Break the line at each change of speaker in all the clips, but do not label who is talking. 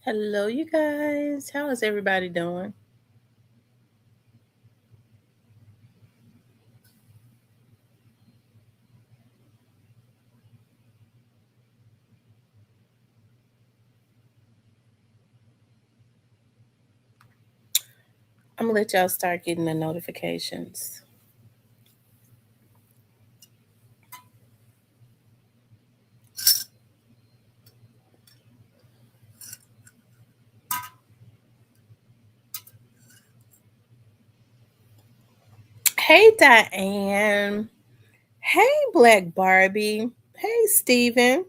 Hello, you guys. How is everybody doing? I'm gonna let y'all start getting the notifications. Hey, Diane. Hey, Black Barbie. Hey, Steven.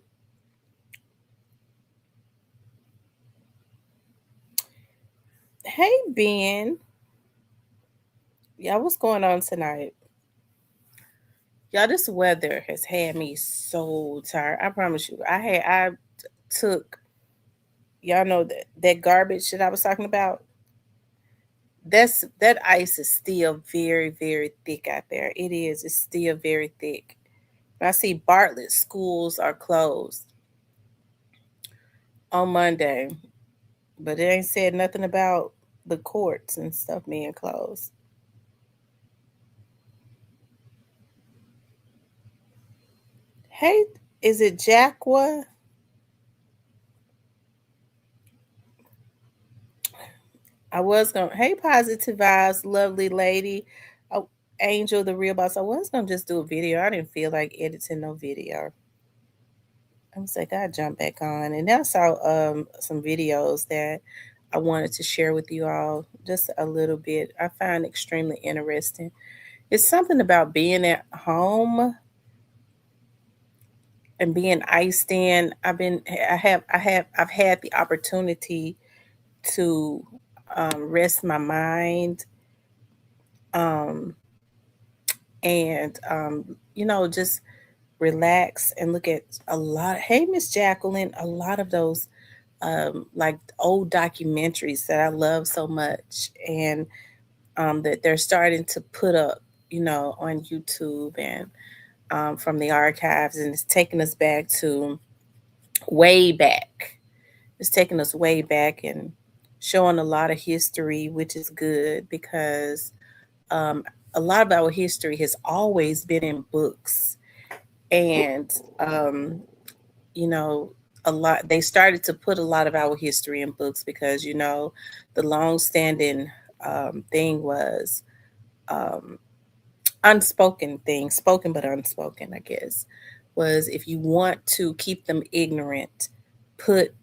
Hey, Ben. Y'all, what's going on tonight? Y'all, this weather has had me so tired. I promise you. I took y'all know that garbage that I was talking about. That ice is still very, very thick out there. It is. It's still very thick. I see Bartlett schools are closed on Monday, but it ain't said nothing about the courts and stuff being closed. Hey, is it Jacqua? I was gonna. Hey, positive vibes, lovely lady. Oh, Angel, the real boss. I was gonna just do a video. I didn't feel like editing no video. I was like, I jump back on, and then I saw some videos that I wanted to share with you all just a little bit. I find extremely interesting. It's something about being at home and being iced in. I've had the opportunity to rest my mind, um, and just relax and look at a lot. Hey, Miss Jacqueline, a lot of those like old documentaries that I love so much, and that they're starting to put up, on YouTube and from the archives, and it's taking us back to way back. It's taking us way back and showing a lot of history, which is good because um, a lot of our history has always been in books. And, you know, a lot, they started to put a lot of our history in books because, the long standing thing was um, unspoken thing, spoken but unspoken, I guess, was if you want to keep them ignorant, put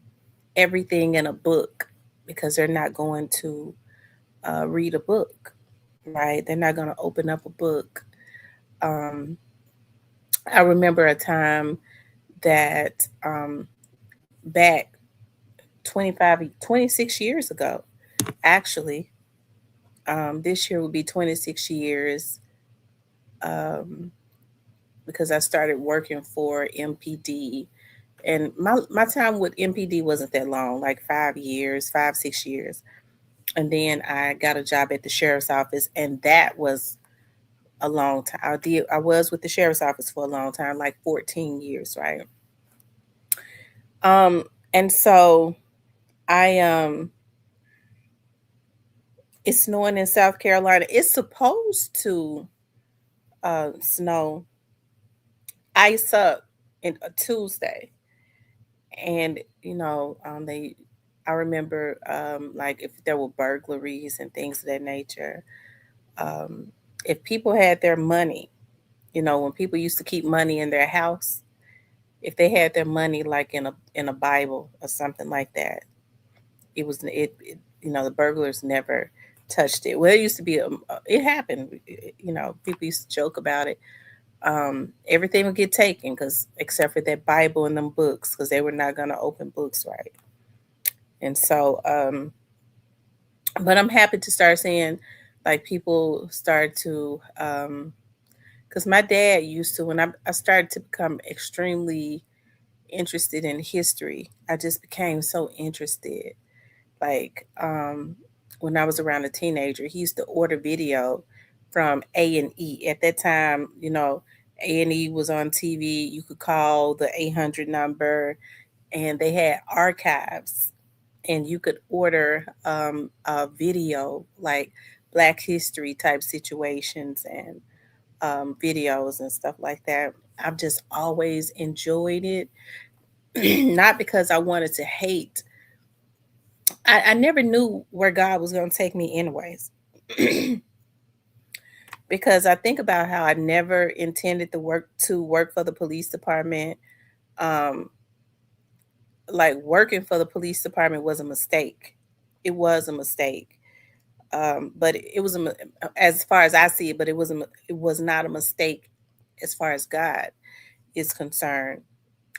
everything in a book because they're not going to read a book, right? They're not going to open up a book. Um, I remember a time that back 26 years ago, actually, this year would be 26 years um, because I started working for MPD. And my time with MPD wasn't that long, like 5 years, 5, 6 years. And then I got a job at the sheriff's office, and that was a long time. I was with the sheriff's office for a long time, like 14 years, right? And so I it's snowing in South Carolina. It's supposed to snow, ice up in a Tuesday. And they I remember like if there were burglaries and things of that nature. Um if people had their money, when people used to keep money in their house, if they had their money like in a Bible or something like that, the burglars never touched it. Well, it used to be it happened. People used to joke about it. Everything would get taken because except for that Bible and them books, because they were not going to open books, right? And so, but I'm happy to start seeing like people start to because my dad used to, when I started to become extremely interested in history, I just became so interested. Like when I was around a teenager, he used to order video from A&E. At that time, A&E was on TV. You could call the 800 number, and they had archives. and you could order a video like Black History type situations and videos and stuff like that. I've just always enjoyed it, not because I wanted to hate. I never knew where God was going to take me, anyways. Because I think about how I never intended to work for the police department. Um, like working for the police department was a mistake. It was a mistake. But it was as far as I see it, but it was not a mistake as far as God is concerned.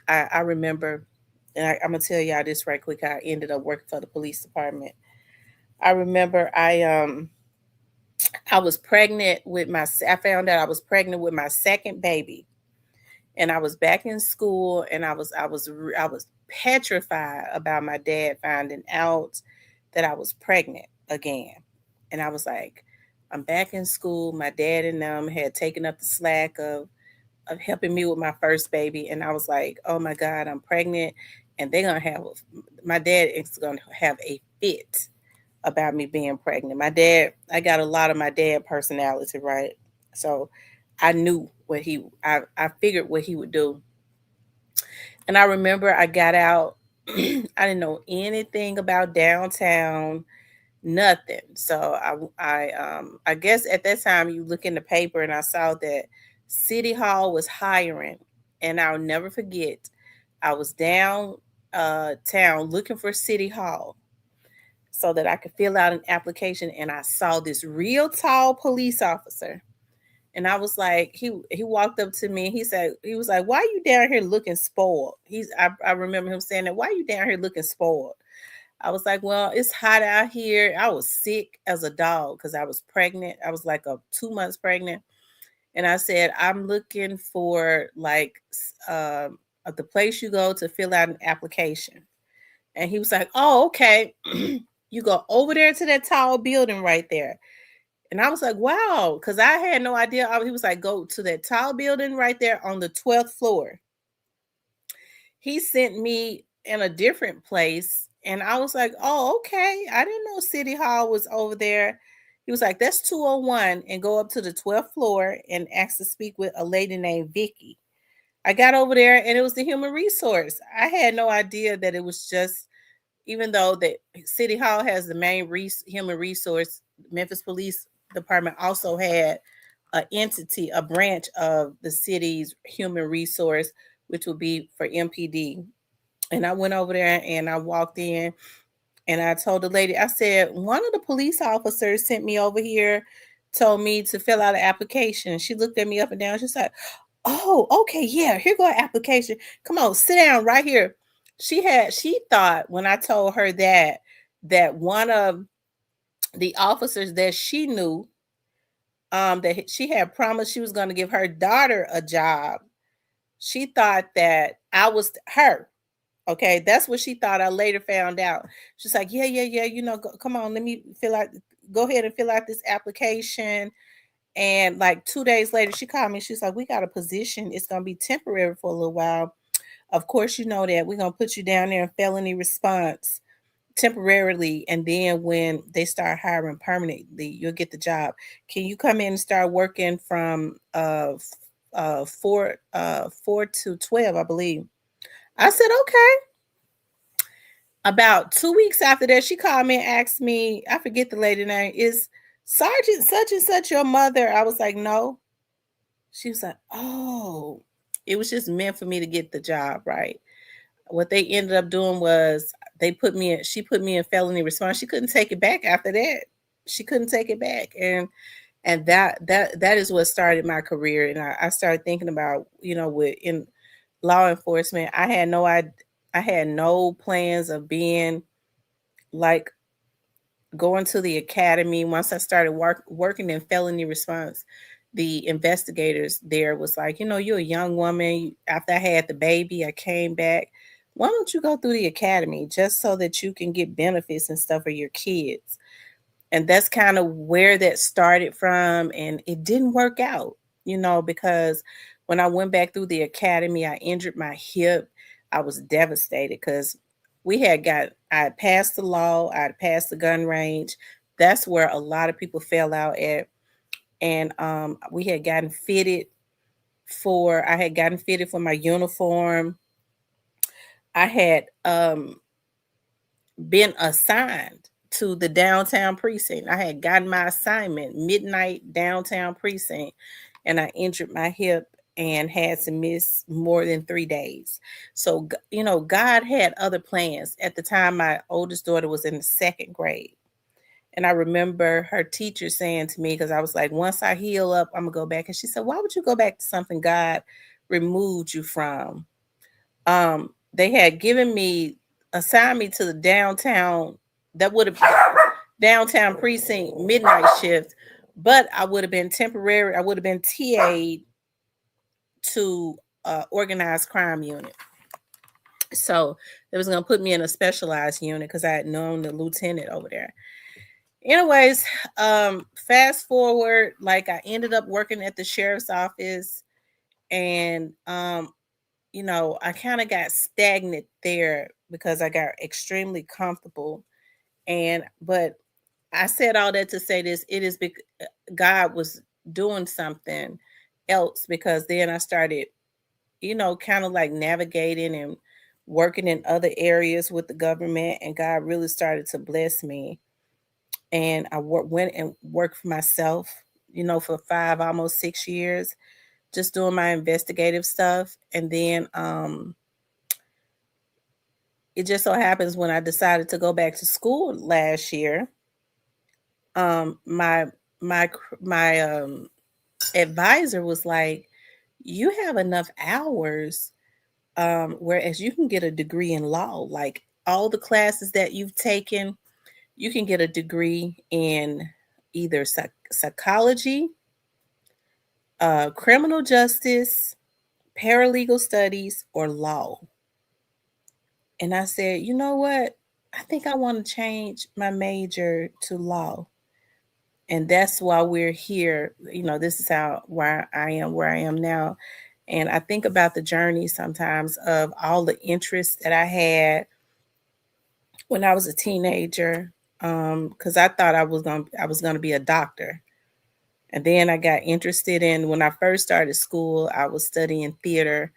I remember, and I'm gonna tell y'all this right quick. I ended up working for the police department. I remember I was pregnant with my. I found out I was pregnant with my second baby, and I was back in school, and I was petrified about my dad finding out that I was pregnant again, and I was like, I'm back in school. My dad and them had taken up the slack of helping me with my first baby, and I was like, oh my God, I'm pregnant, and they're gonna have my dad is gonna have a fit about me being pregnant. My dad, I got a lot of my dad personality, right? So I knew I figured what he would do. And I remember I got out, I didn't know anything about downtown, nothing. So I guess at that time you look in the paper and I saw that City Hall was hiring, and I'll never forget. I was down town looking for City Hall so that I could fill out an application, and I saw this real tall police officer. And I was like, he walked up to me and he was like, why are you down here looking spoiled? I remember him saying that, why are you down here looking spoiled? I was like, well, it's hot out here. I was sick as a dog because I was pregnant. I was like 2 months pregnant. And I said, I'm looking for like the place you go to fill out an application. And he was like, oh, okay. You go over there to that tall building right there. And I was like, wow, because I had no idea. He was like, go to that tall building right there on the 12th floor. He sent me in a different place. And I was like, oh, okay. I didn't know City Hall was over there. He was like, that's 201, and go up to the 12th floor and ask to speak with a lady named Vicky. I got over there and it was the human resource. I had no idea that it was just, even though that City Hall has the main human resource, Memphis Police Department also had an entity, a branch of the city's human resource, which would be for MPD. And I went over there and I walked in and I told the lady, I said, one of the police officers sent me over here, told me to fill out an application. She looked at me up and down. She's like, oh, okay, yeah, here go an application. Come on, sit down right here. She thought when I told her that one of the officers that she knew, that she had promised she was going to give her daughter a job. She thought that I was her. Okay, that's what she thought. I later found out. She's like, yeah, yeah, yeah. Come on, let me fill out. Go ahead and fill out this application. And like 2 days later, she called me. She's like, we got a position. It's gonna be temporary for a little while. Of course, you know that we're gonna put you down there in felony response temporarily, and then when they start hiring permanently, you'll get the job. Can you come in and start working from 4 to 12, I believe? I said, okay. About 2 weeks after that, she called me and asked me, I forget the lady name, is Sergeant such and such your mother? I was like, no. She was like, oh, it was just meant for me to get the job, right? What they ended up doing was she put me in felony response. She couldn't take it back after that. She couldn't take it back. And that is what started my career. And I started thinking about, with in law enforcement, I had no plans of being like going to the academy. Once I started working in felony response, the investigators there was like, you're a young woman. After I had the baby, I came back. Why don't you go through the academy just so that you can get benefits and stuff for your kids? And that's kind of where that started from. And it didn't work out, because when I went back through the academy, I injured my hip. I was devastated because I had passed the law, I had passed the gun range. That's where a lot of people fell out at. And we had gotten fitted I had gotten fitted for my uniform. I had been assigned to the downtown precinct. I had gotten my assignment, midnight downtown precinct, and I injured my hip and had to miss more than 3 days. So, God had other plans. At the time, my oldest daughter was in the second grade. And I remember her teacher saying to me, because I was like, once I heal up, I'm going to go back. And she said, why would you go back to something God removed you from? They had assigned me to the downtown, that would have downtown precinct midnight shift, but I would have been temporary. I would have been TA'd to organized crime unit. So they was gonna put me in a specialized unit because I had known the lieutenant over there. Anyways, fast forward, like I ended up working at the sheriff's office, and I kind of got stagnant there because I got extremely comfortable. But I said all that to say this: it is because God was doing something else, because then I started, kind of like navigating and working in other areas with the government, and God really started to bless me. And went and worked for myself, for 5, almost 6 years, just doing my investigative stuff. And then it just so happens when I decided to go back to school last year, my my advisor was like, "You have enough hours, whereas you can get a degree in law. Like all the classes that you've taken, you can get a degree in either psychology, criminal justice, paralegal studies, or law." And I said, you know what? I think I want to change my major to law. And that's why we're here. This is how where I am now. And I think about the journey sometimes of all the interests that I had when I was a teenager. Because I thought I was gonna be a doctor. And then I got interested in, when I first started school, I was studying theater,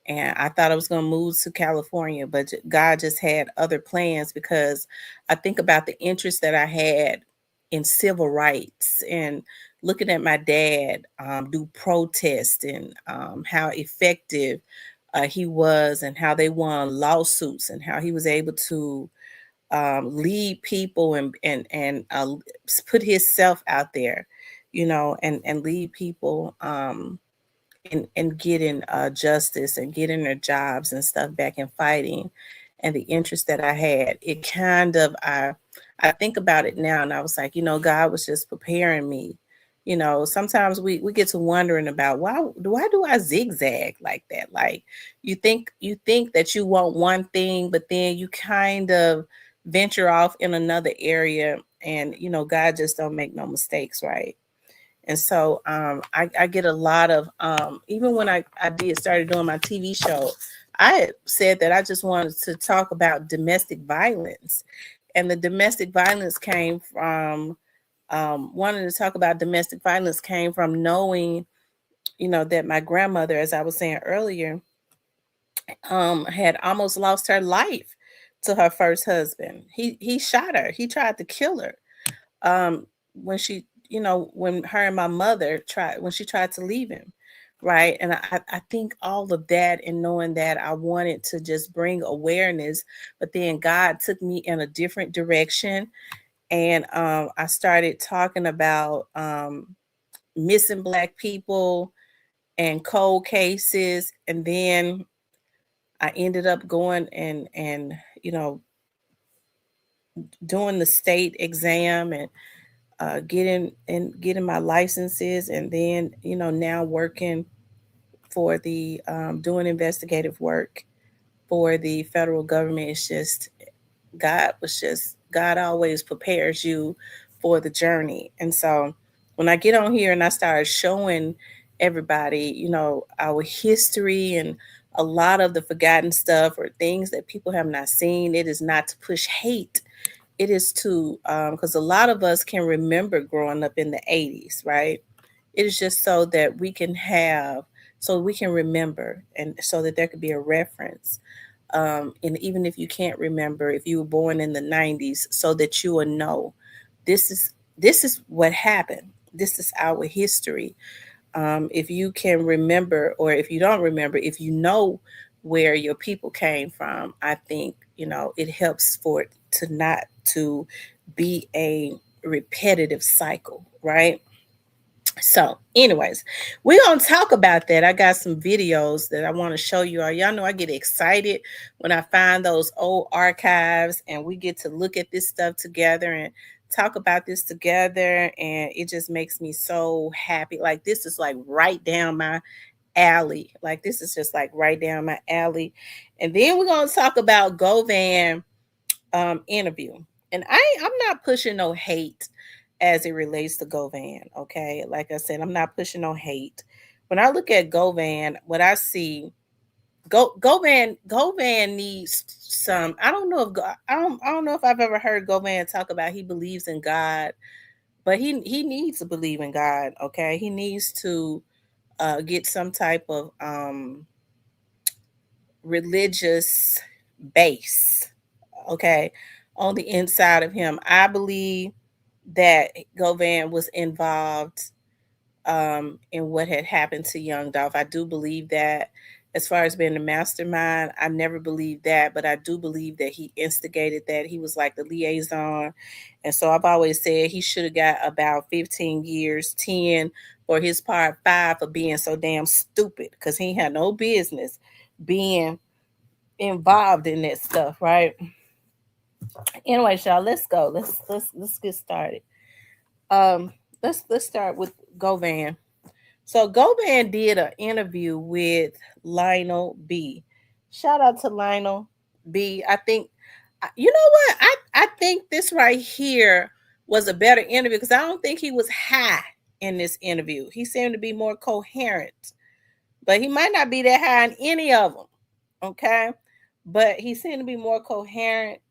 and I thought I was going to move to California, but God just had other plans, because I think about the interest that I had in civil rights, and looking at my dad do protest, and how effective he was, and how they won lawsuits, and how he was able to lead people, and put himself out there, and lead people. And getting justice, and getting their jobs and stuff back, and fighting, and the interest that I had. It kind of I think about it now, and I was like, God was just preparing me. Sometimes we get to wondering about, why do I zigzag like that? Like, you think that you want one thing, but then you kind of venture off in another area, and God just don't make no mistakes, right? And so I get a lot of, even when I started doing my TV show, I had said that I just wanted to talk about domestic violence. And the domestic violence came from, wanting to talk about domestic violence came from knowing, that my grandmother, as I was saying earlier, had almost lost her life to her first husband. He shot her. He tried to kill her, when when her and my mother when she tried to leave him, right? And I think all of that, and knowing that, I wanted to just bring awareness, but then God took me in a different direction. And I started talking about missing Black people and cold cases. And then I ended up going and doing the state exam, and getting my licenses, and then now working for the doing investigative work for the federal government. It's just, God always prepares you for the journey. And so when I get on here and I start showing everybody, our history, and a lot of the forgotten stuff or things that people have not seen. It is not to push hate. It is to, because a lot of us can remember growing up in the 80s, right? It is just so that we can have, so we can remember, and so that there could be a reference. And even if you can't remember, if you were born in the 90s, so that you will know this is what happened. This is our history. If you can remember, or if you don't remember, if you know where your people came from, I think it helps for it to not to be a repetitive cycle, right? So, anyways, we're gonna talk about that. I got some videos that I want to show you all. Y'all know I get excited when I find those old archives and we get to look at this stuff together and talk about this together, and it just makes me so happy. Like, this is like right down my alley. Like, this is just like right down my alley. And then we're gonna talk about Govan interview. And I'm not pushing no hate as it relates to Govan. Okay. Like I said, I'm not pushing no hate. When I look at Govan, what I see, Govan needs some. I don't know if I don't know if I've ever heard Govan talk about he believes in God, but he needs to believe in God. Okay. He needs to get some type of religious base, okay, on the inside of him. I believe that Govan was involved in what had happened to Young Dolph. I do believe that. As far as being the mastermind, I never believed that, but I do believe that he instigated that. He was like the liaison. And so I've always said he should have got about 15 years, 10 for his part, 5 for being so damn stupid, because he had no business being involved in that stuff, right? Anyway, y'all, let's go. Let's get started. Um, let's start with Govan. So Govan did an interview with Lionel B. Shout out to Lionel B. I think you know what? I think this right here was a better interview because I don't think he was high in this interview. He seemed to be more coherent, but he might not be that high in any of them. Okay, but he seemed to be more coherent,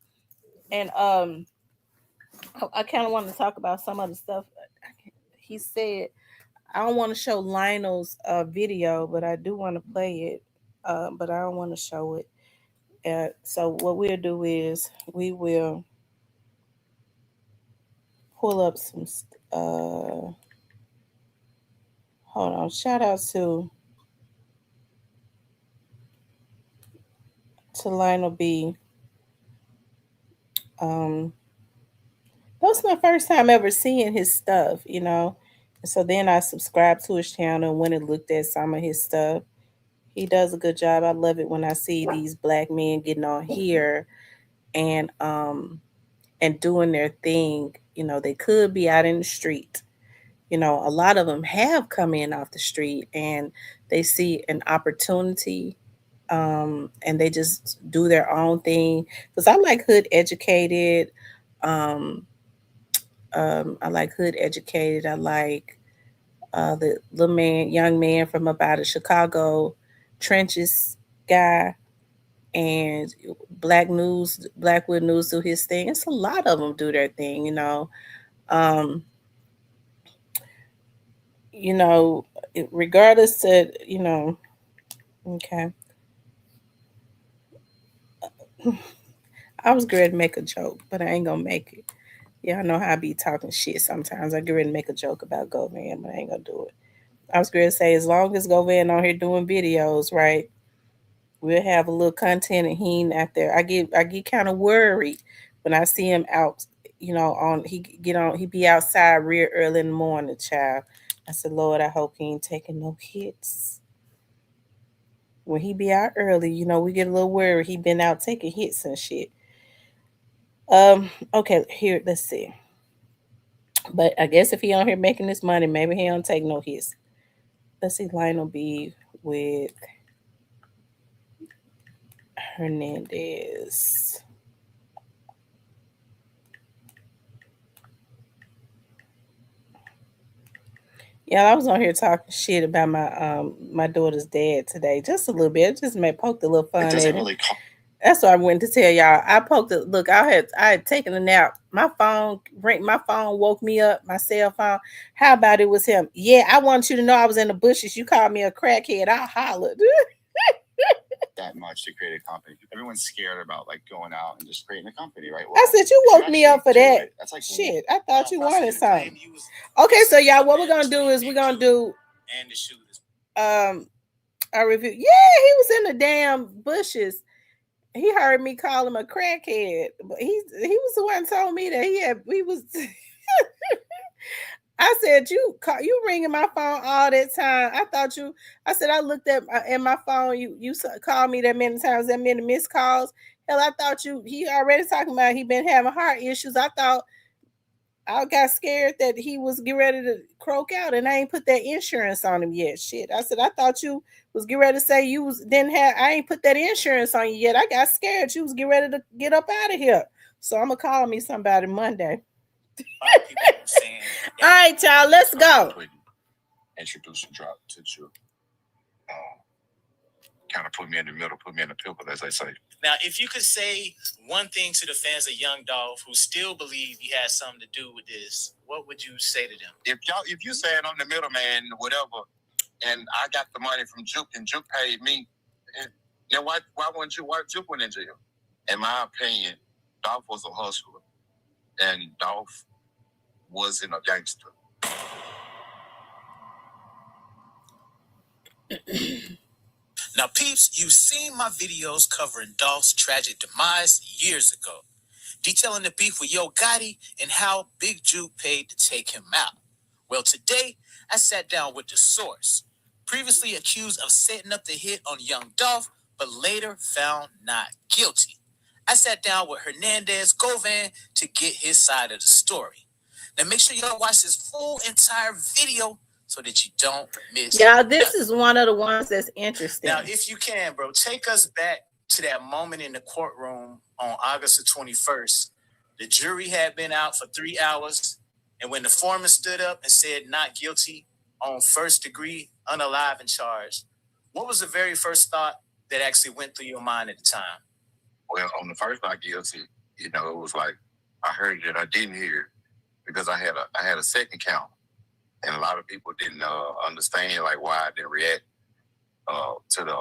and I kind of want to talk about some of the stuff he said. I don't want to show Lionel's video, but I do want to play it. But I don't want to show it. So what we'll do is we will pull up some. Hold on. Shout out to Lionel B. Um, that was my first time ever seeing his stuff, So then I subscribed to his channel and went and looked at some of his stuff. He does a good job. I love it when I see these black men getting on here and doing their thing. They could be out in the street. A lot of them have come in off the street and they see an opportunity, and they just do their own thing. Because I like hood educated. Um, I like hood educated. I like the little man, young man from up out of Chicago, trenches guy, and Blackwood News do his thing. It's a lot of them do their thing. Um, you know, regardless to, okay. I was going to make a joke, but I ain't gonna make it. Yeah, I know how I be talking shit sometimes. I get ready to make a joke about Govan, but I ain't gonna do it. I was going to say, as long as Govan on here doing videos, right? We'll have a little content and he ain't out there. I get kind of worried when I see him out, on he be outside real early in the morning, child. I said, Lord, I hope he ain't taking no hits. When he be out early, we get a little worried. He been out taking hits and shit. Okay, here, let's see. But I guess if he on here making this money, maybe he don't take no hits. Let's see, Lionel B with Hernandez. Yeah, I was on here talking shit about my daughter's dad today, just a little bit. Just may poked a little fun at him. Really That's what I went to tell y'all. I poked it. Look, I had taken a nap. My phone woke me up. My cell phone. How about it was him? Yeah, I want you to know I was in the bushes. You called me a crackhead. I hollered.
That much to create a company. Everyone's scared about like going out and just creating a company, right?
Well, I said you woke me up for that. That's like shit. I thought you wanted something. Okay, so y'all, what we're gonna do is we're gonna do and the shooters. A review. Yeah, he was in the damn bushes. He heard me call him a crackhead, but he was the one told me that he was. I said you ringing my phone all that time. I thought you. I said I looked at my phone. You called me that many times, that many missed calls. Hell, I thought he already talking about he been having heart issues. I thought I got scared that he was getting ready to croak out, and I ain't put that insurance on him yet. Shit, I said I thought you was getting ready to say you was didn't have. I ain't put that insurance on you yet. I got scared you was getting ready to get up out of here. So I'm gonna call me somebody Monday. All right, y'all, let's go.
Introduce and drop to you. Kind of put me in the middle, put me in the pickle, as I say.
Now, if you could say one thing to the fans of Young Dolph who still believe he has something to do with this, what would you say to them?
If you said I'm the middleman, whatever, and I got the money from Juke and Juke paid me, then why wouldn't you? Why Juke went in jail? In my opinion, Dolph was a hustler, and Dolph wasn't a gangster.
Now, peeps, you've seen my videos covering Dolph's tragic demise years ago, detailing the beef with Yo Gotti and how Big Juke paid to take him out. Well, today, I sat down with the source, previously accused of setting up the hit on Young Dolph, but later found not guilty. I sat down with Hernandez Govan to get his side of the story. Now, make sure y'all watch this full entire video so that you don't miss.
Yeah, this is one of the ones that's interesting.
Now, if you can, bro, take us back to that moment in the courtroom on August the 21st. The jury had been out for 3 hours, and when the foreman stood up and said not guilty on first-degree unalive charge, what was the very first thought that actually went through your mind at the time?
Well, on the first not guilty, it was like I heard it, I didn't hear it because I had a second count. And a lot of people didn't understand like why I didn't react to the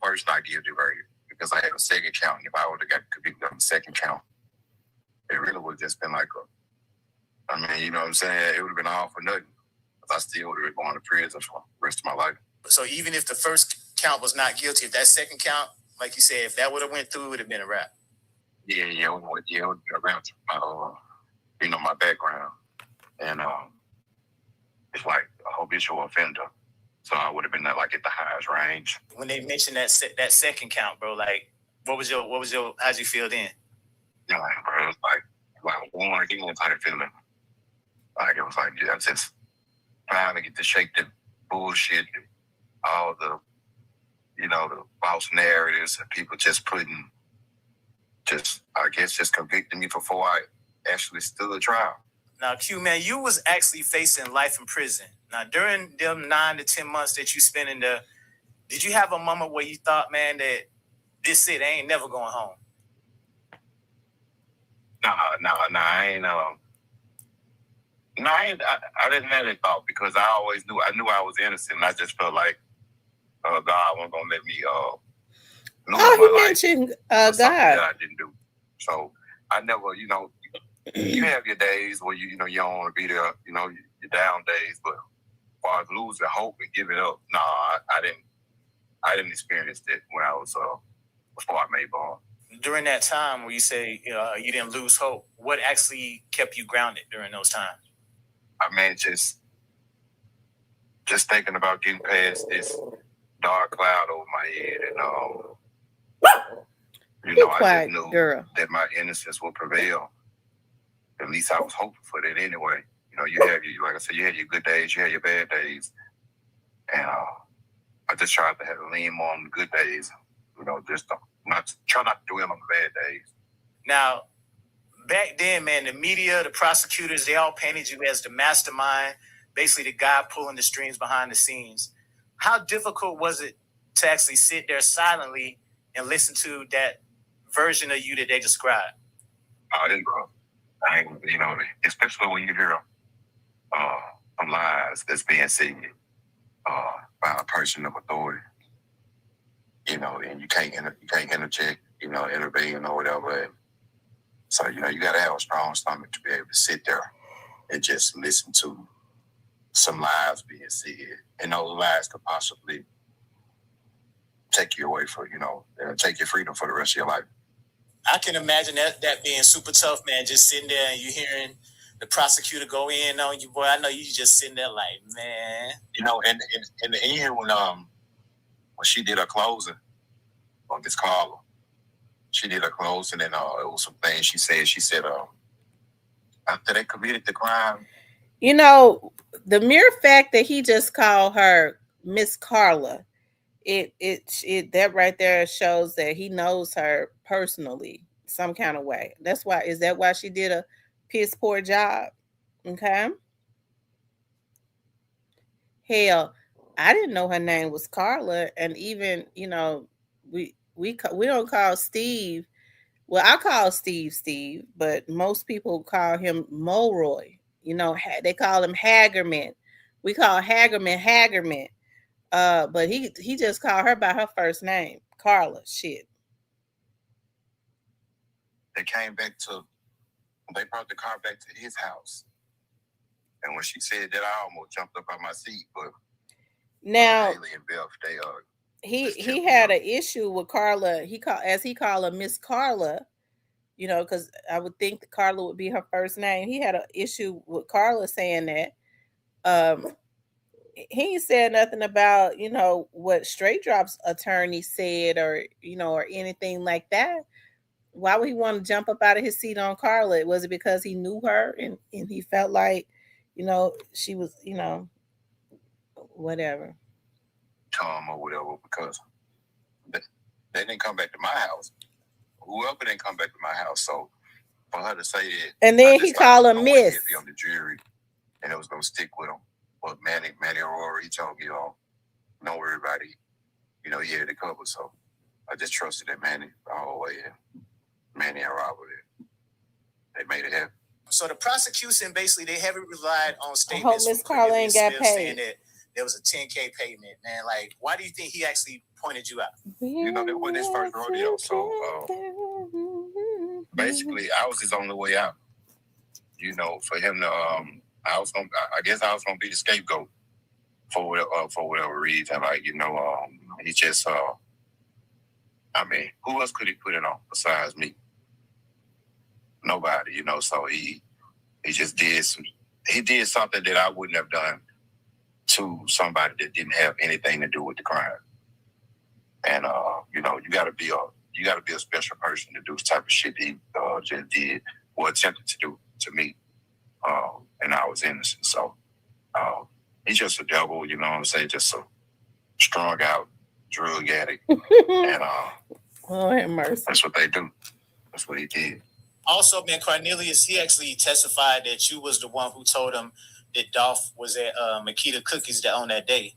first not guilty verdict because I had a second count. And if I would have got convicted on the second count, it really would have just been like you know what I'm saying? It would have been all for nothing. I still would have been going to prison for the rest of my life.
So even if the first count was not guilty, if that second count, like you said, if that would have went through, it would have been a wrap.
Yeah, it would have been a wrap to my background. And it's like a habitual offender. So I would have been like at the highest range.
When they mentioned that second count, bro, like what was your how'd you feel then?
Yeah, bro, it was like born again type feeling. Like it was like I just finally get to shake the bullshit, all the the false narratives and people just convicting me before I actually stood trial.
Now, Q, man, you was actually facing life in prison. Now, during them 9 to 10 months that you spent in there, did you have a moment where you thought, man, that this it, I ain't never going home?
No, I ain't. I didn't have that thought because I always knew I was innocent. And I just felt like God wasn't gonna let me lose my life.
Mentioned
God. That I didn't do. So I never, you have your days where you don't want to be there, your down days, but as far as losing hope and giving up, I didn't experience that when I was before I made ball.
During that time where you say you didn't lose hope, what actually kept you grounded during those times?
I mean, just thinking about getting past this dark cloud over my head, and I just knew that my innocence would prevail. At least I was hoping for that anyway. You have like I said, you had your good days, you had your bad days, and I just tried to lean more on the good days. Just try not to dwell on the bad days.
Now, back then, man, the media, the prosecutors, they all painted you as the mastermind basically the guy pulling the strings behind the scenes. How difficult was it to actually sit there silently and listen to that version of you that they described?
I didn't know. I ain't, especially when you hear some lies that's being said by a person of authority, and you can't interject, intervene or whatever. And so, you got to have a strong stomach to be able to sit there and just listen to some lies being said, and those lies could possibly take you away take your freedom for the rest of your life.
I can imagine that being super tough, man. Just sitting there and you hearing the prosecutor go in on you, boy. I know you just sitting there like, man.
And in the end when she did her closing on Miss Carla, she did her closing, and it was some things she said. She said, after they committed the crime.
The mere fact that he just called her Miss Carla, it that right there shows that he knows her personally some kind of way. Is that why she did a piss poor job? Okay. Hell, I didn't know her name was Carla, and even we don't call Steve. Well, I call Steve, but most people call him Mulroy. They call him Hagerman. We call Hagerman. But he just called her by her first name, Carla. Shit.
They brought the car back to his house. And when she said that, I almost jumped up out my seat. But
now,
Haley and Beth,
he had an issue with Carla. He called her Miss Carla, because I would think that Carla would be her first name. He had an issue with Carla saying that. He ain't said nothing about what Straight Drop's attorney said, or anything like that. Why would he want to jump up out of his seat on Carla? Was it because he knew her and he felt like she was whatever,
Tom or whatever, because they didn't come back to my house. Whoever didn't come back to my house, so for her to say that,
and then he called her Miss
on the jury, and it was gonna stick with him. But Manny Aurora, he told me, don't worry about it. He had it covered. So I just trusted that Manny all the way. And Manny and Robert, they made it happen.
So the prosecution basically they heavily relied on statements.
I hope Miss Carla ain't got paid.
Saying that there was a $10K payment, man. Like, why do you think he actually pointed you out?
That wasn't his first rodeo. So basically, I was his only way out. For him to I guess I was gonna be the scapegoat for whatever reason. Like, he just who else could he put it on besides me? Nobody, so he just did something that I wouldn't have done to somebody that didn't have anything to do with the crime. And you gotta be a special person to do this type of shit that he just did or attempted to do to me. And I was innocent. So he's just a devil, just a strung out drug addict. And
oh, have mercy.
That's what they do. That's what he did.
Also, man, Cornelius, he actually testified that you was the one who told him that Dolph was at Makita Cookies on that day.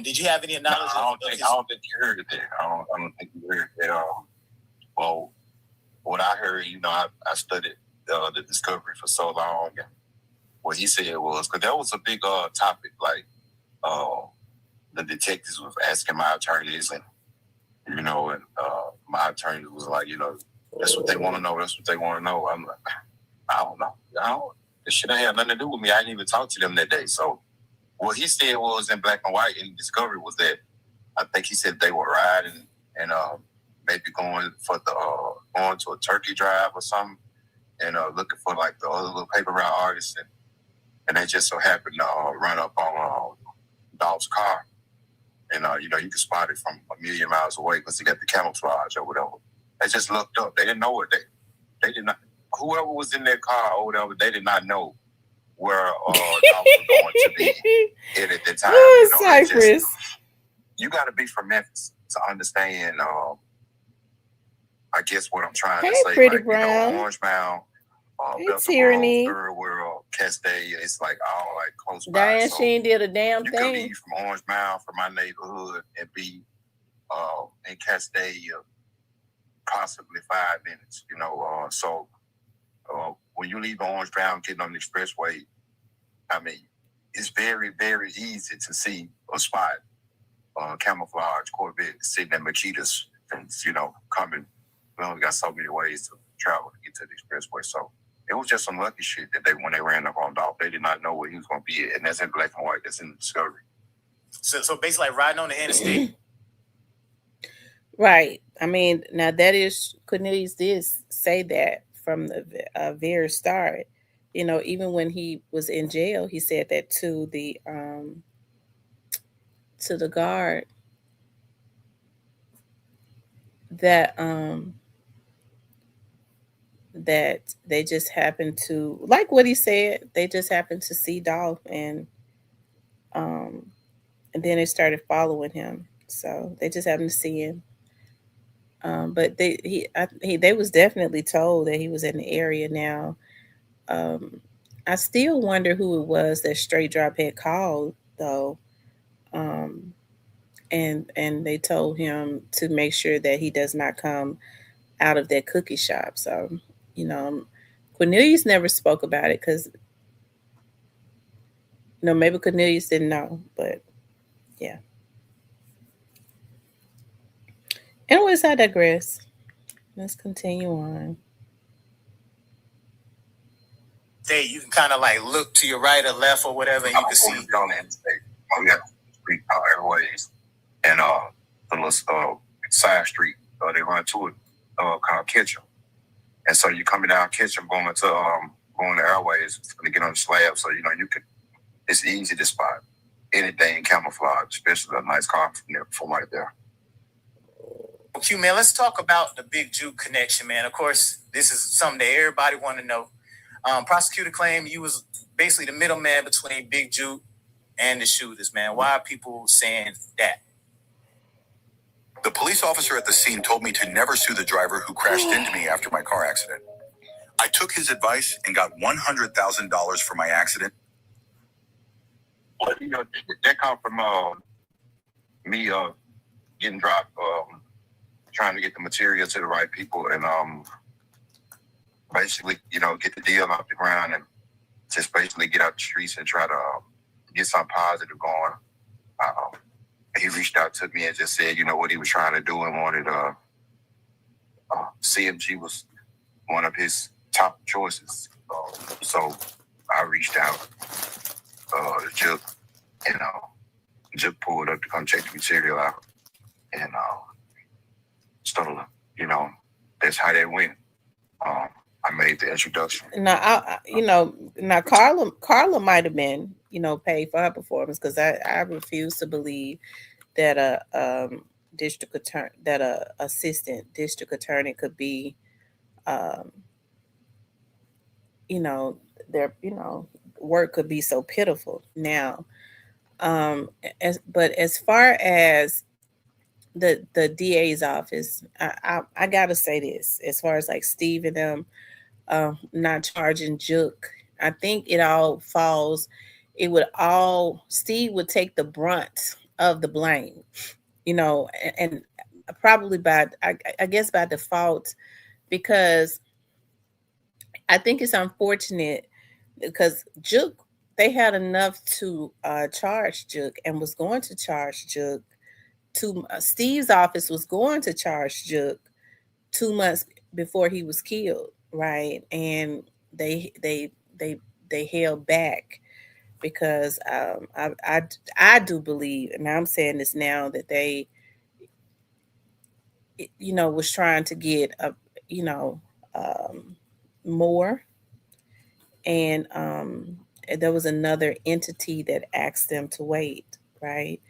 Did you have any knowledge?
No, I don't think you heard it there. I don't think you heard it. Well, what I heard, I studied the discovery for so long, and what he said was, because that was a big topic, like the detectives was asking my attorneys, and my attorney was like, that's what they want to know. That's what they want to know. I'm like, I don't know. This shit ain't had nothing to do with me. I didn't even talk to them that day. So what he said was in black and white in Discovery was that I think he said they were riding and maybe going to a turkey drive or something, and looking for like the other little paper route artists, and they just so happened to run up on Dolph's car, and you can spot it from a million miles away because he got the camouflage or whatever. They just looked up. They didn't know what they did not. Whoever was in their car or whatever, they did not know where Dolph was going to be at the time.
Cypress.
You got to be from Memphis to understand. I guess what I'm trying to say,
Pretty Brown.
Orange Mound,
Tyranny,
Third World, Castalia. It's like all like close by.
Diane, she ain't did a damn
you
thing.
You could leave from Orange Mound from my neighborhood and be in Castalia possibly 5 minutes. So when you leave Orange Mound getting on the expressway, I mean, it's very, very easy to see a spot, camouflage Corvette sitting at Makita's, and coming. We only got so many ways to travel to get to the expressway. So it was just some lucky shit that when they ran up on Dolph, they did not know where he was going to be at. And that's in black and white. That's in the Discovery.
So basically, like riding on the interstate.
Right. I mean, now that is, Cornelius did say that from the very start. Even when he was in jail, he said that to the guard that that they just happened to, like what he said, they just happened to see Dolph, um and then they started following him. So they just happened to see him. But they was definitely told that he was in the area. Now, um, I still wonder who it was that Straight Drop had called though, um, and they told him to make sure that he does not come out of that cookie shop. So, you know, Cornelius never spoke about it because, maybe Cornelius didn't know, but yeah. Anyways, I digress. Let's continue on.
Day, you can kind of like look to your right or left or whatever, and you can see.
On the interstate. We got street airways and the little side street. They run to it called Kitchen. And so you're coming down Kitchen, going to airways to get on the slab. So it's easy to spot anything camouflage, especially a nice car from right there.
Q, man, let's talk about the Big Juke connection, man. Of course, this is something that everybody want to know. Prosecutor claimed you was basically the middleman between Big Juke and the shooters, man. Why are people saying that?
The police officer at the scene told me to never sue the driver who crashed into me after my car accident. I took his advice and got $100,000 for my accident. Well, that come from me getting dropped, trying to get the material to the right people, and basically, get the deal off the ground and just basically get out the streets and try to get something positive going. He reached out to me and just said, what he was trying to do, and wanted CMG was one of his top choices. So I reached out to Juke, and Juke pulled up to come check the material out, and started, that's how that went. I made the introduction.
Now, now Carla might have been, paid for her performance, because I refuse to believe that a district attorney, that a assistant district attorney could be, their work could be so pitiful. Now, but as far as the DA's office, I gotta say this, as far as like Steve and them not charging Juke, I think Steve would take the brunt of the blame, and probably I guess by default, because I think it's unfortunate because Juke, they had enough to charge Juke and was going to charge Juke. Steve's office was going to charge Juke 2 months before he was killed, right? And they held back because I do believe, and I'm saying this now, that they was trying to get more, and there was another entity that asked them to wait, right?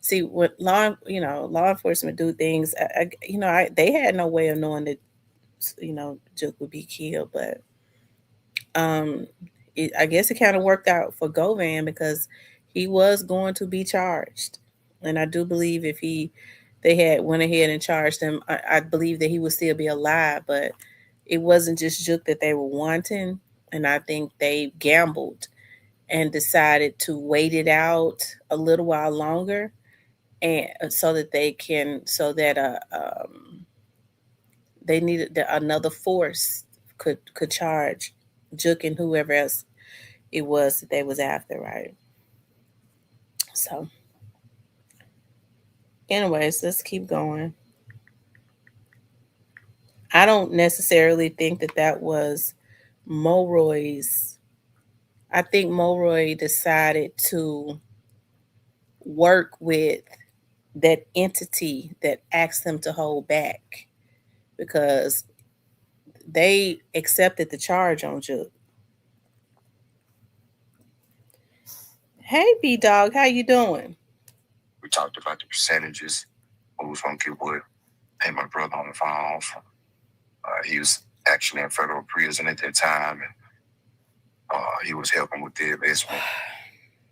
See, what law enforcement do things, they had no way of knowing that Juke would be killed, but I guess it kind of worked out for Govan because he was going to be charged, and I do believe if they had went ahead and charged him, I believe that he would still be alive. But it wasn't just Juke that they were wanting. And I think they gambled and decided to wait it out a little while longer, and so that they can, so that they needed another force could charge Jook and whoever else it was that they was after, right? So, anyways, let's keep going. I don't necessarily think that that was Mulroy's. I think Mulroy decided to work with that entity that asked them to hold back because they accepted the charge on Jook. Hey, B Dog, how you doing?
We talked about the percentages. Who was going to get what? Had my brother on the phone. He was actually in federal prison at that time, and he was helping with the investment.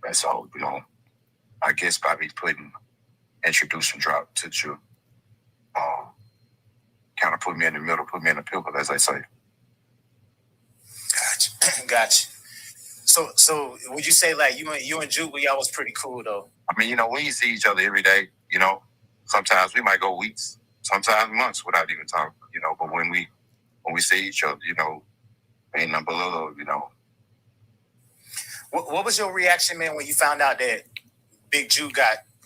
That's all, I guess by me putting introducing drop to you, kind of put me in the middle, put me in the pickle, as I say.
Gotcha. Gotcha. So would you say like you and Juke, y'all was pretty cool though?
I mean, when you see each other every day, sometimes we might go weeks, sometimes months without even talking, but when we see each other, ain't nothing but love.
What was your reaction, man, when you found out that Big Juke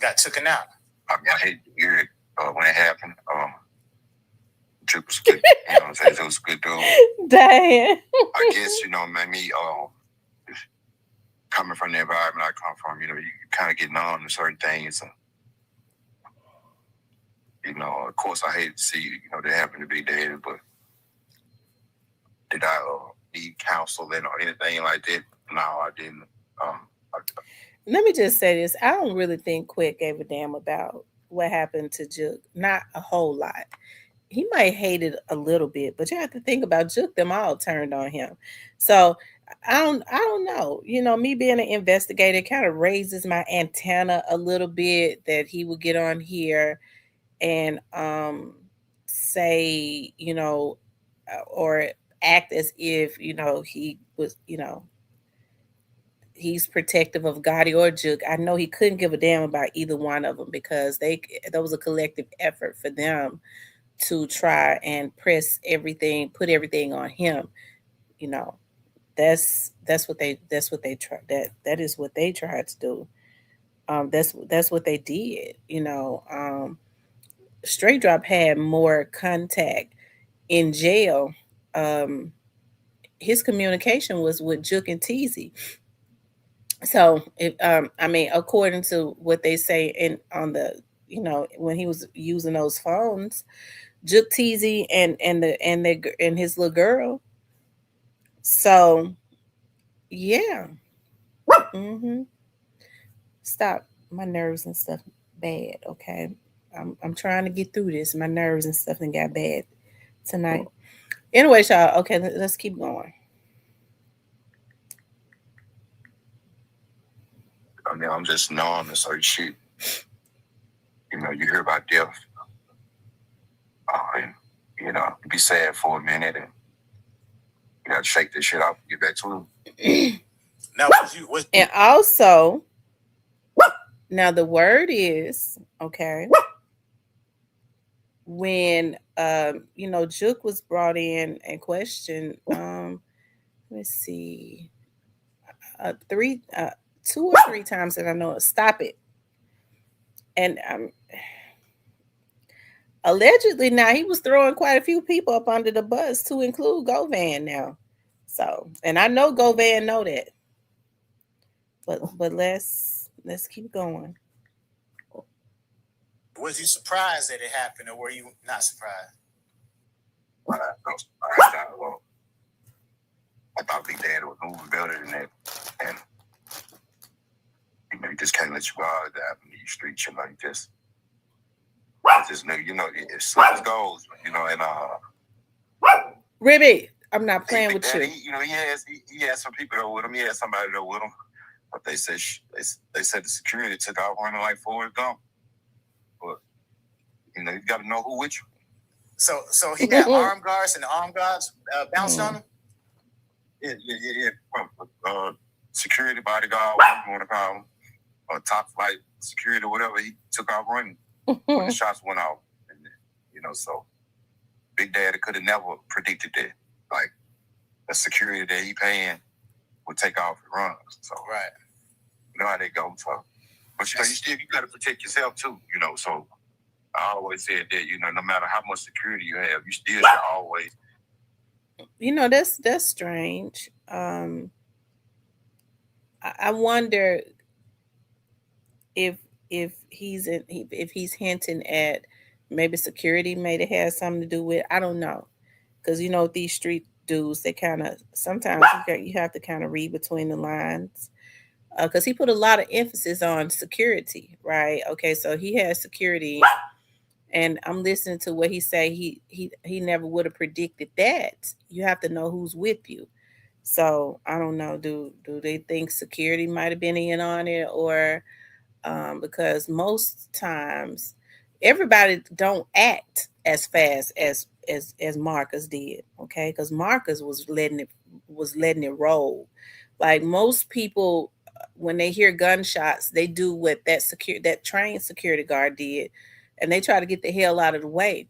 got taken out?
I mean, I hate to hear it when it happened. Juke was good, what I'm saying? It was a good dude.
Damn.
I guess, maybe coming from the environment I come from, you kind of get numb to certain things. Of course, I hate to see, they happen to be dead, but did I need counseling or anything like that? No, I didn't.
Let me just say this. I don't really think Quick gave a damn about what happened to Jook. Not a whole lot. He might hate it a little bit, but you have to think about Jook. Them all turned on him. So I don't know. Me being an investigator kind of raises my antenna a little bit that he would get on here and say, or act as if, he was, he's protective of Gotti or Juke. I know he couldn't give a damn about either one of them because there was a collective effort for them to try and press everything, put everything on him. You know, that's what they try that is what they tried to do. That's what they did. Straight Drop had more contact in jail. Um, his communication was with Juke and Teasy. So, I mean, according to what they say in on the, when he was using those phones, Juke Teasy and his little girl. So, yeah. hmm Stop. My nerves and stuff bad. Okay, I'm trying to get through this. My nerves and stuff and got bad tonight. Anyway, y'all. Okay, let's keep going.
I mean, I'm just numb to certain shit. You hear about death, and you be sad for a minute, and you got to shake this shit off and get back to it.
Now,
and also, now the word is okay. When Juke was brought in and questioned, let's see, three, 2 or 3 times that I know. Stop it. And allegedly now he was throwing quite a few people up under the bus to include Govan now. So, and I know Govan know that. But let's keep going.
Was you surprised that it happened, or were you not surprised?
I thought Big Daddy was moving better than that, and you just can't let your guard down in these streets. Just know, it slips goes, and
Ribby, I'm not playing
Big
with
Daddy,
you.
he has some people there with him. He had somebody there with him, but they said the security took out running like Forrest Gump. But you got to know who with you.
So he got armed guards, and the armed guards bounced on him.
Security bodyguard, whatever you want to call him, or top flight security, whatever. He took off running when the shots went off, and so Big Daddy could have never predicted that. Like the security that he paying would take off and run. So
right,
you know how they go. So, but you got to protect yourself too. So I always said that no matter how much security you have, you still should always.
That's strange. I wonder if if he's hinting at maybe security may have had something to do with. I don't know, because these street dudes, they kind of sometimes you have to kind of read between the lines, because he put a lot of emphasis on security, right? Okay, so he has security, and I'm listening to what he say. He never would have predicted that. You have to know who's with you. So I don't know. Do they think security might have been in on it, or because most times everybody don't act as fast as Marcus did, okay? Because Marcus was letting it roll. Like most people, when they hear gunshots, they do what that trained security guard did, and they try to get the hell out of the way.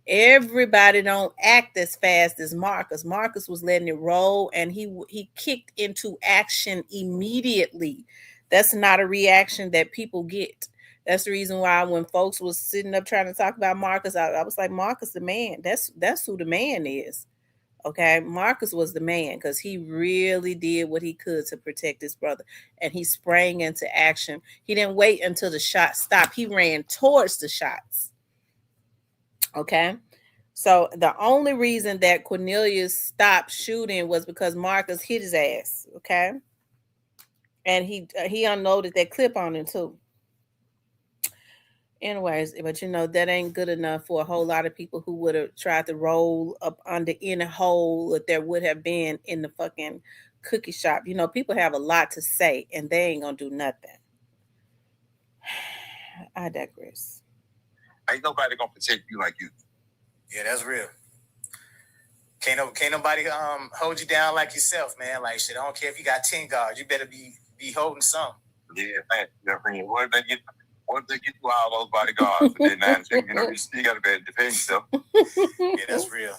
Everybody don't act as fast as Marcus. Marcus was letting it roll, and he kicked into action immediately. That's not a reaction that people get. That's the reason why when folks was sitting up trying to talk about Marcus, I was like, Marcus the man. That's who the man is. Okay, Marcus was the man because he really did what he could to protect his brother, and he sprang into action. He didn't wait until the shot stopped. He ran towards the shots. Okay. So the only reason that Cornelius stopped shooting was because Marcus hit his ass. Okay. And he unloaded that clip on him too. Anyways, but that ain't good enough for a whole lot of people who would have tried to roll up under any hole that there would have been in the fucking cookie shop. People have a lot to say and they ain't gonna do nothing. I digress.
Ain't nobody gonna protect you like you.
Yeah, that's real. Can't nobody hold you down like yourself, man. Like shit, I don't care if you got 10 guards, you better be holding some.
Yeah, man. What if they get you all those bodyguards? And then you still gotta be able to defend yourself.
Yeah, that's real.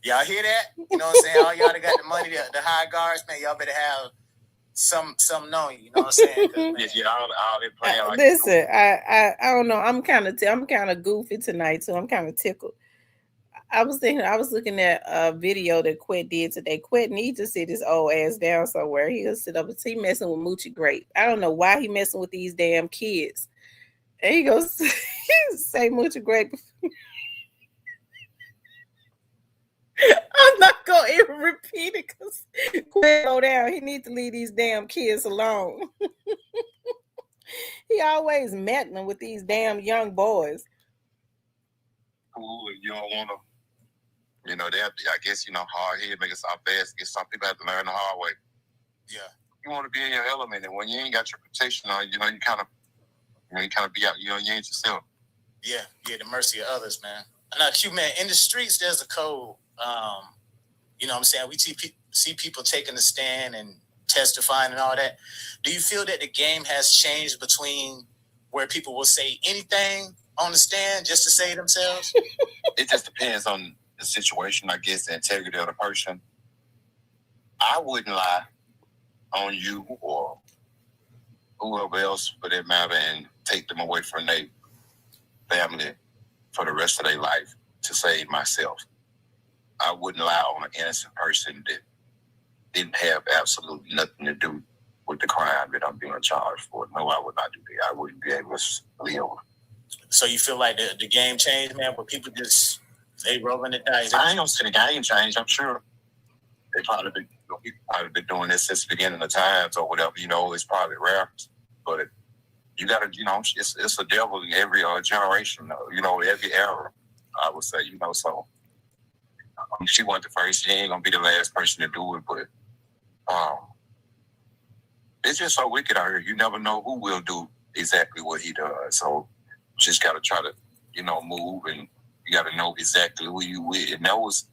Y'all hear that? You know what I'm saying? All y'all that got the money, the high guards, man, y'all better have something on you. You know what I'm saying?
Yeah, all they playing like.
Listen, I don't know. I'm kind of goofy tonight, so I'm kind of tickled. I was looking at a video that Quet did today. Quet needs to sit his old ass down somewhere. He'll sit up and he messing with Moochie Grape. I don't know why he messing with these damn kids. And he goes say Moochie Grape. I'm not gonna even repeat it because Quet go down. He needs to leave these damn kids alone. He always meddling with these damn young boys.
You don't want to. They have to, I guess, hard head, make it soft fast. Some people have to learn the hard way. Yeah. You want to be in your element, and when you ain't got your protection on, you kind of be out, you ain't yourself. Yeah, the mercy of others, man. Now, Q, man, in the streets, there's a code. You know what I'm saying? We see people taking the stand and testifying and all that. Do you feel that the game has changed between where people will say anything on the stand just to say themselves? It just depends on the situation, I guess, the integrity of the person. I wouldn't lie on you or whoever else for that matter and take them away from their family for the rest of their life to save myself. I wouldn't lie on an innocent person that didn't have absolutely nothing to do with the crime that I'm being charged for. No, I would not do that. I wouldn't be able to live. So you feel like the game changed, man, where people just they rolling the dice? I ain't gonna say the game changed. I'm sure they probably been doing this since the beginning of times or whatever. It's probably rare, but you gotta, it's a devil in every generation. Every era. I would say, so. She wasn't the first. She ain't gonna be the last person to do it, but it's just so wicked out here. You never know who will do exactly what he does. So you just gotta try to, move, and you gotta know exactly who you with. And that was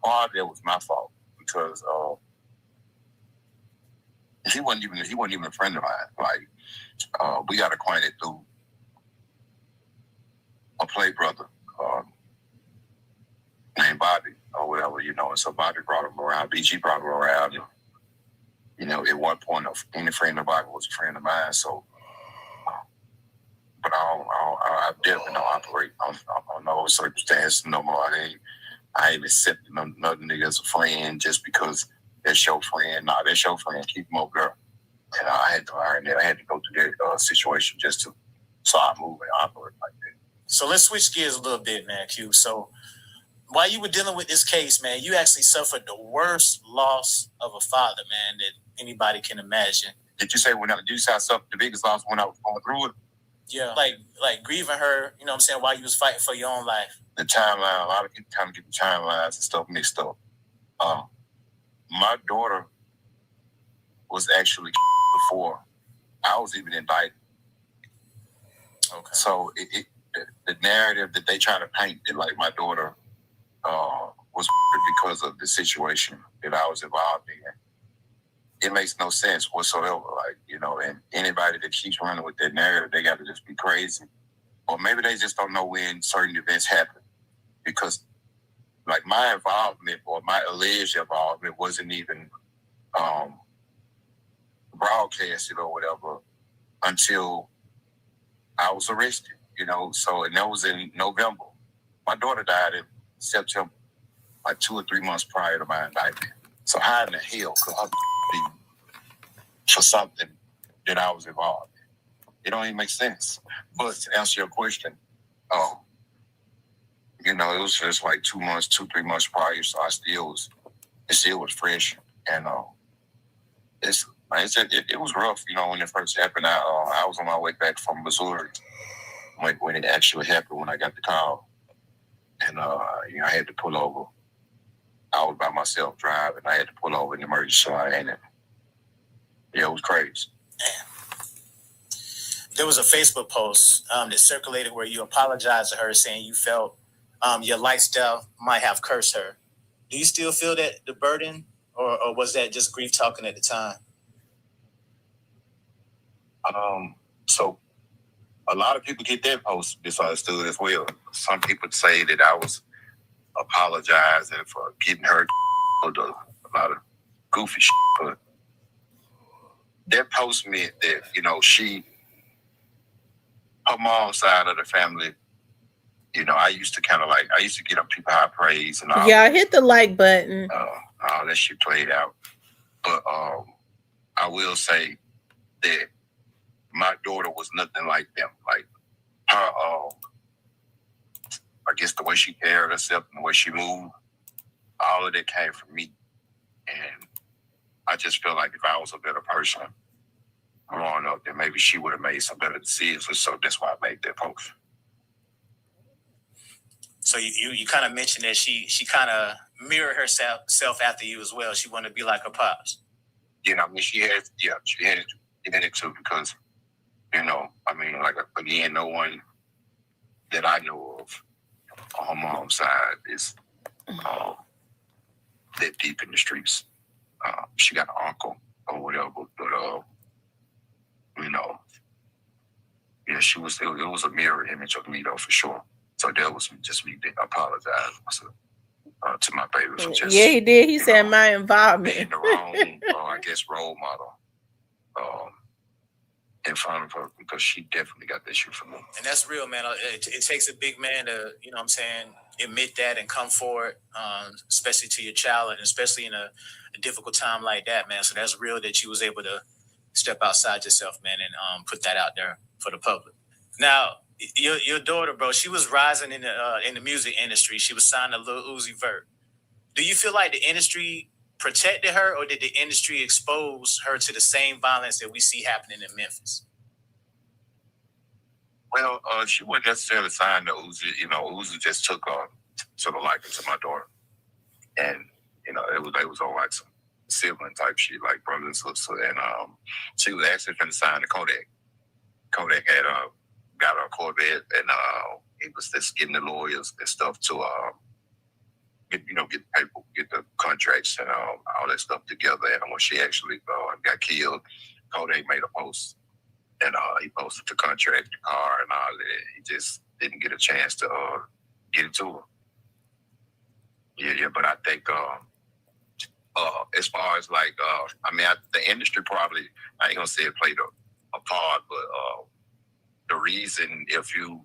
part of it was my fault because He wasn't even a friend of mine. Like, we got acquainted through a play brother named Bobby or whatever, And so Bobby brought him around. BG brought him around. At one point, any friend of Bobby was a friend of mine. So, but I definitely don't operate on no circumstance no more. I ain't accepting another nigga as a friend just because that's your friend. Nah, that's your friend. Keep him over there. And I had to learn that. I had to go through that situation so I move and operate like that.
So let's switch gears a little bit, man, Q. So while you were dealing with this case, man, you actually suffered the worst loss of a father, man, that anybody can imagine.
Did you say I suffered the biggest loss when I was going through it?
Yeah. Like grieving her, you know what I'm saying, while you was fighting for your own life.
The timeline, a lot of people kind of get the timelines and stuff mixed up. My daughter was actually before I was even indicted.
Okay.
So the narrative that they try to paint that like my daughter was because of the situation that I was involved in, it makes no sense whatsoever. Like, and anybody that keeps running with that narrative, they got to just be crazy. Or maybe they just don't know when certain events happen. Because like my involvement or my alleged involvement wasn't even broadcasted or whatever until I was arrested, So, and that was in November. My daughter died in September, like 2 or 3 months prior to my indictment. So how in the hell could I be for something that I was involved in? It don't even make sense. But to answer your question, it was just like 2 months, 3 months prior, so it still was fresh, and it was rough, when it first happened. I was on my way back from Missouri when it actually happened, when I got the call, and I had to pull over. I was by myself driving. I had to pull over in the emergency line, and it was crazy.
There was a Facebook post that circulated where you apologized to her, saying you felt your lifestyle might have cursed her. Do you still feel that the burden, or was that just grief talking at the time?
So a lot of people get that post misunderstood as well. Some people say that I was apologizing for getting hurt, a lot of goofy shit, but that post meant that, her mom's side of the family, I used to get up people high praise and all.
Yeah, hit the like button.
All that shit played out. But I will say that my daughter was nothing like them. Like her, I guess the way she carried herself and the way she moved, all of that came from me. And I just feel like if I was a better person growing up, then maybe she would have made some better decisions. So that's why I made that post.
So you kind of mentioned that she kind of mirrored herself after you as well. She wanted to be like her pops.
She had it too, because, like, again, no one that I know of on her mom's side is that deep in the streets. She got an uncle or whatever, but she was. It was a mirror image of me though, for sure. So that was just me. I apologize to my baby for just.
Yeah, he did. He said my involvement.
Being the wrong, role model in front of her, because she definitely got this shit from me.
And that's real, man. It takes a big man to, admit that and come forward, especially to your child, and especially in a difficult time like that, man. So that's real that you was able to step outside yourself, man, and put that out there for the public. Now, your daughter, bro, she was rising in the music industry. She was signed to Lil Uzi Vert. Do you feel like the industry protected her, or did the industry expose her to the same violence that we see happening in Memphis?
Well, she wasn't necessarily signed to Uzi. Uzi just took to the liking to my daughter, and they was on like some sibling type shit, like brother and sister. And she was actually finna sign to Kodak. Kodak had got a Corvette, and he was just getting the lawyers and stuff to get the paper, get the contract contracts and all that stuff together. And when she actually got killed, Kodak made a post, and he posted the contract, the car, and all that. He just didn't get a chance to get it to her. Yeah, but I think as far as like, the industry probably, I ain't gonna say it played a part, but the reason if you,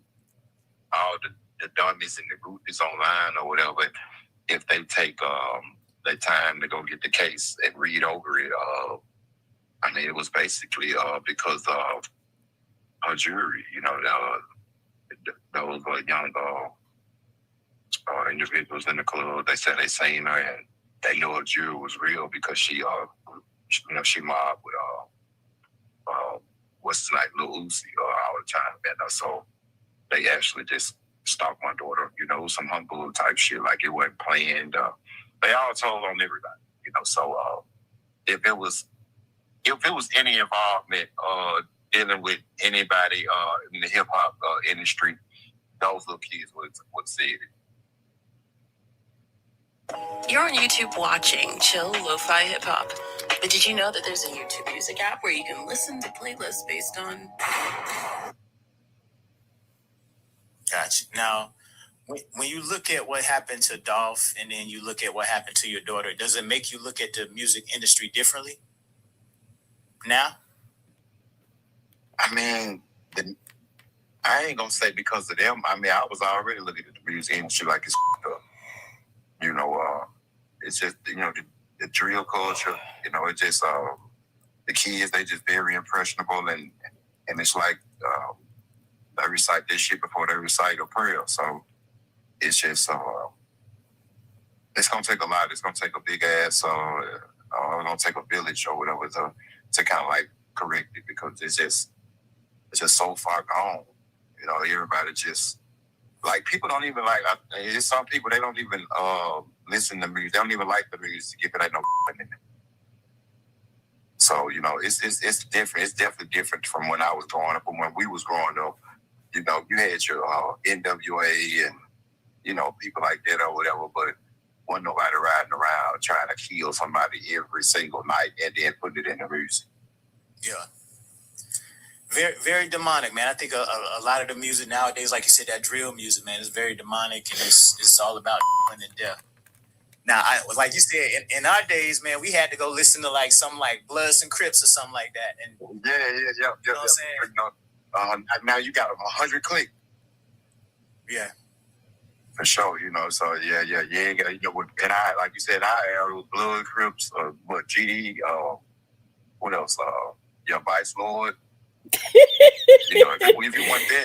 all the dummies and the groupies online or whatever, if they take their time to go get the case and read over it, it was basically because of her jury, those young individuals in the club. They said they seen her and they knew her jury was real because she mobbed with what's his name, Lil Uzi all the time, so they actually just stalked my daughter, some humble type shit, like it wasn't planned. They all told on everybody, so if it was any involvement dealing with anybody in the hip hop industry, those little kids would see it.
You're on YouTube watching Chill Lo-Fi Hip Hop. But did you know that there's a YouTube Music app where you can listen to playlists based on... Gotcha. Now, when you look at what happened to Dolph and then you look at what happened to your daughter, does it make you look at the music industry differently now?
I ain't gonna say because of them. I was already looking at the music industry like it's up. It's just, the drill culture, it just, the kids, they just very impressionable and it's like, they recite this shit before they recite a prayer. So it's just, it's gonna take a lot. It's gonna take a big ass, it's gonna take a village or whatever to kind of like correct it because it's just so far gone. Everybody just, like, people don't even like, there's some people, they don't even listen to music. They don't even like the music if it ain't no in it. So, it's different. It's definitely different from when I was growing up and when we was growing up. You had your NWA and, people like that or whatever, but wasn't nobody riding around trying to kill somebody every single night and then put it in the music.
Yeah. Very, very demonic, man. I think a lot of the music nowadays, like you said, that drill music, man, is very demonic and it's all about and death. Now, like you said, in our days, man, we had to go listen to like something like Bloods and Crips or something like that. And
yeah. You know what I'm saying? Now you got 100 clicks.
Yeah.
For sure, so yeah, you ain't got, and I, like you said, I was Blood, Crips, GD, what else, Vice Lord. If you want that,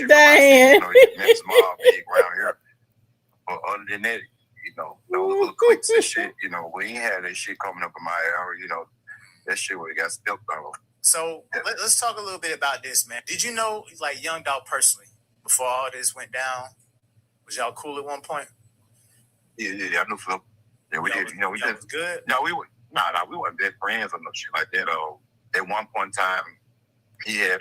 Damn.
Memphis Mob big around here. But other than that, those little clicks and shit, we ain't had that shit coming up in my area, that shit would have got stepped on.
So let's talk a little bit about this, man. Did you know, like, Young Dolph personally, before all this went down, was y'all cool at one point?
Yeah, I knew Flip. Yeah, we did. We did.
Was good?
No, we weren't best friends or no shit like that. At one point in time, he had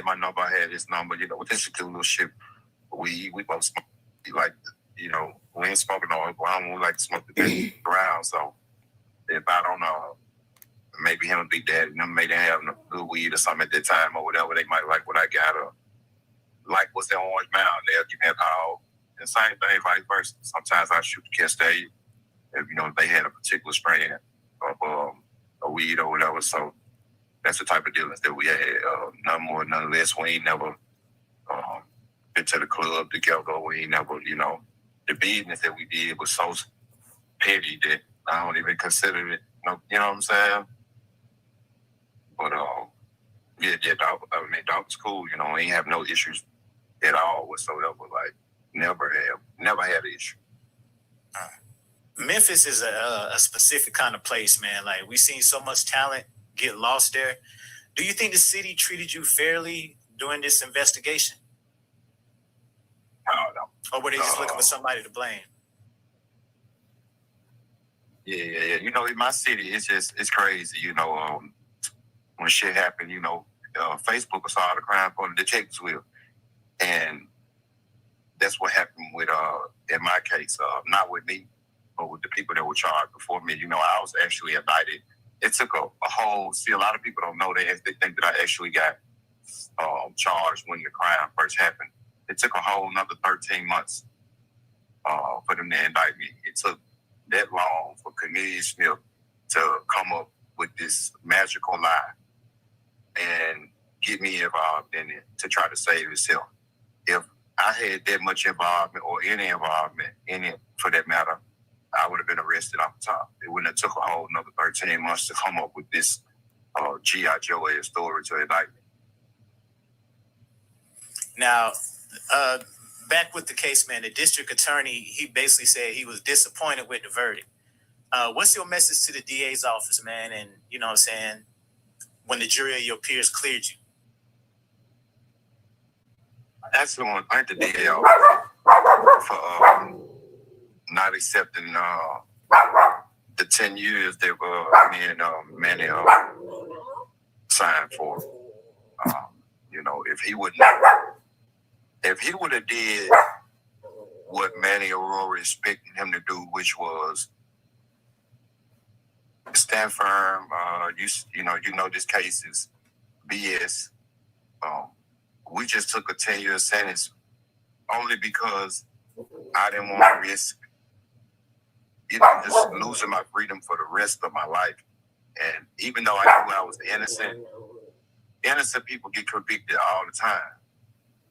my number, I had his number, with this shit, little shit. We both smoke. We ain't smoking no, I don't like to smoke the ground. So if I don't know, maybe him and Big Daddy, maybe they have no good weed or something at that time or whatever, they might like what I got or like what's that Orange Mountain, they'll give me a call. And same thing, vice versa. Sometimes I shoot the Kent State if, they had a particular strain of a weed or whatever. So that's the type of dealings that we had. None more, none less. We ain't never been to the club together. We ain't never, the business that we did was so petty that I don't even consider it, you know what I'm saying? But, Doc was cool, we ain't have no issues at all whatsoever. Like, never had an issue.
Memphis is a specific kind of place, man. Like, we seen so much talent get lost there. Do you think the city treated you fairly during this investigation?
No.
Or were they just looking for somebody to blame?
Yeah. In my city, it's crazy. When shit happened, Facebook will solve the crime for the detectives will. And that's what happened with, in my case, not with me. but with the people that were charged before me, I was actually indicted. It took a whole. See, a lot of people don't know that. They think that I actually got charged when the crime first happened. It took a whole another 13 months for them to indict me. It took that long for Cornelius Smith to come up with this magical lie and get me involved in it to try to save himself. If I had that much involvement or any involvement in it, for that matter, I would have been arrested off the top. It wouldn't have took a whole another 13 months to come up with this G.I. Joe story to indict me.
Now, back with the case, man, the district attorney, he basically said he was disappointed with the verdict. What's your message to the DA's office, man? And, you know what I'm saying, when the jury of your peers cleared you?
I actually want to thank the DA for not accepting the 10 years that me and Manny signed for. If he would have did what Manny Aurora expected him to do, which was stand firm, this case is BS. We just took a 10-year sentence only because I didn't want to risk, just losing my freedom for the rest of my life. And even though I knew I was innocent people get convicted all the time.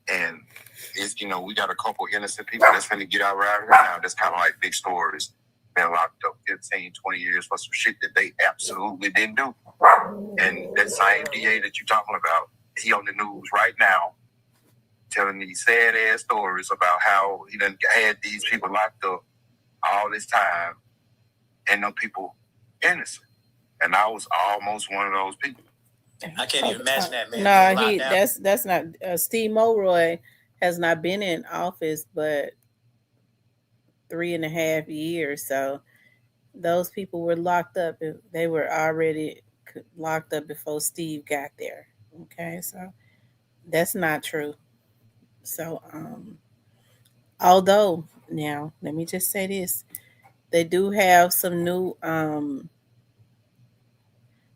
And it's, we got a couple innocent people that's going to get out right now. That's kind of like big stories. Been locked up 15, 20 years for some shit that they absolutely didn't do. And that same DA that you're talking about, he on the news right now telling these sad ass stories about how he done had these people locked up all this time and no people innocent. And I was almost one of those people.
I can't even imagine that, man.
No, that's not. Steve Mulroy has not been in office but 3.5 years. So those people were locked up. They were already locked up before Steve got there. Okay, so that's not true. So, although now let me just say this: they do have some new.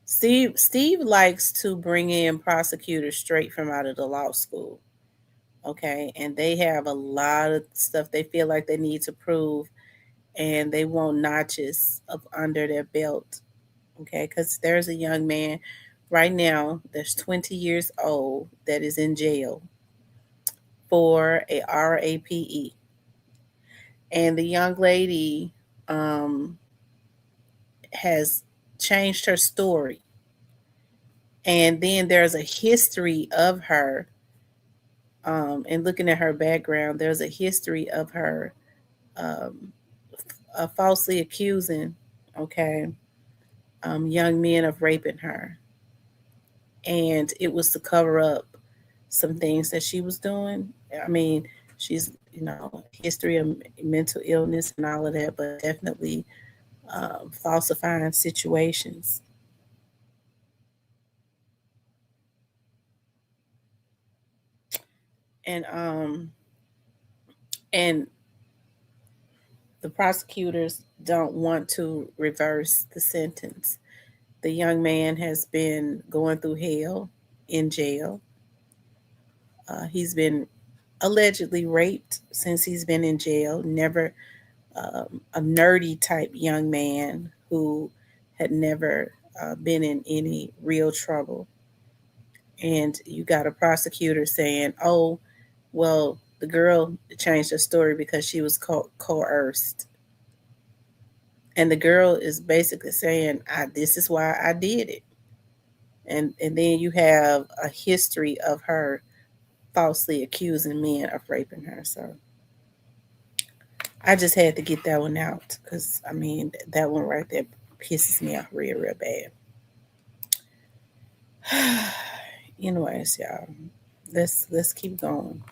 Steve likes to bring in prosecutors straight from out of the law school. Okay, and they have a lot of stuff they feel like they need to prove, and they want notches up under their belt. Okay, because there's a young man right now that's 20 years old that is in jail for a RAPE, and the young lady has changed her story, and then there's a history of her. And looking at her background, there's a history of her um, falsely accusing, okay, young men of raping her. And it was to cover up some things that she was doing. I mean, she's, history of mental illness and all of that, but definitely falsifying situations. And the prosecutors don't want to reverse the sentence. The young man has been going through hell in jail. He's been allegedly raped since he's been in jail. Never a nerdy type young man who had never been in any real trouble. And you got a prosecutor saying, oh, well, the girl changed her story because she was coerced. And the girl is basically saying, this is why I did it. And then you have a history of her falsely accusing men of raping her. So I just had to get that one out because, I mean, that one right there pisses me off real, real bad. Anyways, y'all, let's keep going.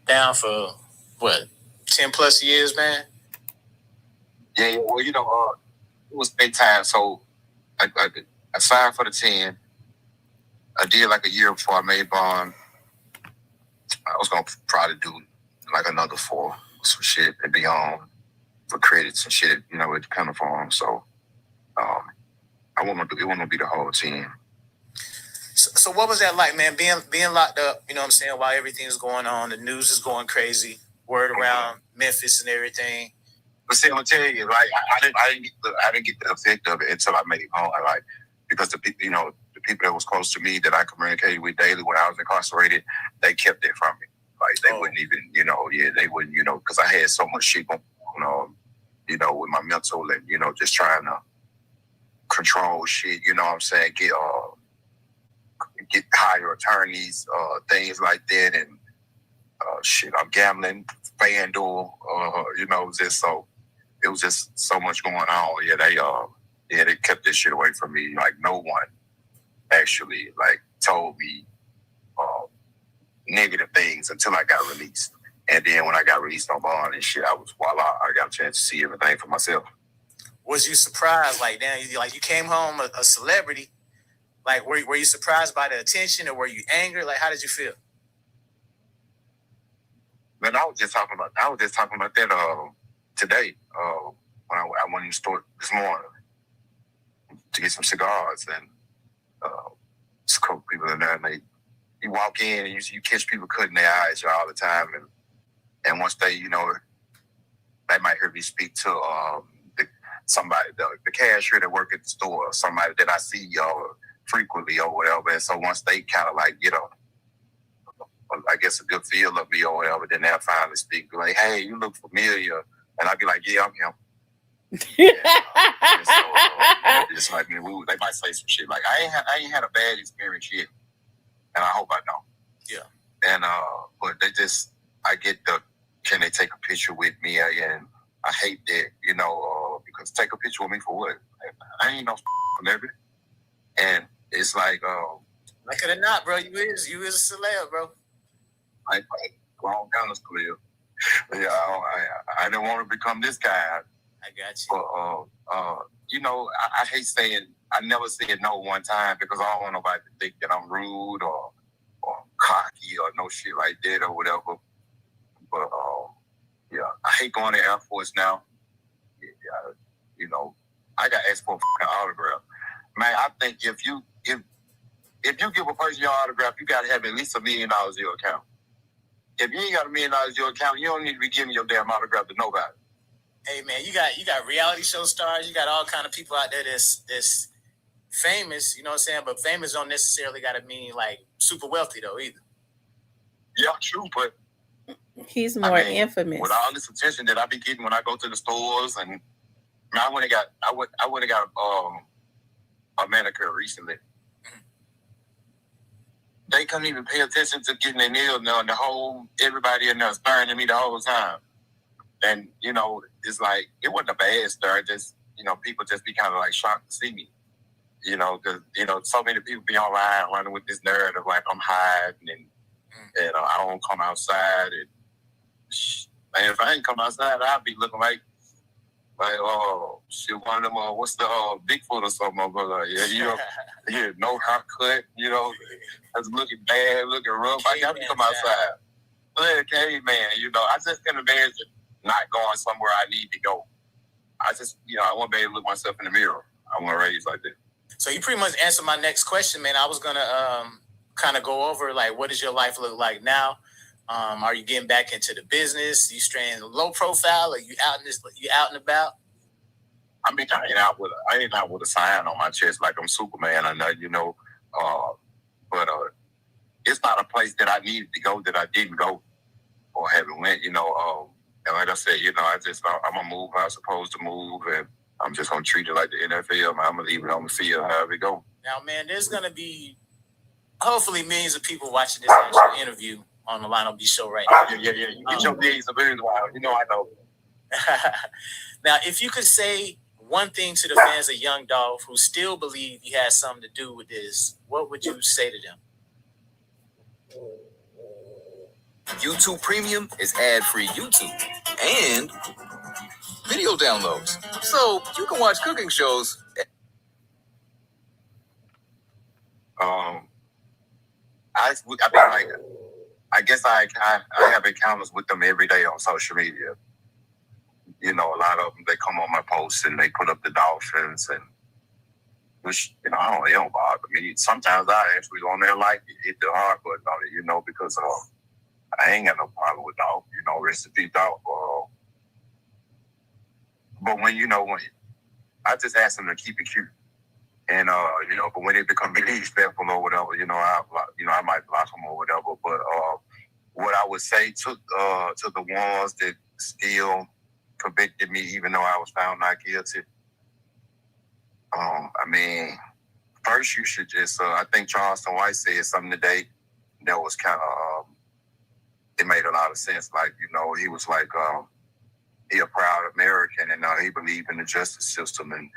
Down for what, 10 plus years, man?
Yeah, well, it was big time. So I signed for the 10. I did like a year before I made bond. was gonna probably do like another 4 some shit and be on for credits and shit, you know, at the Penal Farm. So I want to be the whole team.
So what was that like, man? Being locked up, you know what I'm saying, while everything is going on, the news is going crazy, word around Memphis and everything.
But see, I'm gonna tell you, like I didn't get the effect of it until I made it home. Like because the people, you know, the people that was close to me that I communicated with daily when I was incarcerated, they kept it from me. Like they wouldn't even, you know, they wouldn't, you know, because I had so much shit going on, you know, with my mental and, you know, just trying to control shit, you know what I'm saying, get hire attorneys, things like that, and shit, I'm gambling, FanDuel, you know, just so it was just so much going on. Yeah, they kept this shit away from me. Like no one actually like told me negative things until I got released. And then when I got released on bond and shit, I got a chance to see everything for myself.
Was you surprised? Like, damn, you came home a celebrity. Like, were you surprised by the attention, or were you angry? Like, how did you feel?
Man, I was just talking about that today. When I went in the store this morning to get some cigars, and just a couple people in there, and you walk in and you catch people cutting their eyes all the time, and once they, you know, they might hear me speak to somebody, the cashier that work at the store, or somebody that I see frequently or whatever. And so once they kind of like get I guess a good feel of me or whatever, then they'll finally speak like, "Hey, you look familiar," and I'll be like, "Yeah, I'm him." And so it's like, they might say some shit like, I ain't had a bad experience yet, and I hope I don't.
Yeah.
And but I get can they take a picture with me? And I hate that, you know, because take a picture with me for what? I ain't no celebrity. And it's like,
like it or not, bro, you is a celeb, bro.
I wrong kind of celeb. Yeah, I didn't want to become this guy.
I got you.
But you know, I hate saying I never said no one time because I don't want nobody to think that I'm rude or cocky or no shit like that or whatever. But yeah, I hate going to Air Force now. Yeah, you know, I got asked for a autograph. Man, I think if you give a person your autograph, you got to have at least $1 million in your account. If you ain't got $1 million in your account, you don't need to be giving your damn autograph to nobody.
Hey man, you got reality show stars, you got all kind of people out there that's famous, you know what I'm saying? But famous don't necessarily gotta mean like super wealthy though either.
Yeah, true, but
he's more infamous.
With all this attention that I be getting when I go to the stores, and I went and got a manicure recently. They couldn't even pay attention to getting their nails done. Everybody in there staring at me the whole time. And, you know, it's like, it wasn't a bad stare. Just, you know, people just be kind of like shocked to see me. You know, because, you know, so many people be online running with this narrative like I'm hiding and I don't come outside. And if I ain't come outside, I'd be looking like, oh, shit, one of them, what's the Bigfoot or something? But, yeah, you know, yeah, no haircut, you know, that's looking bad, looking rough. I got to come outside. But, hey, man, you know, I just can imagine not going somewhere I need to go. I just, you know, I want to be able to look myself in the mirror. I want to raise like that.
So you pretty much answered my next question, man. I was going to kind of go over, like, what does your life look like now? Are you getting back into the business? Are you staying low profile? Are you out and about?
I mean, I ain't out with a sign on my chest like I'm Superman or nothing, you know. But it's not a place that I needed to go that I didn't go or haven't went, you know. And like I said, you know, I'm gonna move how I'm supposed to move, and I'm just gonna treat it like the NFL. I'm gonna leave it on the field, however it go.
Now, man, there's gonna be hopefully millions of people watching this actual interview on the Line Up B show right now.
Yeah. You get your millions of views, you know, I know.
Now, if you could say one thing to the fans of Young Dolph who still believe he has something to do with this, what would you say to them?
YouTube Premium is ad-free YouTube and video downloads, so you can watch cooking shows.
I guess I have encounters with them every day on social media. You know, a lot of them, they come on my posts and they put up the dolphins, and which, you know, it don't bother me. Sometimes I actually go on there like hit the hard button on it, you know, because I ain't got no problem with dog, you know, recipe dog. But when I just ask them to keep it cute, and you know, but when it become disrespectful or whatever, you know, I might block them or whatever. But what I would say to the ones that still convicted me, even though I was found not guilty, I mean, first you should just, I think Charleston White said something today that was kind of, it made a lot of sense. Like, you know, he was like, he a proud American, and he believed in the justice system, and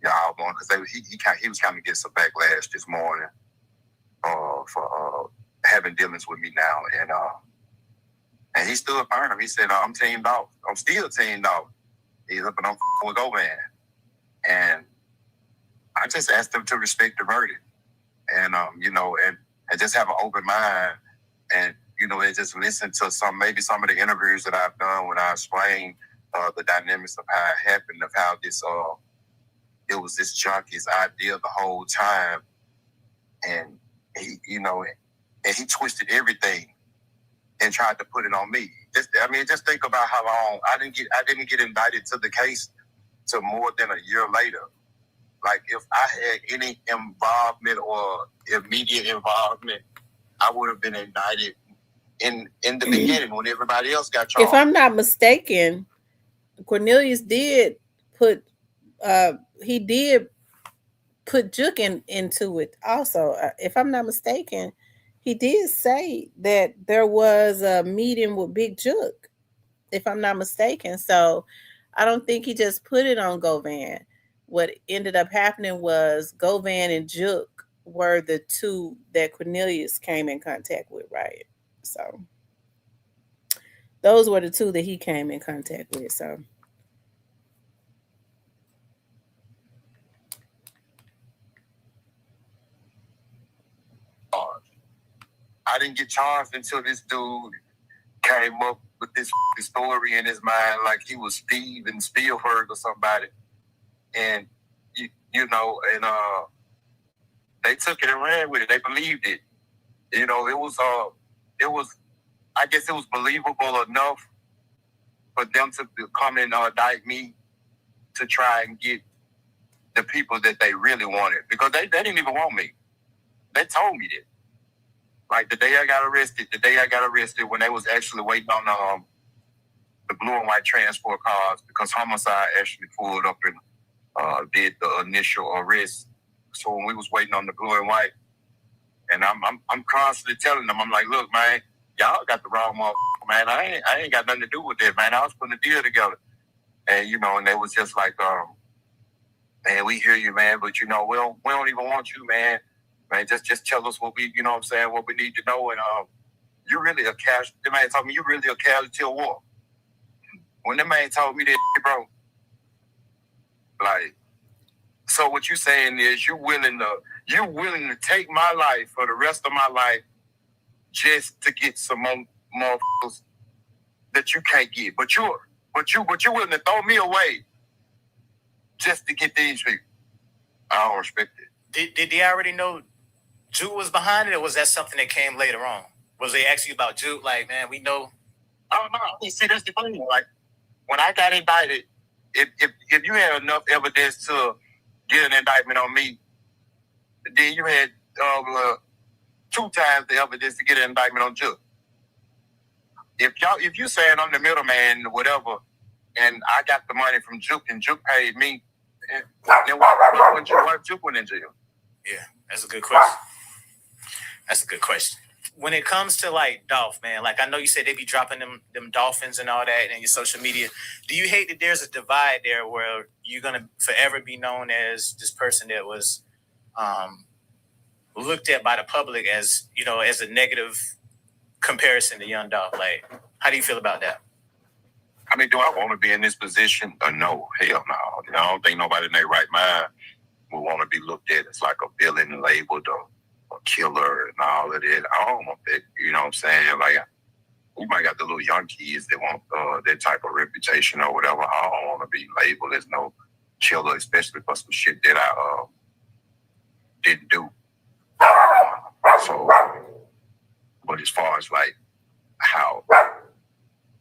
y'all going, because he was kind of getting some backlash this morning for having dealings with me now, and he stood firm. He said, I'm team dog. I'm still team dog. He's up and I'm with Govan. And I just asked them to respect the verdict, and you know, and just have an open mind, and you know, and just listen to maybe some of the interviews that I've done when I explain the dynamics of how it happened, of how this it was this junkie's idea the whole time, and he, you know, and he twisted everything and tried to put it on me. Just think about how long I didn't get indicted to the case till more than a year later. Like, if I had any involvement or immediate involvement, I would have been indicted in the beginning when everybody else got charged.
If I'm not mistaken, Cornelius did put Juke into it also. If I'm not mistaken, he did say that there was a meeting with Big Juke, if I'm not mistaken. So I don't think he just put it on Govan. What ended up happening was Govan and Juke were the two that Cornelius came in contact with, right? So those were the two that he came in contact with. So
I didn't get charged until this dude came up with this story in his mind, like he was Steven Spielberg or somebody, and you know, and they took it and ran with it. They believed it. You know, it was. I guess it was believable enough for them to come and indict me to try and get the people that they really wanted, because they didn't even want me. They told me that. Like the day I got arrested, when they was actually waiting on the blue and white transport cars, because homicide actually pulled up and did the initial arrest. So when we was waiting on the blue and white, and I'm constantly telling them, I'm like, look, man, y'all got the wrong motherfucker, man. I ain't got nothing to do with that, man. I was putting a deal together, and you know, and they was just like, man, we hear you, man, but you know, we don't even want you, man. Man, just tell us what we, you know what I'm saying, what we need to know. And you really a casualty. The man told me, you really a casualty of war. When the man told me that, bro, like, so what you saying is you're willing to take my life for the rest of my life just to get some more that you can't get. But you're willing to throw me away just to get these people. I don't respect it.
Did they already know Juke was behind it, or was that something that came later on? Was they asking about Juke? Like, man, we know.
I don't know. See, that's the thing. Like, when I got indicted, if you had enough evidence to get an indictment on me, then you had 2 times the evidence to get an indictment on Juke. If you saying I'm the middleman or whatever, and I got the money from Juke and Juke paid me, then why Juke went in jail?
Yeah, that's a good question. That's a good question. When it comes to like Dolph, man, like I know you said they be dropping them dolphins and all that in your social media. Do you hate that there's a divide there where you're gonna forever be known as this person that was looked at by the public as, you know, as a negative comparison to young Dolph? Like, how do you feel about that?
I mean, do I want to be in this position? No, hell no. I don't think nobody in their right mind would want to be looked at as like a villain, labeled, or killer and all of that. I don't want that. You know what I'm saying? Like, we might got the little young kids that want that type of reputation or whatever. I don't want to be labeled as no killer, especially for some shit that I didn't do. So, but as far as like how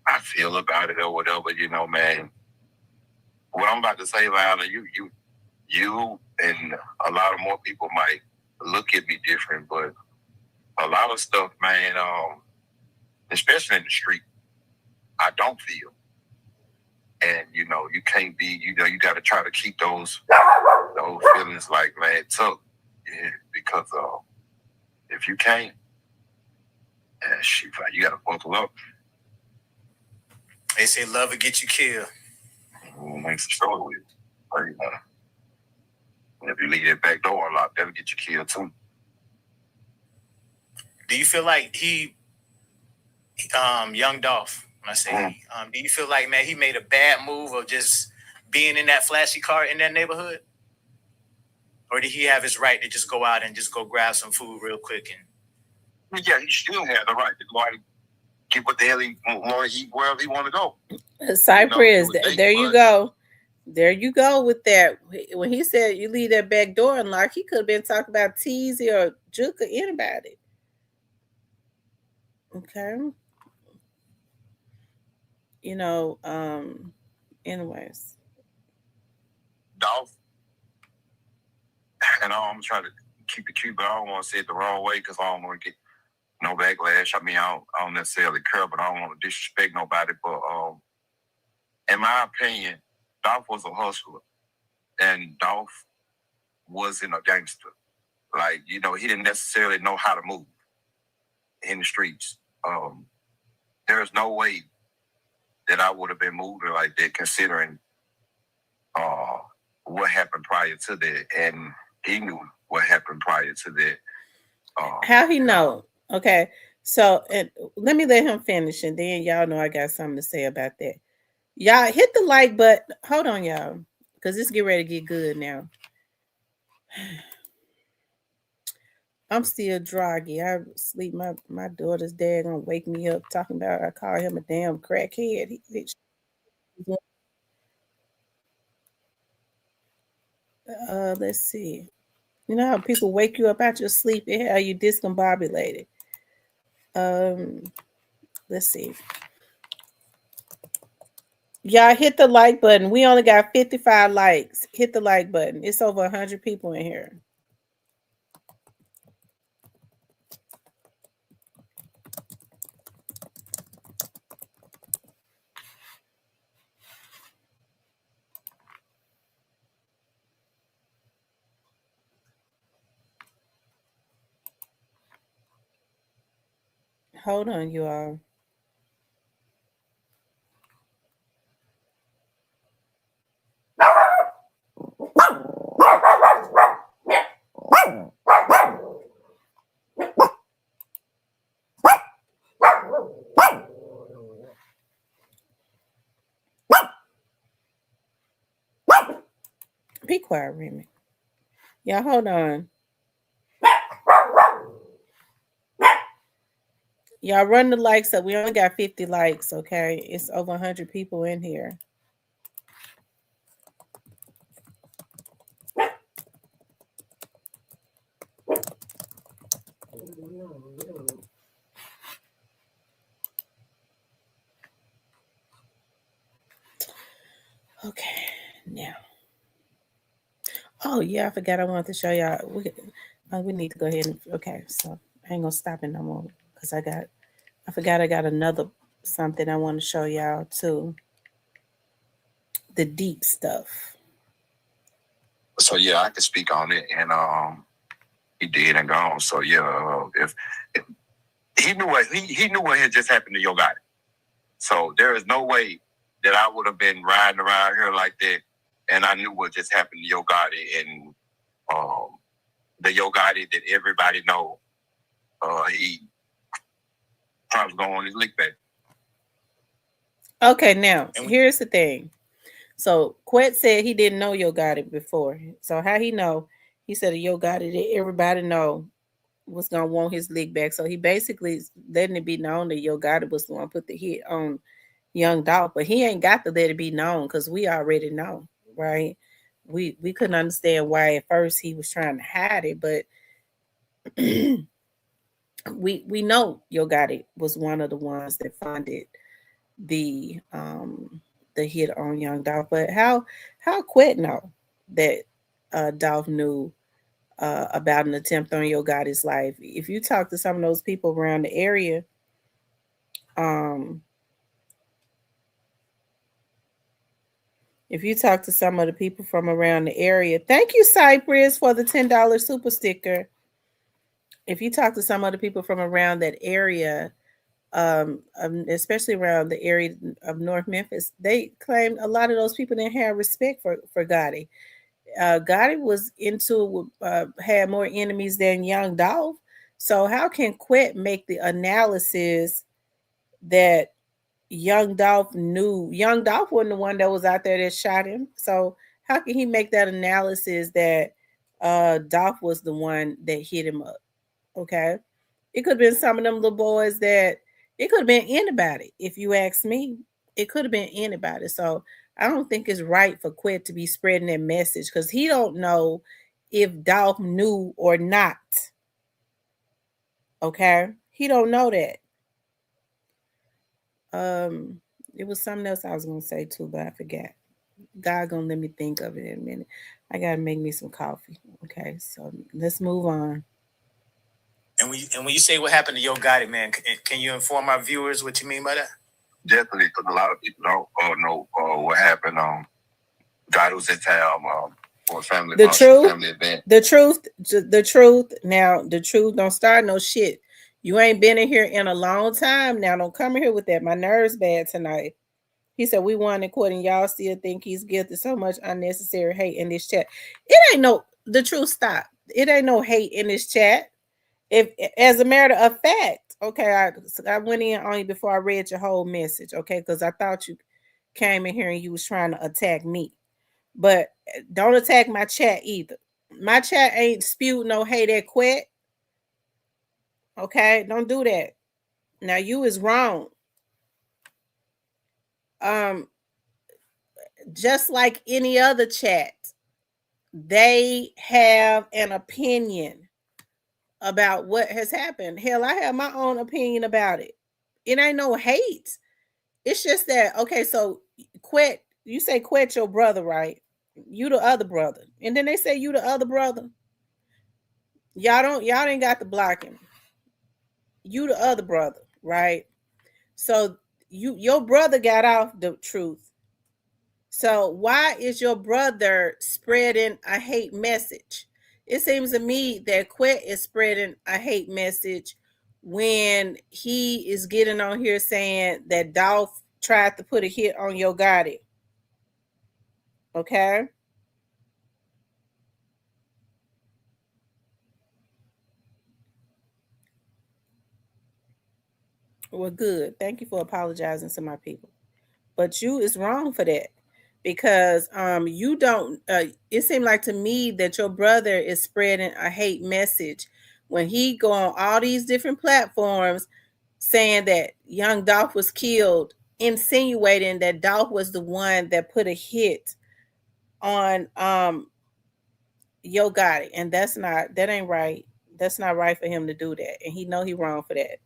I feel about it or whatever, you know, man, what I'm about to say, Lana, you and a lot of more people might look at me different, but a lot of stuff, man, especially in the street, I don't feel. And you know, you can't be, you know, you got to try to keep those feelings like, man, tough, yeah, because if you can't, shit, you got to buckle up.
They say love will get you killed.
Makes the struggle with it. If you leave that back door unlocked, that'll get you killed too.
Do you feel like young Dolph, when I say do you feel like, man, he made a bad move of just being in that flashy car in that neighborhood? Or did he have his right to just go out and just go grab some food real quick?
And yeah, he still had the right to go out and get what the hell he want to eat wherever he want to go.
Cypress, you know, there you go. There you go with that. When he said you leave that back door unlocked, he could have been talking about Teasy or Juke or anybody. Okay. You know, anyways.
Dolph, and I'm trying to keep it cute, but I don't want to say it the wrong way because I don't want to get no backlash. I mean, I don't necessarily care, but I don't want to disrespect nobody. But in my opinion, Dolph was a hustler, and Dolph wasn't a gangster. Like, you know, he didn't necessarily know how to move in the streets. There's no way that I would have been moving like that, considering what happened prior to that, and he knew what happened prior to that.
How he know? Okay, so let me let him finish, and then y'all know I got something to say about that. Y'all hit the like button. Hold on, y'all, because this get ready to get good now. I'm still droggy. I sleep. My daughter's dad gonna wake me up talking about I call him a damn crackhead. Let's see. You know how people wake you up out your sleep and how you discombobulated. Let's see. Y'all hit the like button. We only got 55 likes. Hit the like button. It's over 100 people in here. Hold on, you all. Be quiet, Remy. Y'all, hold on. Y'all run the likes up. We only got 50 likes, okay? It's over 100 people in here. Okay, now. Oh, yeah, I forgot I wanted to show y'all. We need to go ahead and, okay, so I ain't gonna stop it no more because I forgot I got another something I want to show y'all too. The deep stuff.
So yeah, I can speak on it, and he did and gone. So yeah, if he knew what he knew what had just happened to Yo Gotti. So there is no way that I would have been riding around here like that, and I knew what just happened to Yo Gotti, and the Yo Gotti that everybody know. He probably going on his lick back.
Okay, now here's the thing. So Quet said he didn't know Yo Gotti before. So how he know? He said Yo Gotti that everybody know was gonna want his lick back. So he basically letting it be known that Yo Gotti was the one put the hit on Young Dolph, but he ain't got to let it be known because we already know, right? We couldn't understand why at first he was trying to hide it, but we know Yo Gotti was one of the ones that funded the um the hit on Young Dolph. But how Quit know that Dolph knew about an attempt on Yo Gotti's life? If you talk to some of those people around the area, um, if you talk to some of the people from around the area, thank you, Cypress, for the $10 super sticker. If you talk to some of the people from around that area, especially around the area of North Memphis, they claim a lot of those people didn't have respect for Gotti. Gotti was into had more enemies than Young Dolph. So how can Quet make the analysis that Young Dolph knew? Young Dolph wasn't the one that was out there that shot him. So how can he make that analysis that Dolph was the one that hit him up? Okay. It could have been some of them little boys that it could have been anybody, if you ask me. It could have been anybody. So I don't think it's right for Quet to be spreading that message because he don't know if Dolph knew or not. Okay. He don't know that. Um, it was something else I was gonna say too, but I forgot. God gonna let me think of it in a minute. I gotta make me some coffee. Okay, so let's move on.
And when you say what happened to Yo Gotti, man, can you inform our viewers what you mean by that?
Definitely, because a lot of people don't know what happened. God was in town for a family
The
function,
truth,
family event.
the truth. Now, the truth don't start no shit. You ain't been in here in a long time. Now, don't come in here with that. My nerves bad tonight. He said we won in court and y'all still think he's guilty. So much unnecessary hate in this chat. It ain't no the truth. Stop. It ain't no hate in this chat. If as a matter of fact, okay, I went in on you before I read your whole message, okay, because I thought you came in here and you was trying to attack me. But don't attack my chat either. My chat ain't spewed no hate at Quet. Okay, don't do that. Now you is wrong. Um, just like any other chat, they have an opinion about what has happened. Hell, I have my own opinion about it. It ain't no hate. It's just that okay. So Quet, you say Quet your brother, right? You the other brother, and then they say you the other brother. Y'all ain't got to block him. You the other brother, right? So your brother got off the truth. So why is your brother spreading a hate message? It seems to me that Quet is spreading a hate message when he is getting on here saying that Dolph tried to put a hit on Yo Gotti. Okay. Well, good. Thank you for apologizing to my people. But you is wrong for that because you don't it seemed like to me that your brother is spreading a hate message when he go on all these different platforms saying that young Dolph was killed, insinuating that Dolph was the one that put a hit on Yo Gotti, and that ain't right. That's not right for him to do that, and he know he wrong for that.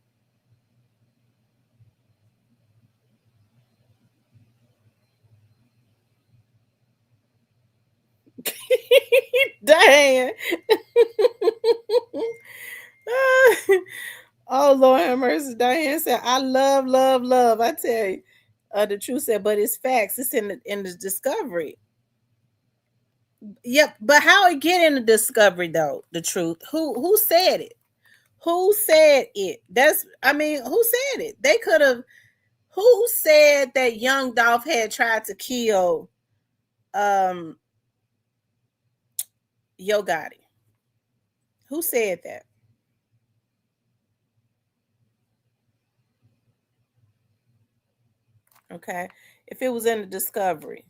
Dang. Oh Lord have mercy. Diane said, I love, love, love. I tell you. The truth said, but it's facts. It's in the discovery. Yep, but how it get in the discovery though? The truth. Who said it? Who said it? That's I mean, who said it? They could have who said that young Dolph had tried to kill um Yo Gotti? Who said that? Okay. If it was in the discovery,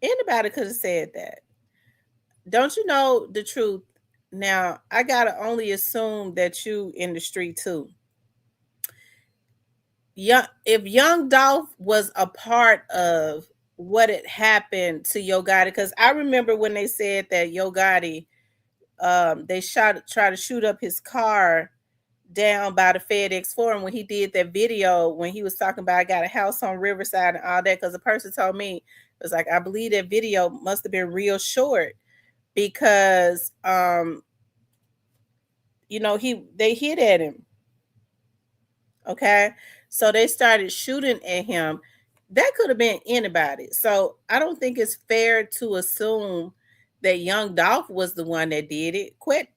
anybody could have said that. don't you know the truth? Now I gotta only assume that you in the street too. Young, if Young Dolph was a part of what had happened to Yo Gotti, because I remember when they said that Yo Gotti, they tried to shoot up his car down by the FedEx Forum when he did that video when he was talking about I got a house on Riverside and all that. Because the person told me it was like I believe that video must have been real short because they hit at him. Okay. So they started shooting at him. That could have been anybody. So I don't think it's fair to assume that Young Dolph was the one that did it. Quet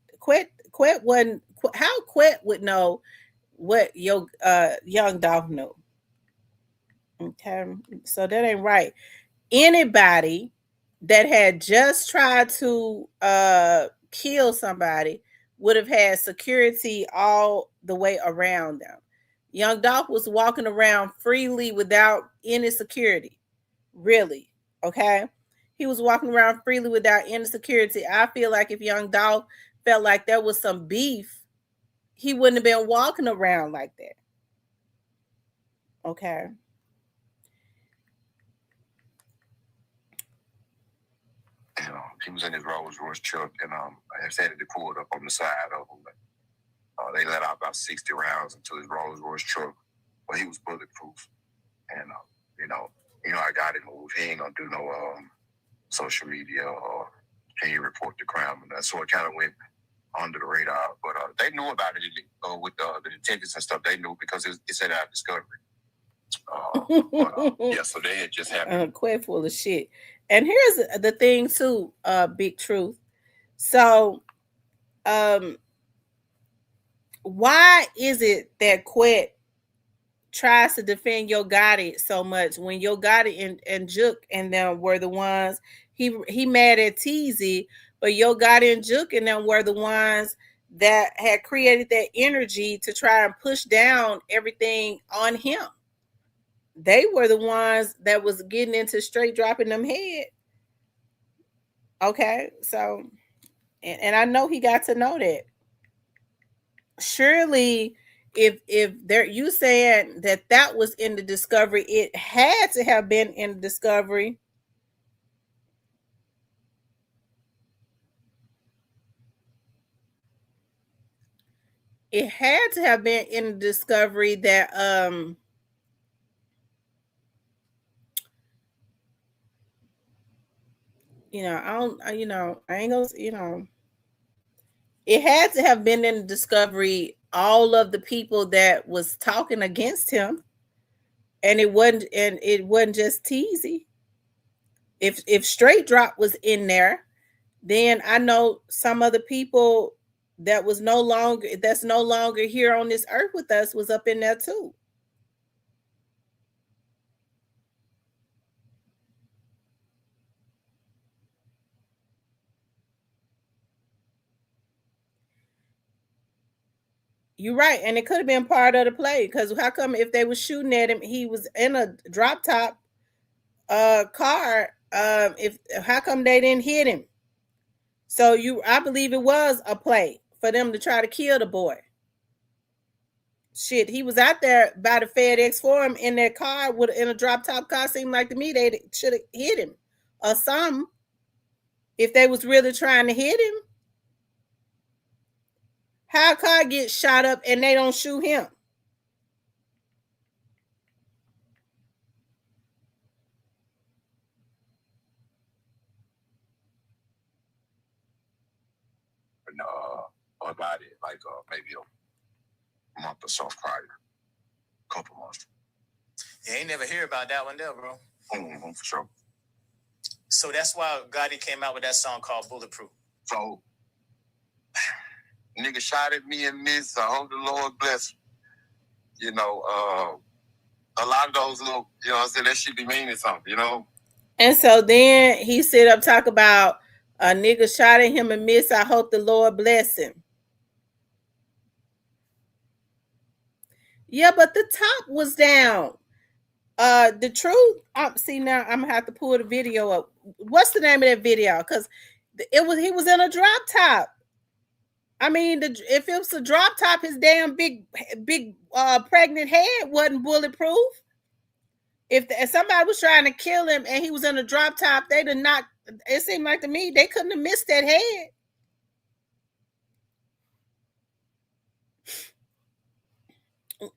wasn't. How Quet would know what Young Dolph knew? Okay, so that ain't right. Anybody that had just tried to kill somebody would have had security all the way around them. Young Dolph was walking around freely without any security. Really. Okay. He was walking around freely without any security. I feel like if Young Dolph felt like there was some beef, he wouldn't have been walking around like that. Okay.
And he was in his Rolls Royce truck, and I said they pulled up on the side of him. They let out about 60 rounds into his Rolls Royce truck, but he was bulletproof. And I got him moved. He ain't gonna do no social media or can he report the crime, and that. So it kind of went under the radar. But they knew about it with the detectives and stuff. They knew because it's in our discovery. Yeah, so they had just happened.
Quite full of shit. And here's the thing too, Big Truth. So, why is it that Quet tries to defend Yo Gotti so much when Yo Gotti and Juke and them were the ones he mad at Teasy, but Yo Gotti and Juke and them were the ones that had created that energy to try and push down everything on him. They were the ones that was getting into straight dropping them head. Okay, so and I know he got to know that. Surely if there you saying that was in the discovery, it had to have been in the discovery. It had to have been in the discovery that I don't I ain't gonna it had to have been in the discovery all of the people that was talking against him, and it wasn't just Teasy. If Straight Drop was in there, then I know some other people that's no longer here on this earth with us was up in there too. You're right, and it could have been part of the play because how come if they were shooting at him, he was in a drop top car? If how come they didn't hit him? So I believe it was a play for them to try to kill the boy. Shit, he was out there by the FedEx Forum in that car in a drop top car. Seemed like to me they should have hit him or something if they was really trying to hit him. How a car gets shot up and they don't shoot him?
About it like maybe a month or so prior, couple months.
You ain't never hear about that one there, bro.
Mm-hmm, for sure.
So that's why Gotti came out with that song called Bulletproof.
So, nigga shot at me and missed. I hope the Lord bless. A lot of those little, I said that should be meaning something,
And so then he sit up talk about a nigga shot at him and missed. I hope the Lord bless him. Yeah, but the top was down. The truth. See now, I'm gonna have to pull the video up. What's the name of that video? Because He was in a drop top. I mean, if it was a drop top, his damn big pregnant head wasn't bulletproof. If somebody was trying to kill him and he was in a drop top, they'd have not. It seemed like to me they couldn't have missed that head.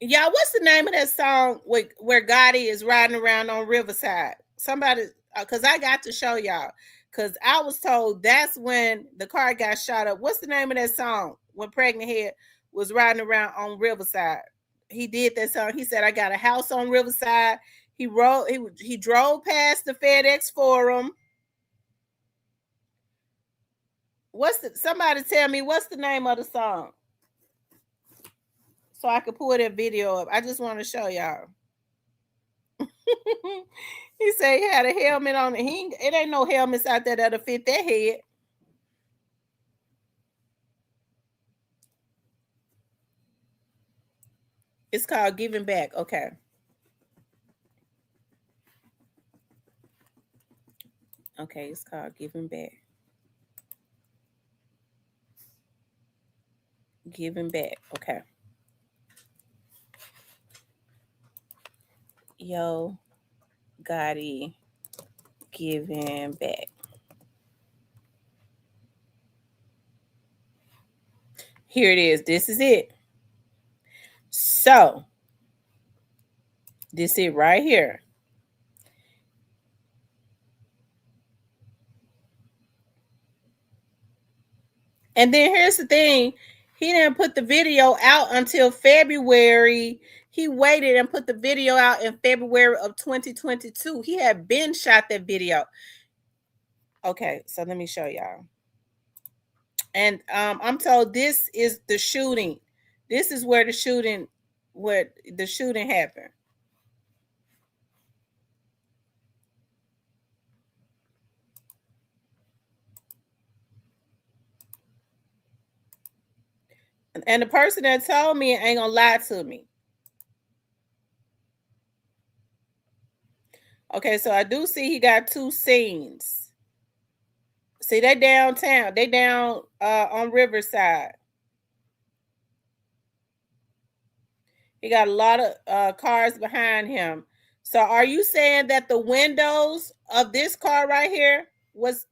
Y'all, what's the name of that song where Gotti is riding around on Riverside? Somebody, because I got to show y'all. Because I was told that's when the car got shot up. What's the name of that song when Pregnant Head was riding around on Riverside? He did that song. He said, "I got a house on Riverside." He drove past the FedEx Forum. Somebody tell me what's the name of the song? So I could pull that video up. I just want to show y'all. He said he had a helmet on. It ain't no helmets out there that'll fit that head. It's called Giving Back. Okay. Okay, it's called Giving Back. Giving Back. Okay. Yo Gotti Giving Back. Here it is. This is it. So, this is it right here. And then here's the thing. He didn't put the video out until February. He waited and put the video out in February of 2022. He had been shot that video. Okay, so let me show y'all. And I'm told this is the shooting. This is where the shooting happened. And the person that told me ain't gonna lie to me. Okay, so I do see he got two scenes. See, they downtown. They down on Riverside. He got a lot of cars behind him. So are you saying that the windows of this car right here was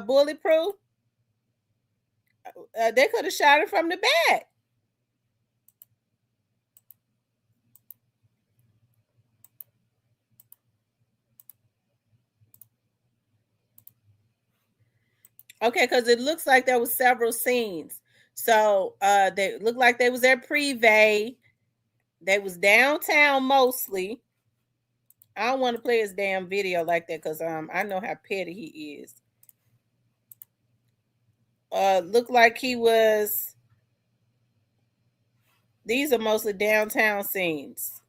bulletproof? They could have shot him from the back. Okay, because it looks like there was several scenes. So they looked like they was at Privé. They was downtown mostly. I don't want to play his damn video like that because I know how petty he is. Looked like he was. These are mostly downtown scenes.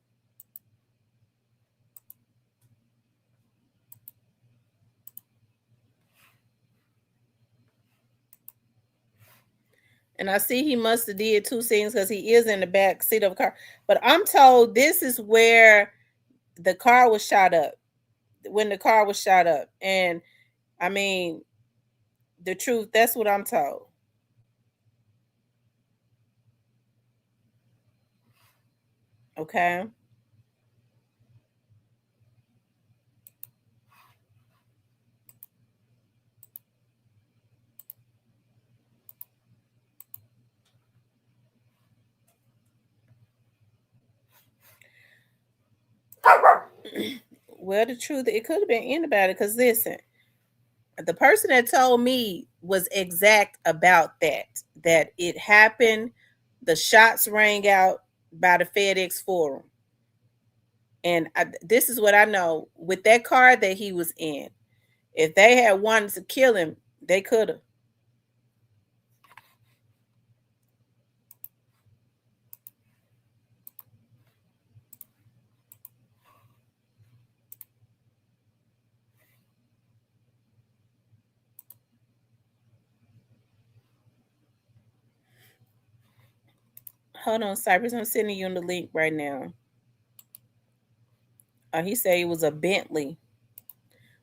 And I see he must have did two scenes because he is in the back seat of a car. But I'm told this is where the car was shot up. When the car was shot up. And I mean, the truth, that's what I'm told. Okay. Well, the truth, it could have been anybody. Because listen, the person that told me was exact about that it happened. The shots rang out by the FedEx Forum. And this is what I know. With that car that he was in, if they had wanted to kill him, they could have. Hold on, Cypress. I'm sending you the link right now. He said it was a Bentley.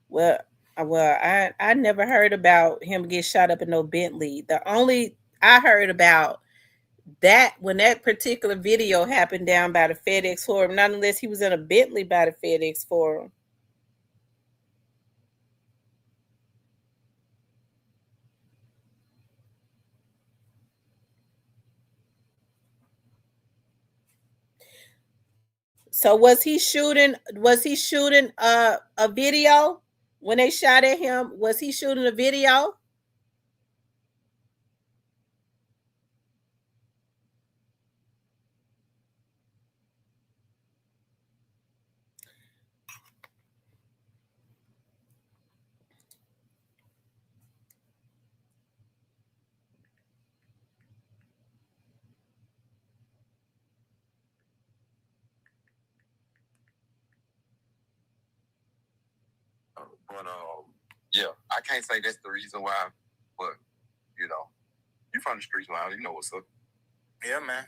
Well, Well, I never heard about him get shot up in no Bentley. The only I heard about that when that particular video happened down by the FedEx Forum, not unless he was in a Bentley by the FedEx Forum. So was he shooting a video when they shot at him? Was he shooting a video?
But yeah, I can't say that's the reason why, but you know, you from the streets, man. You know what's up.
Yeah, man.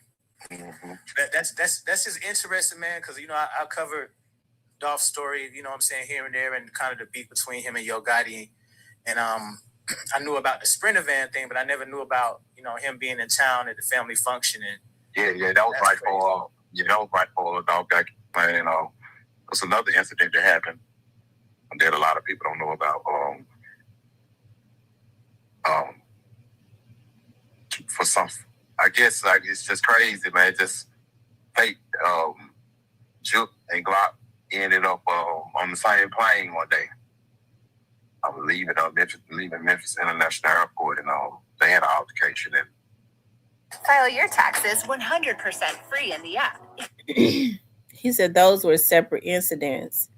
Mm-hmm.
That's just interesting, man. Because I covered Dolph's story. You know what I'm saying, here and there, and kind of the beef between him and Yo Gotti, and I knew about the Sprinter van thing, but I never knew about him being in town at the family function. And
yeah, that was right for that was right for dog got playing. It's another incident that happened that a lot of people don't know about. Um, for some, I guess like it's just crazy, man. Just fake Juke and Glock ended up on the same plane one day. I was leaving Memphis International Airport, and they had an altercation. And
File your taxes 100% free in the app.
He said those were separate incidents.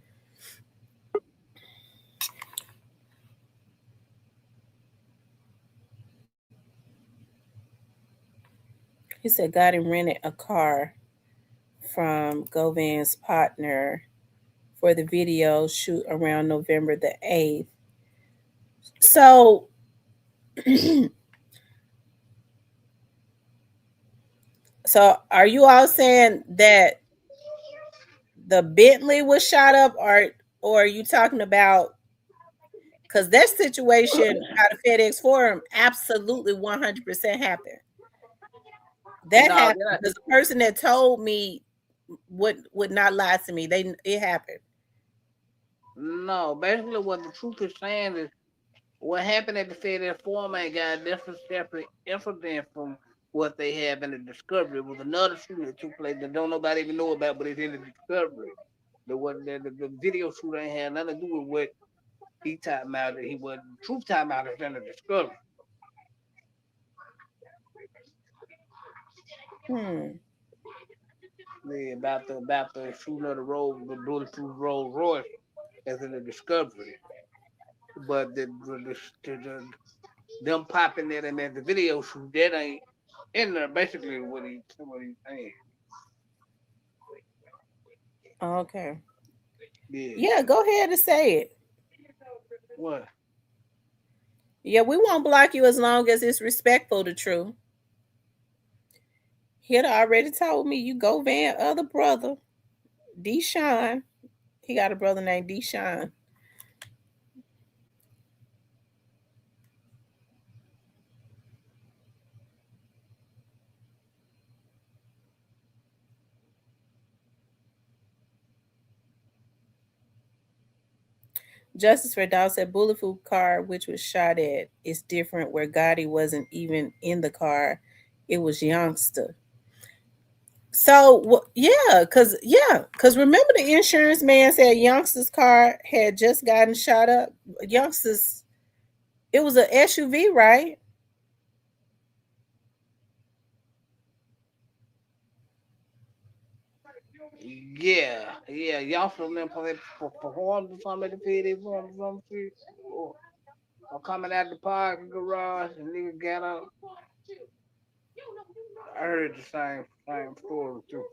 He said Gotti rented a car from Govan's partner for the video shoot around November the 8th. So so are you all saying that the Bentley was shot up, or are you talking about because that situation by the FedEx Forum absolutely 100% happened. That
No,
happened because the person that told me would not lie to me. It happened.
no. Basically, what the truth is saying is what happened at the FedEx Forum ain't got a different separate incident from what they have in the discovery. It was another shooting that took place that don't nobody even know about, but it's in the discovery. The video shoot ain't had nothing to do with what he talking about. That he was truth talking about is in the discovery.
Hmm.
Yeah, about the shooting of the bulletproof Rolls Royce as in the discovery. But them popping it and then the video shoot that ain't in there. Basically, what he's saying.
Okay.
Yeah.
Yeah, go ahead and say it.
What?
Yeah, we won't block you as long as it's respectful to true. He'd already told me you go van other brother, Deshaun. He got a brother named Deshaun. Justice for Dow said bulletproof car, which was shot at, is different. Where Gotti wasn't even in the car, it was youngster. So cause remember the insurance man said youngster's car had just gotten shot up. Youngster's, it was a SUV, right?
Yeah. Y'all from them performed or something at the PD from some shit. Or coming out the parking garage and nigga got out. I heard the same story too.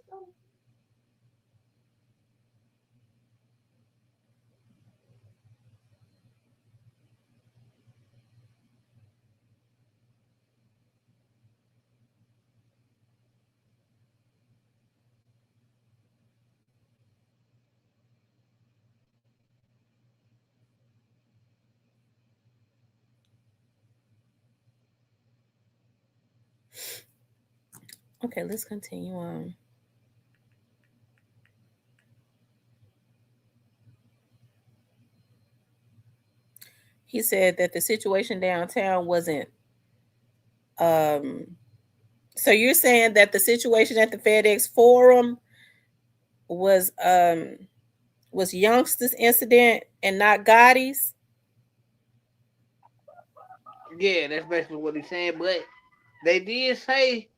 Okay, let's continue on. He said that the situation downtown wasn't. Um, so you're saying that the situation at the FedEx Forum was Youngster's incident and not Gotti's?
Yeah, that's basically what he's saying. But they did say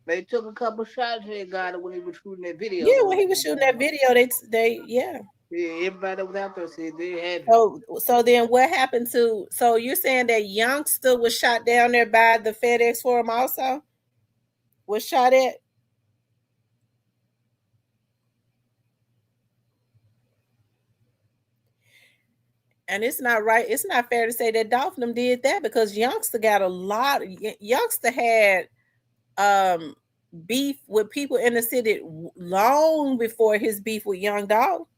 they took a couple shots at God when he was shooting that video
Yeah,
though.
when he was shooting that video, they yeah.
Yeah, everybody that was out there said they had it.
So then what happened to? So you're saying that Youngster was shot down there by the FedEx Forum also? Was shot at? And it's not right. It's not fair to say that Dolphin did that because Youngster got a lot. Youngster had um beef with people in the city long before his beef with Young Dolph.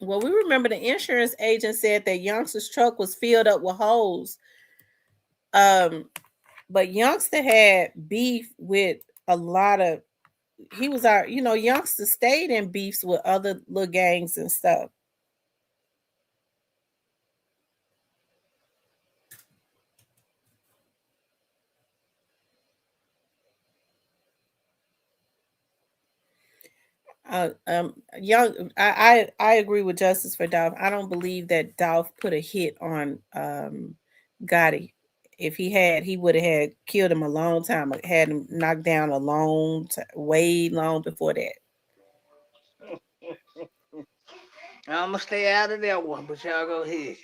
Well, we remember the insurance agent said that Youngster's truck was filled up with holes. Um, but Youngster had beef with a lot of. He was our, Youngster stayed in beefs with other little gangs and stuff. Young, I agree with Justice for Dolph. I don't believe that Dolph put a hit on Gotti. If he had, he would have had killed him a long time. Had him knocked down a way long before that.
I'm gonna stay out of that one, but y'all go ahead.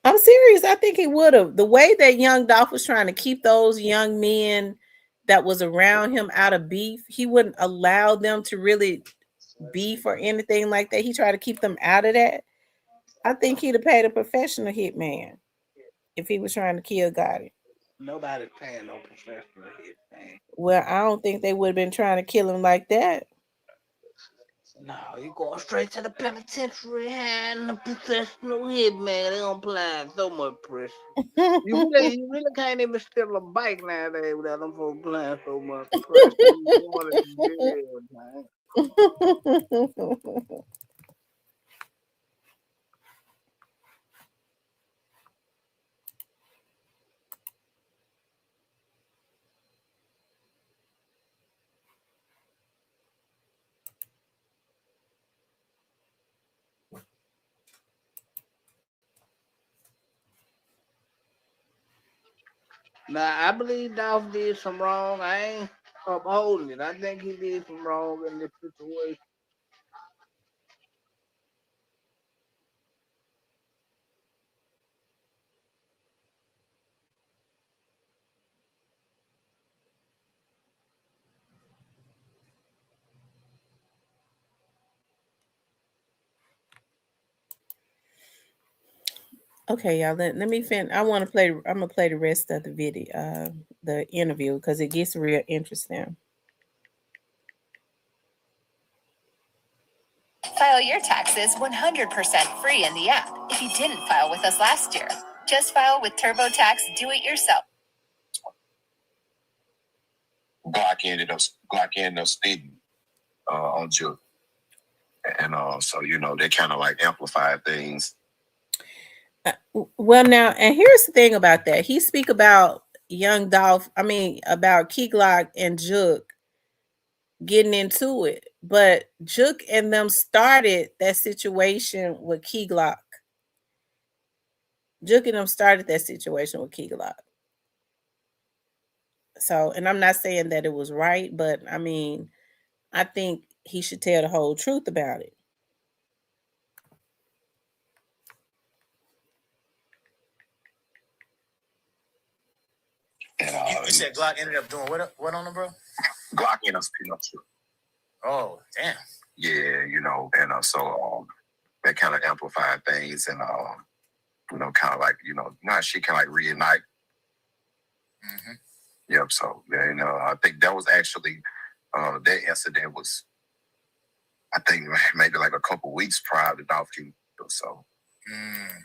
I'm serious. I think he would have. The way that young Dolph was trying to keep those young men that was around him out of beef, he wouldn't allow them to really beef or anything like that. He tried to keep them out of that. I think he'd have paid a professional hitman if he was trying to kill Gotti.
Nobody's paying no professional hit, man.
Well, I don't think they would have been trying to kill him like that.
No, you going straight to the penitentiary and the professional hit, man. They don't apply so much pressure. You really can't even steal a bike nowadays without them folks applying so much pressure. You going to jail, man. Now I believe Dolph did some wrong. I ain't upholding it. I think he did some wrong in this situation.
Okay, y'all. Let me finish. I want to play. I'm gonna play the rest of the video, the interview, because it gets real interesting.
File your taxes 100% free in the app if you didn't file with us last year. Just file with TurboTax Do It Yourself.
Glock ended up speeding on Juke, and so they kind of like amplified things.
Well, now, and here's the thing about that. He speak about young Dolph. I mean, about Key Glock and Juke getting into it, but Juke and them started that situation with Key Glock. Juke and them started that situation with Key Glock. So, and I'm not saying that it was right, but I mean, I think he should tell the whole truth about it.
And, you said Glock ended up doing what on him, bro? Glock ended up speeding up Juke.
Oh, damn.
Yeah, and that kind of amplified things, and kind of like now she can like reunite.
Mm-hmm.
Yep. So yeah, I think that was actually that incident was, I think, maybe like a couple weeks prior to Dolph Q. So.
Mm.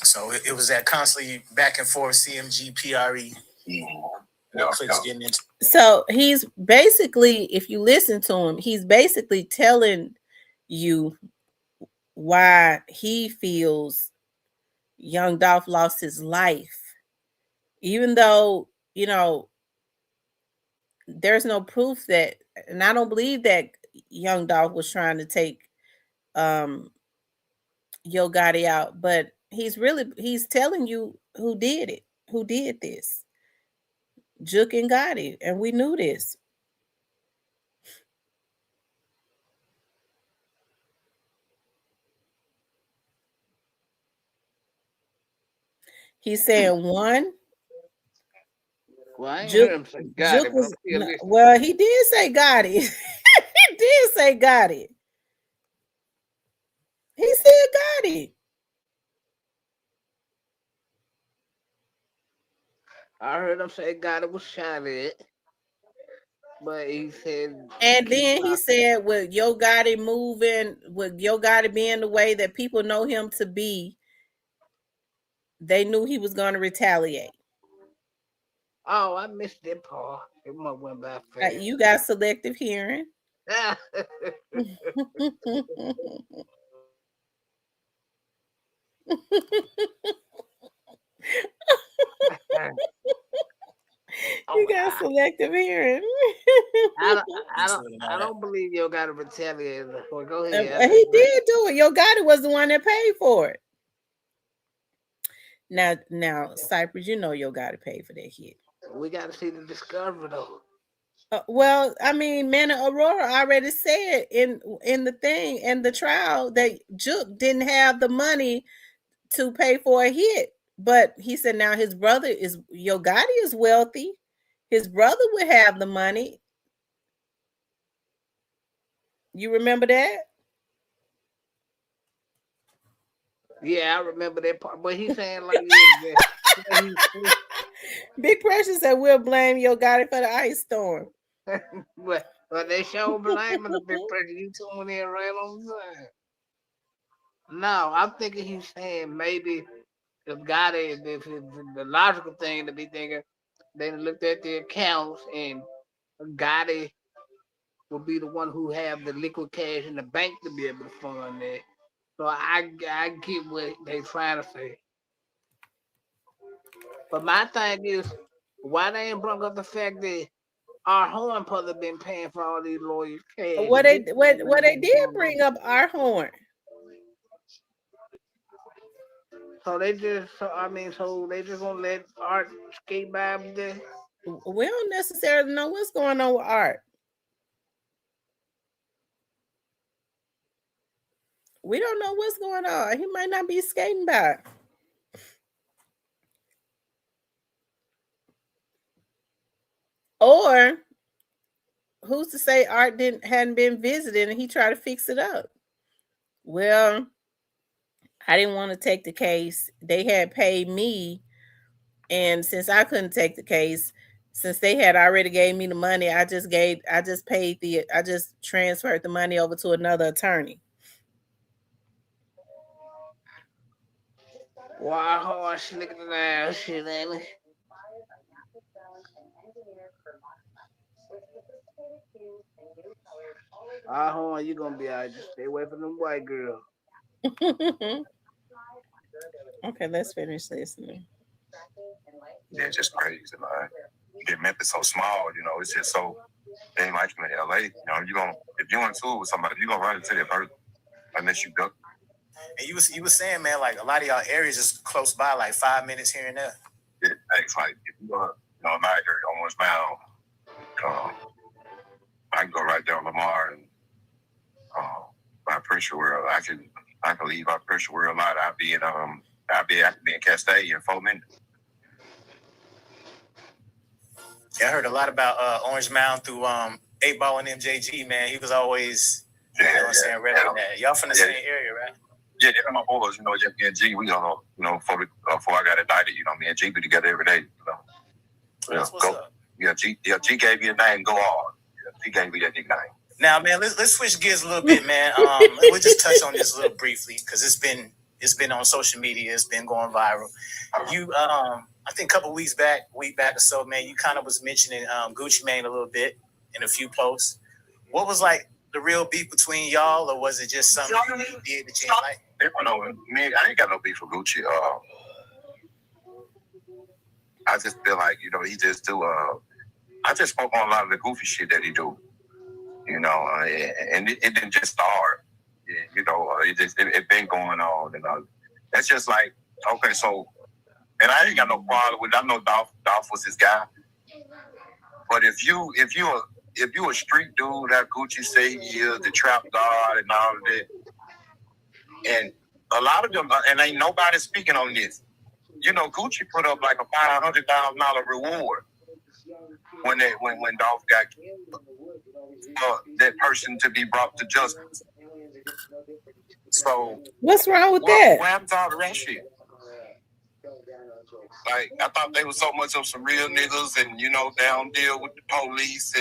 So it was that constantly back and forth CMG PRE.
So he's basically, if you listen to him, he's basically telling you why he feels young Dolph lost his life, even though there's no proof that, and I don't believe that young Dolph was trying to take um Yo Gotti out, but he's telling you who did it, who did this. Juke and Gotti, and we knew this. He's saying one.
Well, I ain't
Juke,
heard him say got
Juke
it, but I'm
was
still listening.
well. He did say Gotti. He did say Gotti. He said Gotti.
I heard him say got it was shot at, but he said
And
keep
then he
my
said, with Yo Gotti moving, with Yo Gotti being the way that people know him to be, they knew he was going to retaliate.
Oh, I missed that part. It went by fast.
You got selective hearing.
Oh,
You got selective hearing.
I don't, I don't, I don't believe you got to retaliate. Well, go ahead.
He did do it. Yo Gotti was the one that paid for it. Now, Cypress, Yo Gotti paid for that hit.
We got to see the discovery though.
Well, I mean, Manna Aurora already said in the thing in the trial that Juke didn't have the money to pay for a hit, but he said now his brother is Yo Gotti is wealthy. His brother would have the money. You remember that?
Yeah, I remember that part. But he's saying like,
Big Pressure said we'll blame Yo Gotti for the ice storm.
but they show blaming the Big Pressure. You tune in right on time. No, I'm thinking he's saying maybe if Gotti, if the logical thing to be thinking, they looked at the accounts and Gotti will be the one who have the liquid cash in the bank to be able to fund that. So I get what they trying to say. But my thing is, why they ain't brought up the fact that our horn probably been paying for all these lawyers cash.
What they did bring up our horn.
So they just, so they just gonna let Art skate by with this.
We don't necessarily know what's going on with Art. We don't know what's going on. He might not be skating by. Or who's to say Art hadn't been visited and he tried to fix it up? Well, I didn't want to take the case. They had paid me, and since I couldn't take the case, since they had already gave me the money, I just transferred the money over to another attorney.
Why hard slicking the ass shit, ain't it? Horn, you gonna be alright. Just stay away from them white girls.
Okay, let's finish listening.
Yeah, it's just crazy, man. Get Memphis so small, it's just so, they ain't like you in LA. If you want to with somebody, you're gonna run into that person unless you go.
And you was saying, man, like a lot of y'all areas just close by, like 5 minutes here and there.
It's like if you go, my area almost bound. I can go right down Lamar and by Pressure World. I can leave by Pressure World lot. I can be in Castaic in 4 minutes.
Yeah, I heard a lot about Orange Mound through 8 Ball and MJG, man. He was always, you know what I'm saying, repping that. Y'all from the same area, right?
Yeah, they're my boys, you know, just me and G, we don't know, before I got indicted, you know, me and G be together every day, you know.
That's what's up.
Yeah, G gave me a name, go on. Yeah, G gave me that nickname.
Now, man, let's switch gears a little bit, man. We'll just touch on this a little briefly because it's been on social media, it's been going viral. You, I think a couple week back or so, man, you kind of was mentioning Gucci Mane a little bit in a few posts. What was like the real beef between y'all, or was it just something you did that you didn't like?
No, man, I ain't got no beef with Gucci. I just feel like, you know, he just do. I just spoke on a lot of the goofy shit that he do. You know, and it didn't just start. You know, it been going on, and that's just like, okay, so, and I ain't got no problem with. I know Dolph was his guy, but if you a street dude that Gucci say he is, the trap god and all of that, and a lot of them, and ain't nobody speaking on this. You know, Gucci put up like a $500,000 reward when Dolph got that person to be brought to justice. So
what's wrong with that?
What happened to all the rest shit? Like, I thought they were so much of some real niggas, and you know, they don't deal with the police,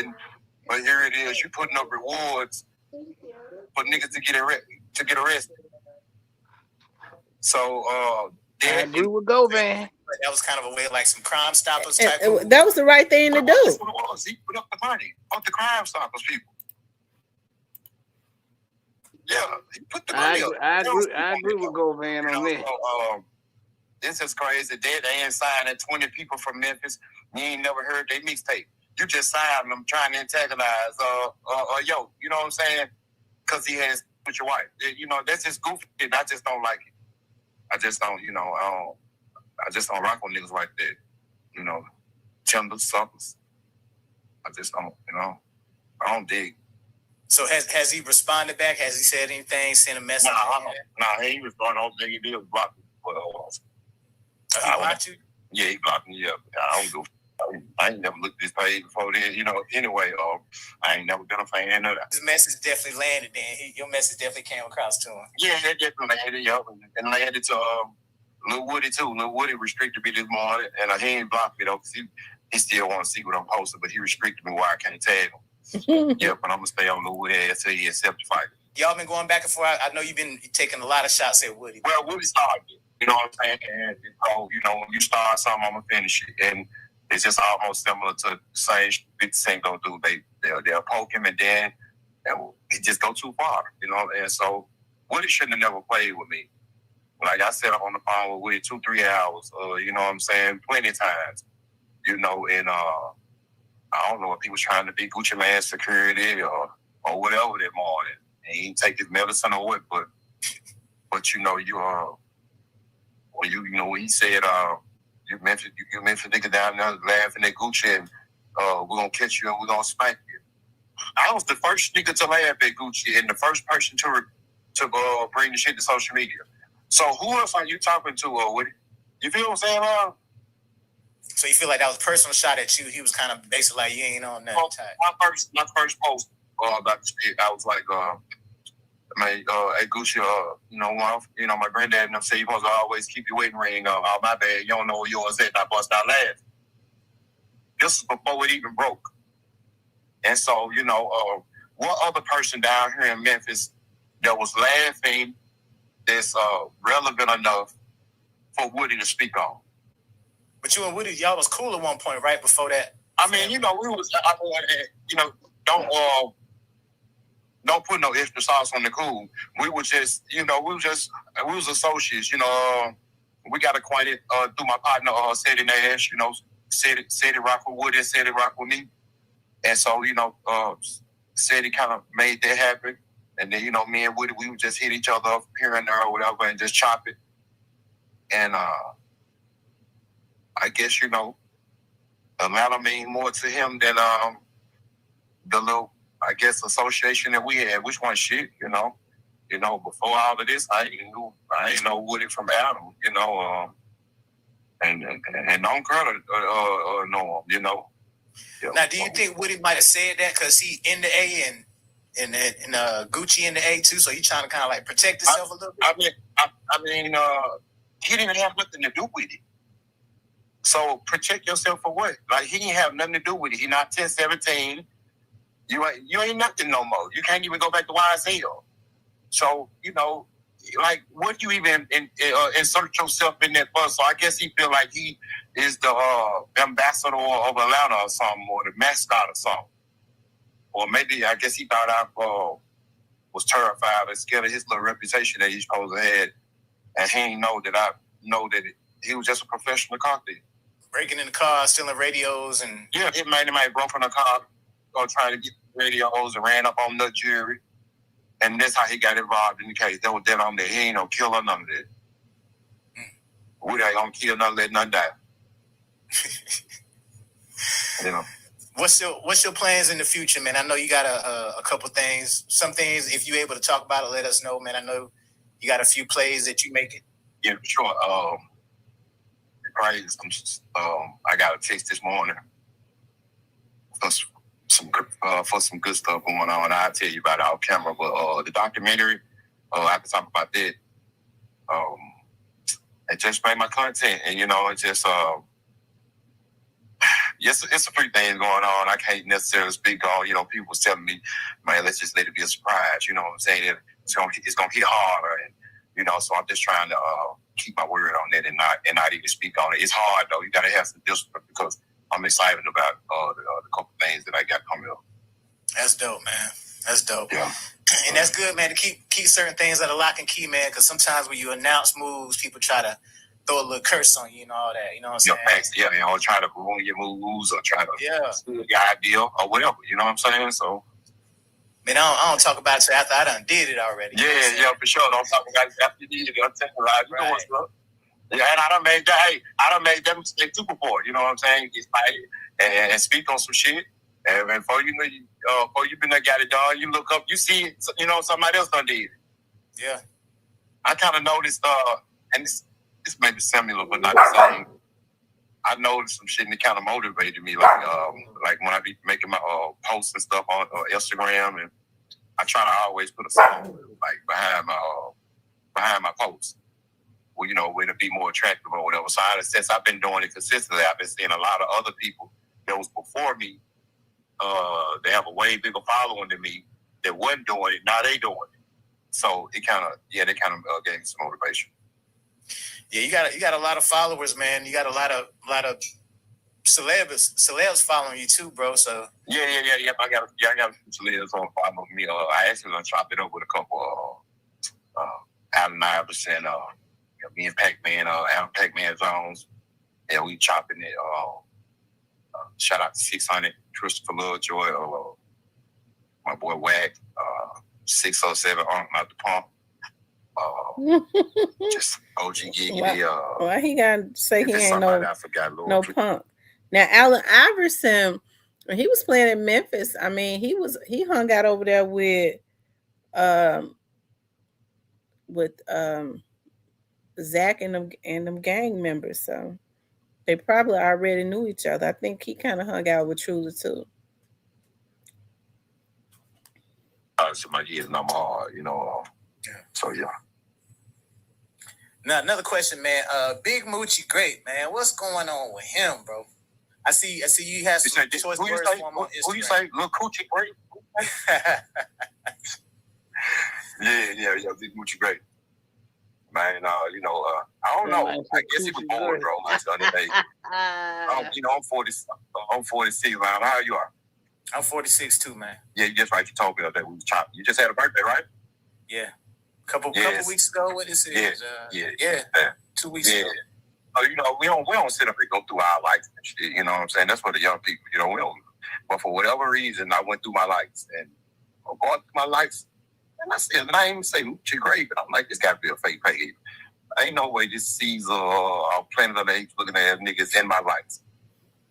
but here it is, you putting up rewards for niggas to get arrested. So
I agree with Govan.
That was kind of a way like some Crime Stoppers type.
That was the right thing to do.
That's what it was. He put up the money, put the Crime Stoppers people. Yeah, he put the money up.
I agree with Govan on this.
This is crazy. They ain't signing 20 people from Memphis. You ain't never heard their mixtape. You just signed them trying to antagonize yo, you know what I'm saying? Because he has with your wife. You know, that's just goofy. I just don't like it. I just don't, you know, I just don't rock with niggas like that. You know, chambers, suckers. I just don't, you know, I don't dig.
So has he responded back? Has he said anything, sent a message?
Nah, he ain't responded. The only thing he did was block me.
He blocked you?
Yeah, he blocked me. Yeah, I don't go. I ain't never looked at this page before then. You know, anyway, I ain't never been a fan of that.
His message definitely landed then. Your message definitely came across to him.
Yeah, that definitely landed, yeah. And landed to Lil Woody, too. Lil Woody restricted me this morning, and he ain't blocked me, though, because he still want to see what I'm posting, but he restricted me why I can't tag him. Yeah, but I'm going to stay on Lil Woody until he accepts the fight.
Y'all been going back and forth. I know you've been taking a lot of shots at Woody.
Well, Woody started it. You know what I'm saying? And, you know, when you start something, I'm going to finish it. And it's just almost similar to the same 50 Cent gonna do. They'll poke him, and then he just go too far, you know. And so Woody shouldn't have never played with me. Like I said, I'm on the phone with Woody 2-3 hours. You know what I'm saying? Plenty of times, you know. And I don't know if he was trying to be Gucci Mane's security or whatever that morning. And he didn't take his medicine or what, but you know, when he said you Memphis nigga down there laughing at Gucci, and we're gonna catch you and we're gonna spank you. I was the first nigga to laugh at Gucci and the first person to bring the shit to social media. So who else are you talking to, Woody? You feel what I'm saying,
So you feel like that was a personal shot at you? He was kind of basically like, you ain't on that type.
My first post about the shit, I was like, hey Gucci, you know, my granddad and them say you supposed to always keep your wedding ring on. Oh, my bad, you don't know where yours at. I bust out laughing. This is before it even broke. And so, you know, what other person down here in Memphis that was laughing that's relevant enough for Woody to speak on?
But you and Woody, y'all was cool at one point, right? Before that.
I mean, you know, we was, you know, don't put no extra sauce on the cool. We were just, you know, we was associates, you know. We got acquainted through my partner, Sadie Nash, you know. Sadie rock with Woody and Sadie rock with me. And so, you know, Sadie kind of made that happen. And then, you know, me and Woody, we would just hit each other up here and there or whatever and just chop it. And I guess, you know, Atlanta mean more to him than the little, I guess, association that we had, which one shit, you know. You know, before all of this, I ain't know Woody from Adam, you know, and don't credit know him, you know. Yeah.
Now, do you think Woody might have said that because he in the A and Gucci in the A too? So he trying to kind of like protect himself a little bit.
I mean, he didn't have nothing to do with it. So protect yourself for what? Like he didn't have nothing to do with it. He not 10, 17. You ain't nothing no more. You can't even go back to YSL. So like what you even insert yourself in that bus? So I guess he feel like he is the ambassador of Atlanta or something, or the mascot or something. Or maybe I guess he thought I was terrified and scared of his little reputation that he's supposed to have, and he didn't know that I know that he was just a professional car thief.
Breaking in the car, stealing radios, and
it might broke in the car, trying to get radios and ran up on the jury, and that's how he got involved in the case. That was dead on there. He ain't no killer, none of that. We ain't gonna kill none, let none die.
What's your plans in the future, man? I know you got a couple things. Some things, if you're able to talk about it, let us know, man. I know you got a few plays that you making.
Yeah, for sure. I got a text this morning for some good stuff going on. I'll tell you about it off camera, but the documentary, I can talk about that. It just made my content, and it just yes, it's a few things going on. I can't necessarily speak on. People was telling me, man, let's just let it be a surprise. You know what I'm saying? It's gonna hit harder, and so I'm just trying to keep my word on that and not even speak on it. It's hard though. You gotta have some discipline because I'm excited about the couple things that I got coming up.
That's dope, man. That's dope.
Yeah.
And that's good, man, to keep certain things under lock and key, man, because sometimes when you announce moves, people try to throw a little curse on you and all that. You know what I'm saying?
Yeah, try to ruin your moves or try to steal your idea or whatever. You know what I'm saying? So,
man, I don't talk about it till after I done did it already.
Yeah, for sure. Don't talk about it after you did it. I'm telling you, you know what's up. Yeah, and I done made that. Hey, I done made that mistake too before. You know what I'm saying? Get fired and speak on some shit. And before you know, before you been there, got it done, you look up, you see, somebody else done did it.
Yeah.
I kind of noticed, and this may be similar, but not the same. I noticed some shit and it kind of motivated me, like when I be making my posts and stuff on Instagram, and I try to always put a song like behind my posts. Well, way to be more attractive or whatever. So since I've been doing it consistently, I've been seeing a lot of other people that was before me. They have a way bigger following than me that wasn't doing it. Now they doing it. So it kind of, they kind of gave some motivation.
Yeah, you got a lot of followers, man. You got a lot of celebs following you too, bro. So
yeah. I got some celebs on following me. I actually gonna chop it up with a couple Allen Iverson, me and Pac-Man, Alan Pac-Man Jones, and we chopping it. Shout out to 600, Christopher Lovejoy, my boy Wack, 607 out the pump. Just OG Giggity.
Why he gotta say he ain't no punk? Now Allen Iverson, when he was playing in Memphis, I mean he hung out over there with Zach and them gang members, so they probably already knew each other. I think he kind of hung out with Truly too.
So my years no more, So yeah.
Now another question, man. Big Moochie Great, man. What's going on with him, bro? I see you have some choice words for him on Instagram.
Who you say? Lil Coochie Great? yeah, Big Moochie Great. Man, I don't know. I guess he was bored, bro. Like the other day. I'm 40. I'm 46. Man, how you are?
I'm 46 too, man.
Yeah, you just right. You told me that we was chopping. You just had a birthday, right?
Yeah. Couple weeks ago. What this is? Yeah. 2 weeks ago.
We don't sit up and go through our likes and shit. You know what I'm saying? That's for the young people. We don't. But for whatever reason, I went through my likes and I'm going through my likes. And I said, I ain't even say Moochie Great, but I'm like, this got to be a fake page. Ain't no way this Caesar or Planet of the Apes looking at niggas in my likes.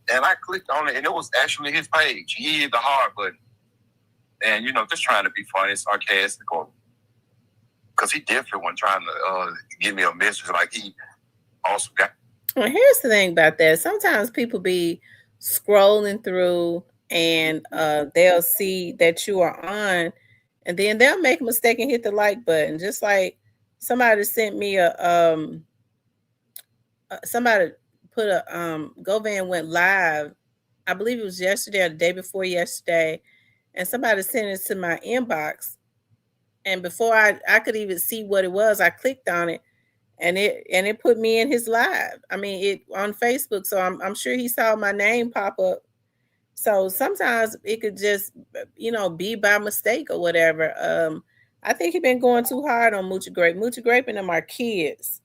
And I clicked on it, and it was actually his page. He hit the hard button. And, just trying to be funny, sarcastic, because he definitely wasn't trying to give me a message like he also got.
Well, here's the thing about that. Sometimes people be scrolling through, and they'll see that you are on, and then they'll make a mistake and hit the like button. Just like somebody sent me somebody put a Govan went live. I believe it was yesterday or the day before yesterday, and somebody sent it to my inbox. And before I could even see what it was, I clicked on it, and it put me in his live. I mean, it on Facebook, so I'm sure he saw my name pop up. So sometimes it could just be by mistake or whatever. I think he been going too hard on Moochie Grape. Moochie Grape and them are kids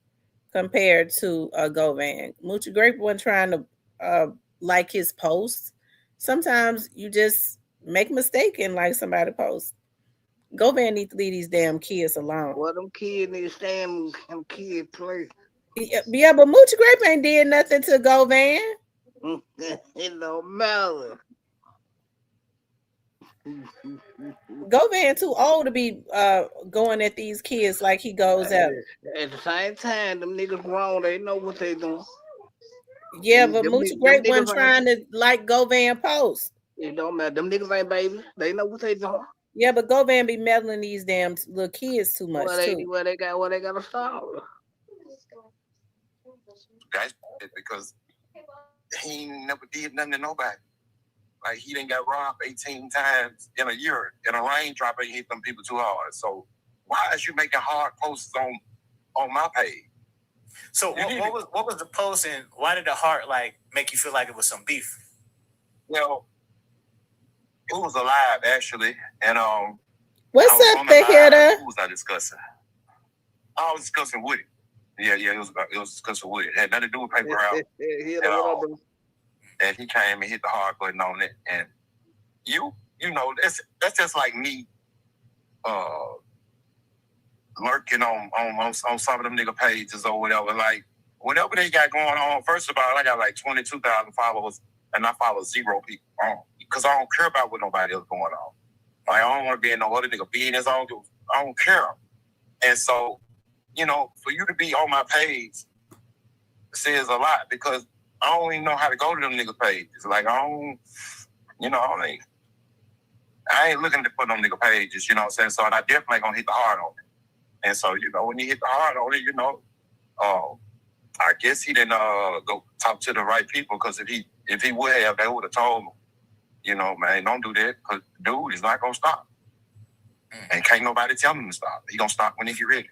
compared to Govan. Moochie Grape wasn't trying to uh, like his posts. Sometimes you just make a mistake and like somebody post. Govan need to leave these damn kids alone.
Well, them kids need to stay in them kids' place.
Yeah, but Moochie Grape ain't did nothing to Govan.
It don't matter.
Govan too old to be going at these kids like he goes at them.
At the same time, them niggas grown. They know what they doing.
Yeah, but Moochie
Them
Grape wasn't trying to like Govan post.
It don't matter. Them niggas ain't babies. They know what they doing.
Yeah, but Govan be meddling these damn little kids too much too.
What they got to stop.
Guys, because he never did nothing to nobody. Like he done got robbed 18 times in a year. In a raindrop, he hit them people too hard. So why is you making hard posts on my page?
So what was the post, and why did the heart like make you feel like it was some beef?
Well, it was a live actually, and
what's up, the hitter?
Who was I discussing? I was discussing Woody. Yeah, it was discussing Woody. It had nothing to do with paper route. And he came and hit the hard button on it, and you know that's just like me lurking on some of them nigga pages or whatever. Like whatever they got going on. First of all, I got like 22,000 followers, and I follow 0 people because I don't care about what nobody else going on. Like, I don't want to be in no other nigga business. I don't care. And so, for you to be on my page says a lot because I don't even know how to go to them nigga pages. Like, I ain't looking for them nigga pages, you know what I'm saying? So I definitely gonna hit the hard on it. And so, when you hit the hard on it, I guess he didn't go talk to the right people because if he would have, they would have told him, man, don't do that because dude is not gonna stop. And can't nobody tell him to stop. He gonna stop when he get ready.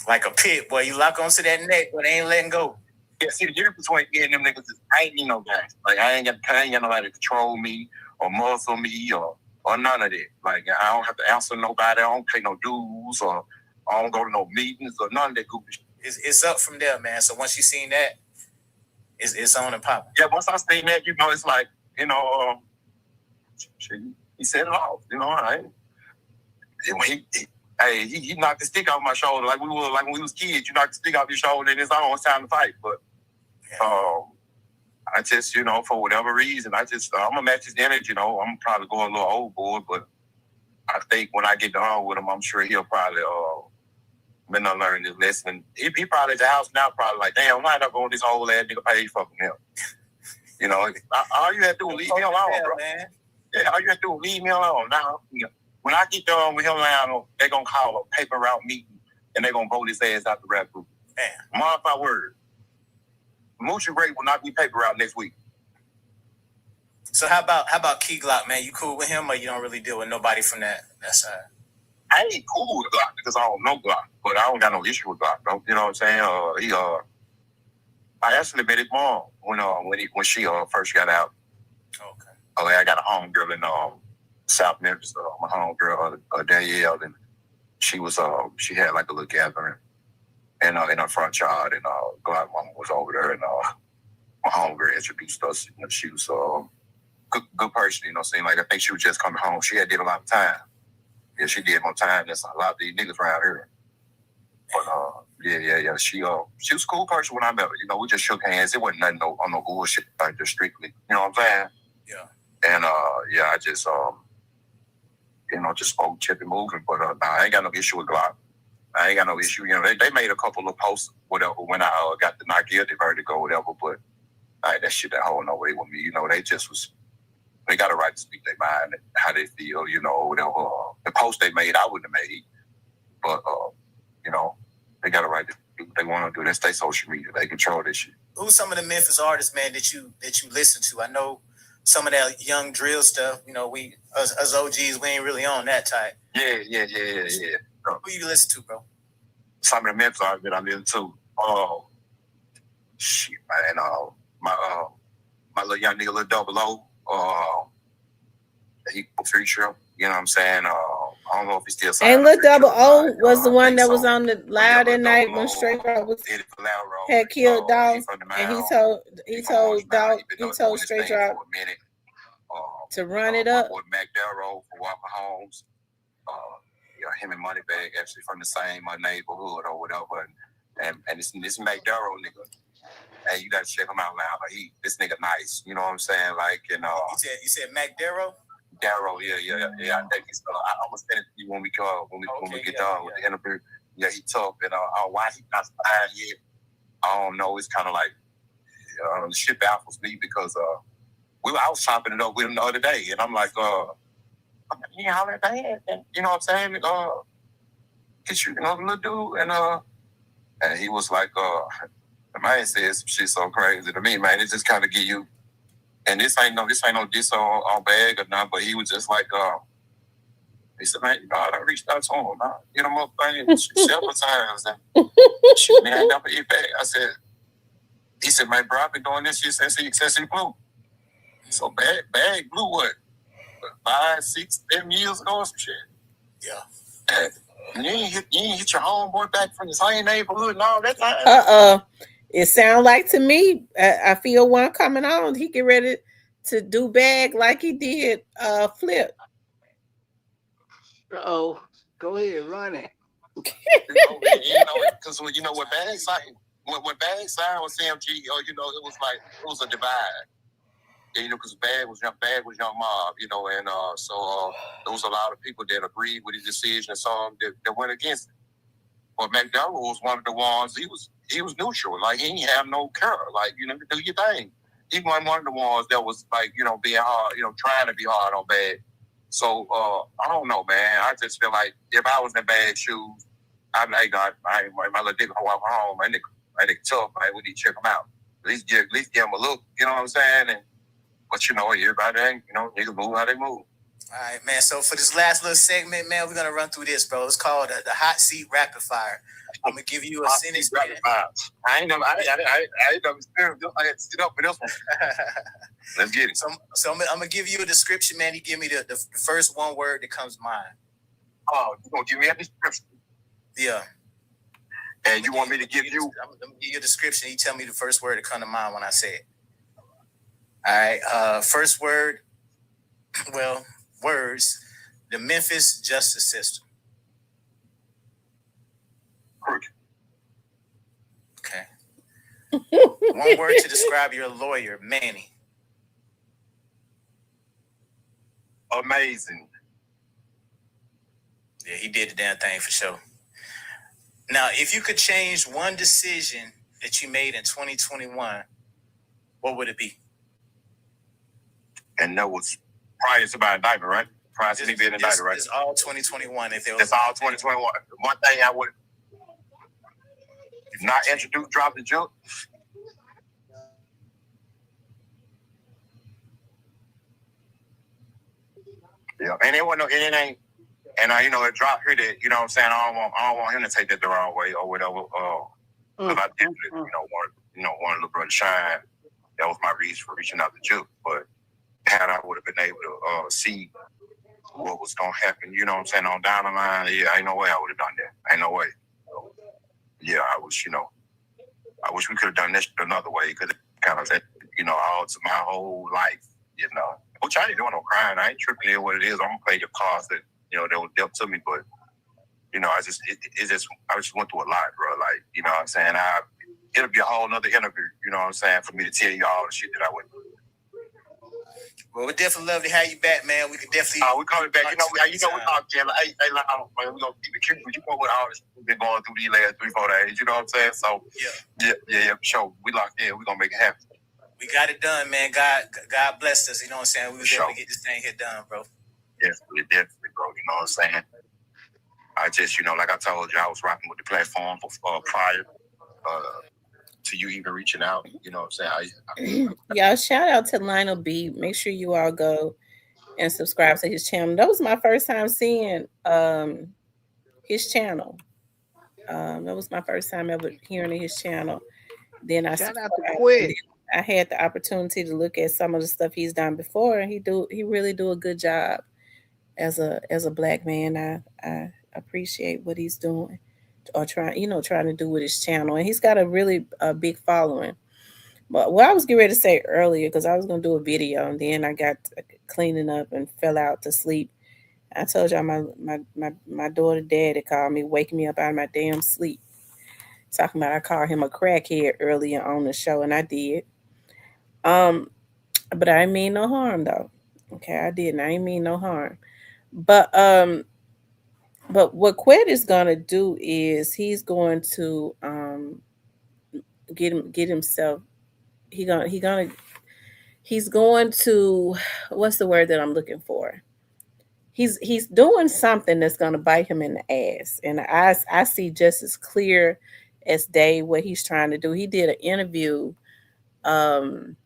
Like a pit, boy, you lock onto that neck, but they ain't letting go.
Yeah, see, the difference between me and them niggas is I ain't need no guys. Like, I ain't got nobody to control me or muzzle me or none of that. Like, I don't have to answer nobody. I don't pay no dues or I don't go to no meetings or none of that goofy shit.
It's up from there, man. So once you seen that, it's on and popping.
Yeah, once I seen that, it's like, he set it off. He knocked the stick off my shoulder like when we was kids. You knocked the stick off your shoulder and it's almost time to fight. But I just, for whatever reason, I'm gonna match his energy. I'm probably going a little overboard, but I think when I get done with him, I'm sure he'll probably been learn this lesson. He probably at the house now, probably like, damn, why not go on this whole ass nigga page fucking him? All you have to do is leave me alone, bro. Man. Yeah, all you have to do is leave me alone. Now, when I get done with him now, they're going to call a paper route meeting and they're going to vote his ass out the rap group. Man. Mark my word. Moochie Grape will not be paper route next week.
So how about Key Glock, man? You cool with him or you don't really deal with nobody from that side?
I ain't cool with Glock because I don't know Glock, but I don't got no issue with Glock, though. You know what I'm saying? I actually met his mom when she first got out.
Okay.
I got a homegirl in South Memphis, my homegirl Danielle, and she had like a little gathering, and in her front yard, and Glock mama was over there, and my homegirl introduced us. She was good person, seemed like I think she was just coming home. She had did a lot of time. Yeah, she did more time than a lot of these niggas around here. But yeah. She was a cool person when I met her. We just shook hands. It wasn't nothing on no bullshit, like just strictly. You know what I'm saying?
Yeah.
And I just just spoke, kept it moving. But I ain't got no issue with Glock. I ain't got no issue. They made a couple of posts, whatever, when I got the not guilty verdict or whatever. But Like that shit that hold no way with me. You know, they just was. They got a right to speak their mind and how they feel. You know, whatever. The post they made, I wouldn't have made. But you know, they got a right to do what they want to do. That's their social media. They control this shit.
Who's some of the Memphis artists, man, that you listen to? I know some of that young drill stuff. You know, we as OGs, we ain't really on that type.
Yeah.
Who you listen to, bro?
Some of the Memphis artists that I listen to. Shit, man. My little young nigga, Lil Double O. He feature. You know what I'm saying? I don't know if he still signed.
And Lil Double O was the one that was on the Loud that night when Straight Drop was had killed Dog, and he told Straight Drop to run it up.
With Mac Darrow for Walker Holmes. Him and Moneybag actually from the same neighborhood or whatever. And this Mac Darrow nigga. Hey, you gotta check him out loud. Like this nigga nice. You know what I'm saying? Like, you
said Mac Darrow?
Darrow, yeah. I think he's. I'm gonna send it to you when we get done with the interview. Yeah, he talked, and why he not signed yet? I don't know. It's kind of like the shit baffles me because I was chopping it up with him the other day, and I'm like, he hollered at that, you know what I'm saying? Get you, little dude, and he was like, the man said some shit so crazy to me, man. It just kind of give you. And this ain't no diss on Bag or nothing, but he was just like, he said, man, I reached out to him, man. You know, motherfucking several times. And shit, man, I never eat back. He said, man, bro, I've been doing this shit since he blew. So Bag blew what? 5, 6, 7 years ago or some shit.
Yeah.
And you ain't hit your homeboy back from the same neighborhood and all that time.
It sounds like to me, I feel one coming on. He get ready to do Bag like he did Flip.
Oh, go ahead, run it.
Because you know what Bag signed, when Bag signed with CMG, it was a divide. Yeah, because Bag was Young Mob, and so there was a lot of people that agreed with his decision and some that went against it. But McDowell was one of the ones. He was neutral, like he didn't have no care, like do your thing. He wasn't one of the ones that was like being hard, trying to be hard on Bag. So I don't know, man. I just feel like if I was in Bag's shoes, I'm like, God, my little nigga walk home, my nigga tough, man. We need to check him out. At least give him a look. You know what I'm saying? But everybody ain't, niggas move how they move.
All right, man. So for this last little segment, man, we're gonna run through this, bro. It's called the hot seat rapid fire. I'm gonna give you a sentence.
I ain't never sit up for this one. Let's get it.
So I'm gonna give you a description, man. You give me the first one word that comes to mind.
Oh, you gonna give me a description?
Yeah.
And you want me to give you?
I'm gonna give you a description. You tell me the first word that comes to mind when I say it. All right. First word. Well, words. The Memphis justice system. Okay. One word to describe your lawyer, Manny.
Amazing.
Yeah, he did the damn thing for sure. Now, if you could change one decision that you made in 2021, what would it be?
And that was prior to my indictment, right? Prior to me being indicted, right?
It's all 2021. It's
all 2021. One thing I would not introduce, drop the joke. Yeah, and it ain't. And it dropped here that what I'm saying. I don't want him to take that the wrong way or whatever. Because I did, wanted little brother shine. That was my reason for reaching out to Juke. But had I would have been able to see what was gonna happen, on down the line, yeah, ain't no way I would have done that. Ain't no way. So, yeah, I wish we could have done this another way because it kind of, all to my whole life, Which I ain't doing no crying. I ain't tripping in what it is. I'm gonna pay the cost that that was dealt to me, but I just went through a lot, bro. Like, what I'm saying? It'll be a whole nother interview, what I'm saying, for me to tell you all the shit that I went through.
Well, we definitely love to have you back, man. We could definitely.
We coming back. We talk, Jim. Hey, we gonna keep it cute. But what all this we've been going through these last 3-4 days. You know what I'm saying? So yeah, for sure. We locked in. We gonna make it happen.
We got it done, man. God blessed us. You know what I'm saying? We
For
was able
sure.
to get this thing here done, bro.
Definitely, bro. You know what I'm saying? I just, like I told you, I was rocking with the platform prior to you even reaching out. You know what I'm saying?
Y'all, shout out to Lionel B. Make sure you all go and subscribe to his channel. That was my first time seeing his channel. That was my first time ever hearing of his channel. Then I
Shout out to
subscribed, and
Quit.
then I had the opportunity to look at some of the stuff he's done before, and he really do a good job as a black man. I appreciate what he's doing or trying to do with his channel, and he's got a really big following. But what I was getting ready to say earlier, because I was gonna do a video, and then I got cleaning up and fell out to sleep. I told y'all my daughter daddy called me, waking me up out of my damn sleep, talking about I called him a crackhead earlier on the show, and I did. Um, but I didn't mean no harm though. Okay, I didn't. I didn't mean no harm. But what Quet is gonna do is he's going to get himself. He's going to, what's the word that I'm looking for? He's doing something that's gonna bite him in the ass, and I see just as clear as day what he's trying to do. He did an interview um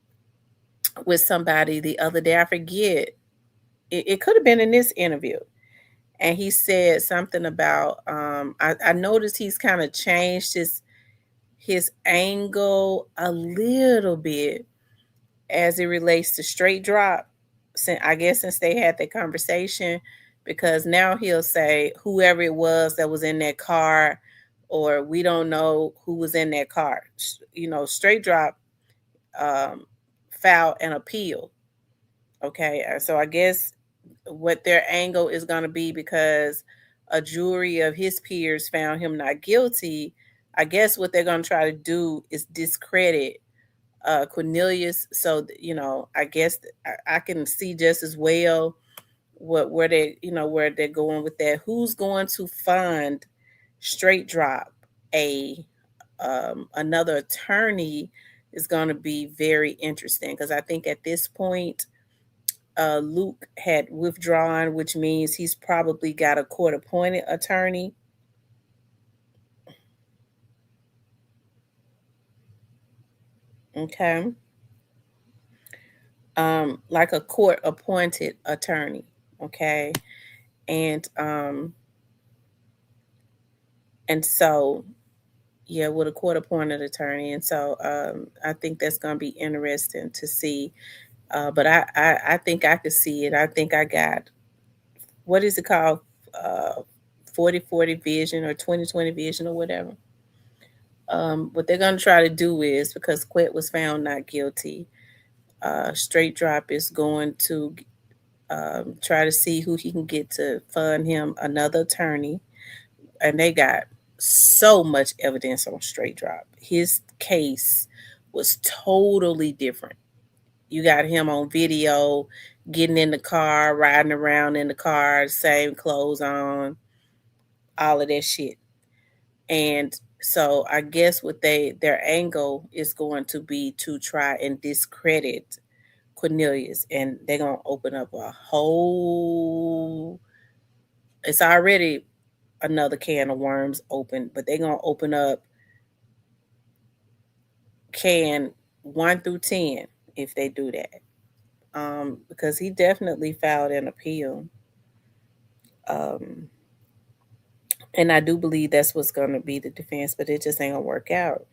with somebody the other day. I forget. It could have been in this interview. And he said something about I noticed he's kind of changed his angle a little bit as it relates to straight drop. I guess since they had that conversation, because now he'll say whoever it was that was in that car, or we don't know who was in that car. Straight drop um, filed an appeal. Okay, so I guess what their angle is going to be, because a jury of his peers found him not guilty. I guess what they're going to try to do is discredit Cornelius. So I guess I can see just as well where they where they're going with that. Who's going to fund straight drop? A Another attorney is going to be very interesting, because I think at this point Luke had withdrawn, which means he's probably got a court appointed attorney. Okay. Like a court appointed attorney. Okay. And so yeah, with a court appointed attorney. And so I think that's gonna be interesting to see. But I think I could see it. I think I got, what is it called? Uh 40/40 vision, or 20/20 vision, or whatever. What they're going to try to do is, because Quet was found not guilty, Straight Drop is going to try to see who he can get to fund him another attorney. And they got so much evidence on Straight Drop. His case was totally different. You got him on video getting in the car, riding around in the car, same clothes on, all of that shit. And so I guess what their angle is going to be to try and discredit Cornelius, and they're gonna open up a whole. It's already another can of worms open, but they're gonna open up can 1 through 10 if they do that. Because he definitely filed an appeal. Um, and I do believe that's what's gonna be the defense, but it just ain't gonna work out.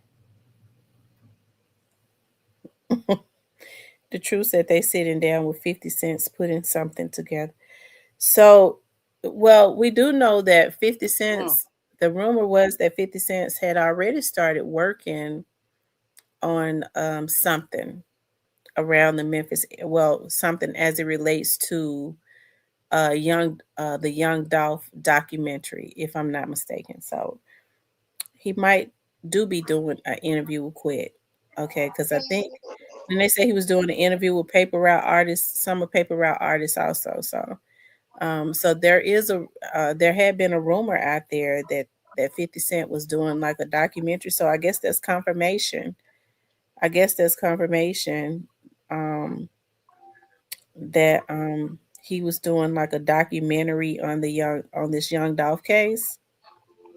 The truth said they sitting down with 50 cents putting something together. So, well, we do know that 50
Mm.
cents, the rumor was that 50 cents had already started working on something around the Memphis, well, something as it relates to the Young Dolph documentary, if I'm not mistaken. So he might do be doing an interview with Quit. Okay, because I think, and they said he was doing an interview with paper route artists, some of paper route artists also. So there had been a rumor out there that 50 Cent was doing like a documentary. So I guess that's confirmation. I guess that's confirmation um, that he was doing like a documentary on this young Dolph case.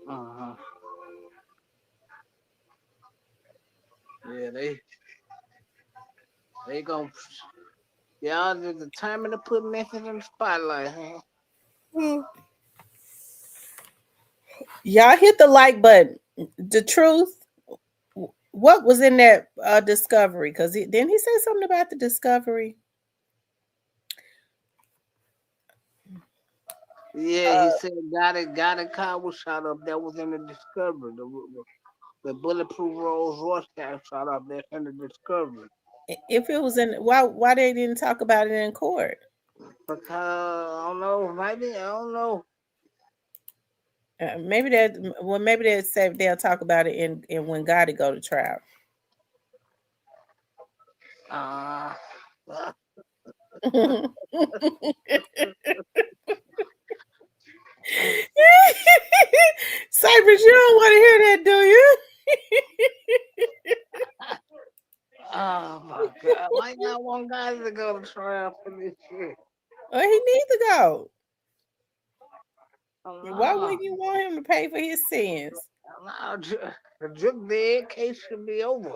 Uh-huh. Yeah, they gonna y'all just determined to put Memphis in the spotlight, huh?
Mm. Y'all hit the like button. The truth, what was in that discovery? Because didn't he say something about the discovery?
Yeah, he said got it car was shot up. That was in the discovery. The bulletproof Rolls Royce got shot up. That's in the discovery.
If it was in, why they didn't talk about it in court?
Because I don't know, maybe I don't know.
Maybe that. Well, maybe they say they'll talk about it in when Gotti go to trial.
Uh,
Cypress, you don't want to hear that, do you?
oh my God! Why not one guy to go to trial for this shit?
Well, he needs to go. Why
Oh,
wouldn't you want him to pay for his sins?
no, the drug dead case should be over.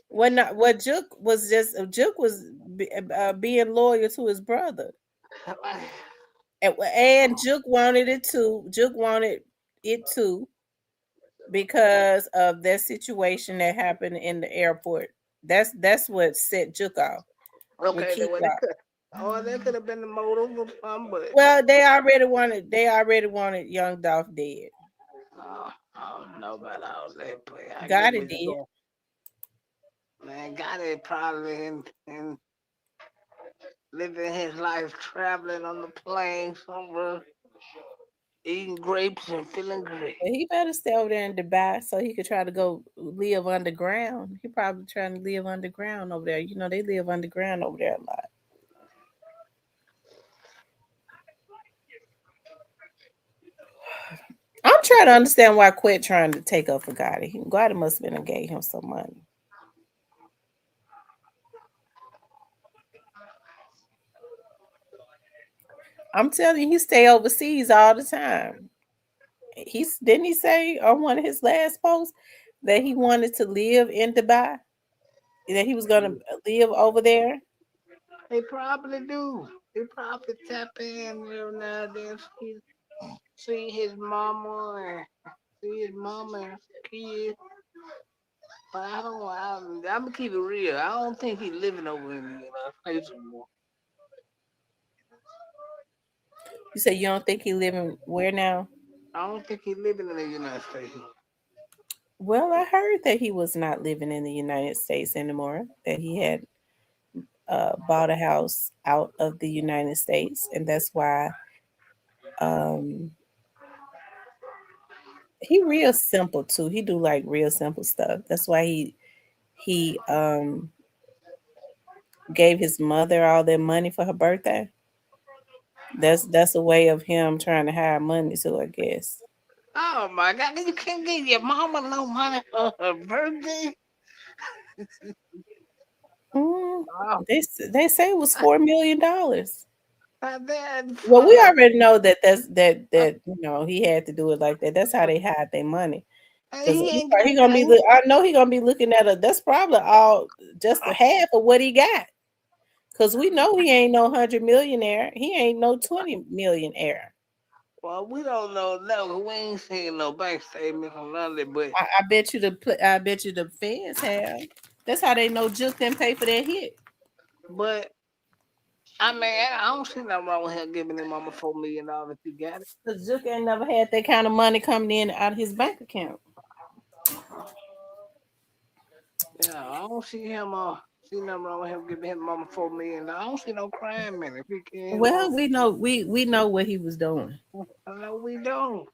What not? What Jook was just Jook was being loyal to his brother, and Jook wanted it too. Jook wanted it too because of that situation that happened in the airport. That's what set Jook off with
Okay,
Key
well,
Glock.
that could have been the motive or something, but
Well, they already wanted young Dolph dead.
I don't know about all that. But I guess
Gotti
we just
did.
go, man. Got it probably in living his life, traveling on the plane somewhere, eating grapes and feeling great.
But he better stay over there in Dubai so he could try to go live underground. He probably trying to live underground over there. You know, they live underground over there a lot. I'm trying to understand why Quit trying to take up for Gotti. Gotti must have been and gave him some money. I'm telling you, he stay overseas all the time. He's didn't he say on one of his last posts that he wanted to live in Dubai? That he was gonna live over there?
They probably do. They probably tap in every now and then, see his mama and see his mama and kids. But I don't. I'm gonna keep it real. I don't think he's living over in the United States anymore.
You say you don't think he living where now?
I don't think he's living in the United States.
Well, I heard that he was not living in the United States anymore. That he had bought a house out of the United States, and that's why um, he real simple too. He do like real simple stuff. That's why he gave his mother all that money for her birthday. That's a way of him trying to hide money too, I guess.
Oh my God! You can't give your mama no money for her birthday.
Mm,
Oh,
they say it was $4 million.
that
Well,
for
we
her.
already know that he had to do it like that. That's how they hide their money. Cause
He ain't got
he gonna be.
nothing.
I know he gonna be looking at a. That's probably all just a half of what he got. Cause we know he ain't no 100 millionaire. He ain't no 20 millionaire.
Well, we don't know. No, we ain't seen no bank statement from London, but
I bet you I bet you the feds have. That's how they know Juke didn't pay for that hit.
but I mean, I don't see nothing wrong with him giving his mama $4 million if he got it.
Cause Juke ain't never had that kind of money coming in out of his bank account.
Yeah, I don't see nothing wrong with him giving his mama $4 million. I don't see no crime in it. If he can,
Well, we know what he was doing.
I know we don't.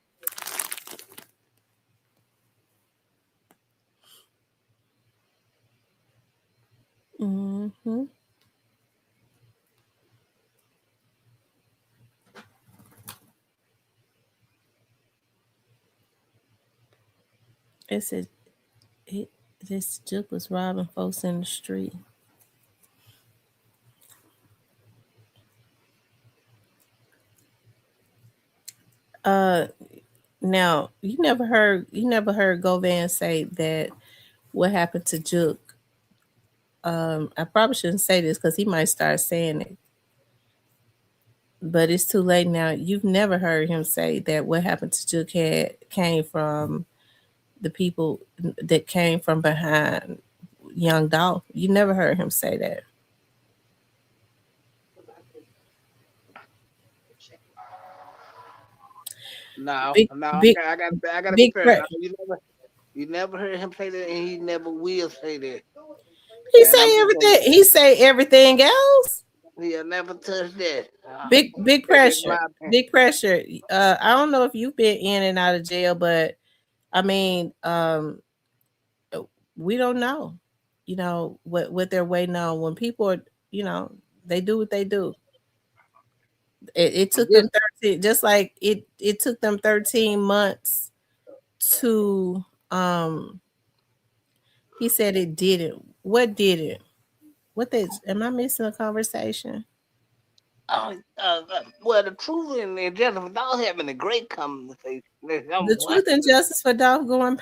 Hmm. It says he This Juke was robbing folks in the street. Uh, Now you never heard Govan say that what happened to Juke. I probably shouldn't say this because he might start saying it, but it's too late now. You've never heard him say that what happened to Juke came from the people that came from behind Young Dolph. You never heard him say that.
No,
Big,
no,
big,
I gotta be
big.
fair.
Pre-
No, you never heard him say that, and he never will say that.
he
And I'm
say
just gonna,
everything. He say everything else.
he'll never touch that.
Big
That's just
pressure.
my opinion.
Big pressure. I don't know if you've been in and out of jail, but I mean, we don't know. What they're waiting on when people are, you know, they do what they do. It took
This,
them 13, just like it took them 13 months to he said it didn't. What did it? What they am I missing a conversation?
well, the truth and justice without having a great conversation.
The truth and justice for dog going.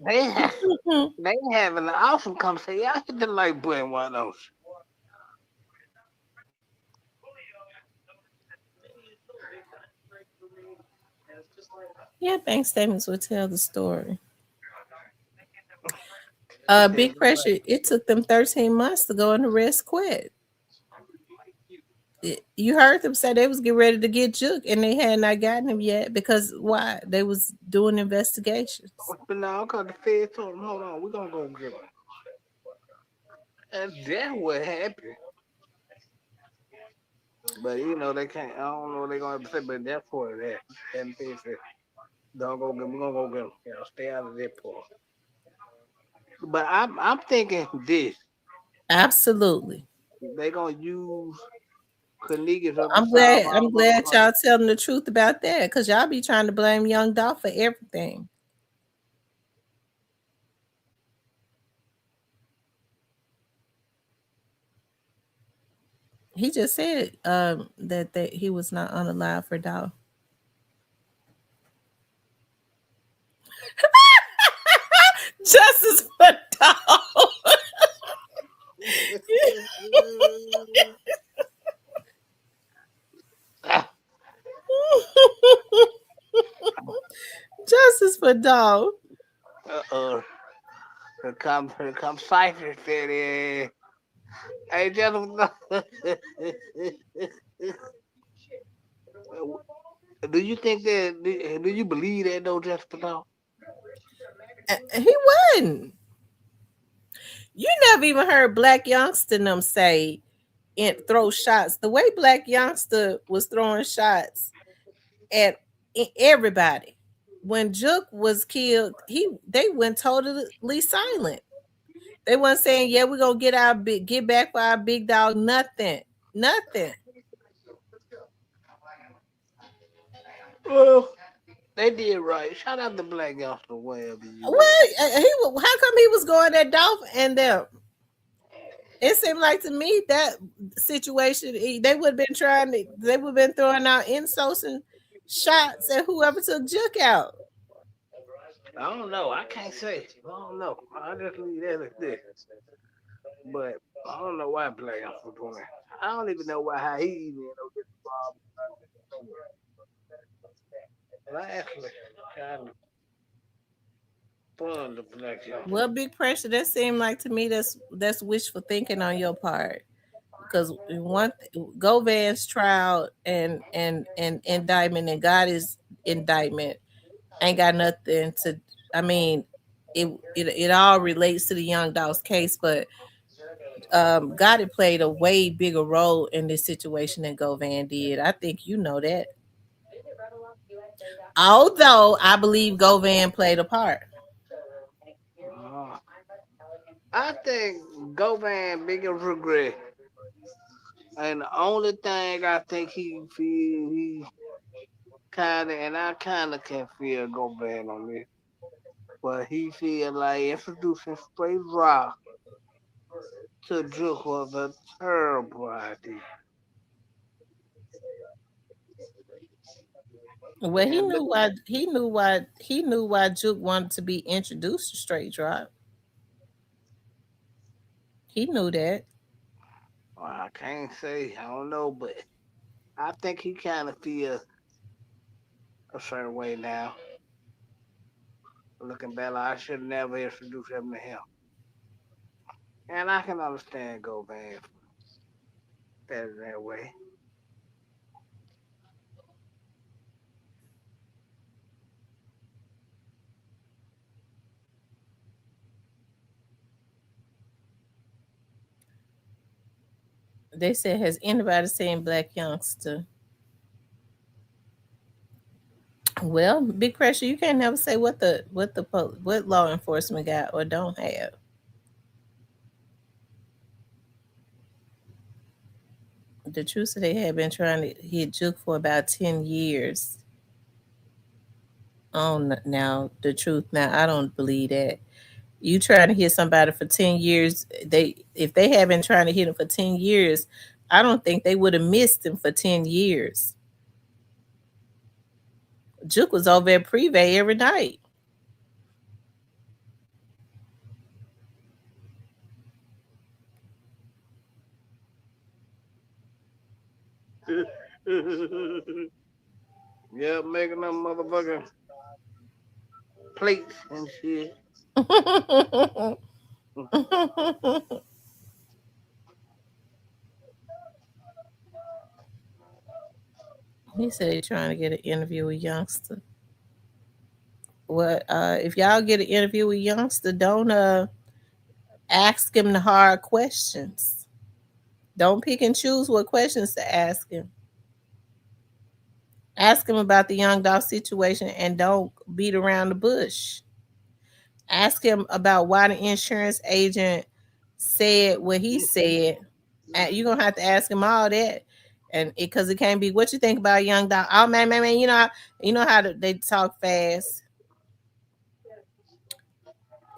They ha- they having an awesome conversation. I hit the like button one of those.
Yeah, bank statements will tell the story.
He said,
Big pressure. It took them 13 months to go and arrest quit. You heard them say they was getting ready to get Juke and they had not gotten him yet because why? They was doing investigations.
but now, cause the Fed told him, hold on, we're gonna go get him. And that's what happened. But they can't. I don't know what they're gonna say, but that's for that. And they said, don't go get him. We're gonna go get him. Stay out of that part. But I'm thinking this.
Absolutely.
They gonna use Cornelius of the
I'm
South
glad
all
I'm
over the
glad
country.
y'all telling the truth about that because y'all be trying to blame Young Dolph for everything. He just said that he was not unalive for Dolph. Justice for Dolph. Justice for Dolph.
Uh-oh. Here comes Cypher said, hey, gentlemen. Do you think that, do you believe that though, Jessica? No?
He wasn't. You never even heard Black Youngster them say and throw shots the way Black Youngster was throwing shots at everybody. When Juke was killed, they went totally silent. They weren't saying, "Yeah, we're gonna get back for our big dog." Nothing, nothing.
Well, they did right. Shout out to Black Youngster, wherever you at.
What? How come he was going at Dolph and them? It seemed like to me that situation they would have been trying to. They would have been throwing out insults and shots at whoever took Juke out.
I don't know. I can't say. I don't know. I just leave that as this. But I don't know why Black Youngster doing that. I don't even know why how he even get involved. But I actually kind of fun the Black Youngster.
Well, big pressure. That seemed like to me that's wishful thinking on your part. Because Govan's trial and indictment and Gotti's indictment ain't got nothing to. I mean, it all relates to the Young Dolph's case, but Gotti played a way bigger role in this situation than Govan did. I think you know that. Although I believe Govan played a part.
Uh, I think Govan biggest regret, and the only thing I think he kind of, and I kind of can feel Govan on this. But he said like introducing straight rock to Juke was a terrible idea.
Well, he
And
knew why. He knew why. He knew why Juke wanted to be introduced to straight drop. He knew that.
I can't say, I don't know, but I think he kind of feel a certain way now. Looking back, like I should never introduce him to him. And I can understand Go Van that way.
They said, "Has anybody seen Black Youngster?" Well, Big Pressure, you can't never say what law enforcement got or don't have. The truth is they had been trying to hit Juke for about 10 years. On now, the truth now, I don't believe that. You trying to hit somebody for 10 years? They if they had been trying to hit him for 10 years, I don't think they would have missed him for 10 years. Juke was over at Privé every night.
Yeah, making them motherfucking plates and shit.
He said he trying to get an interview with Youngster. What if y'all get an interview with Youngster, don't ask him the hard questions. Don't pick and choose what questions to ask him. Ask him about the Young Dolph situation and don't beat around the bush. Ask him about why the insurance agent said what he said. You're gonna have to ask him all that, and because it can't be what you think about Young Dolph. Oh man, you know how they talk fast.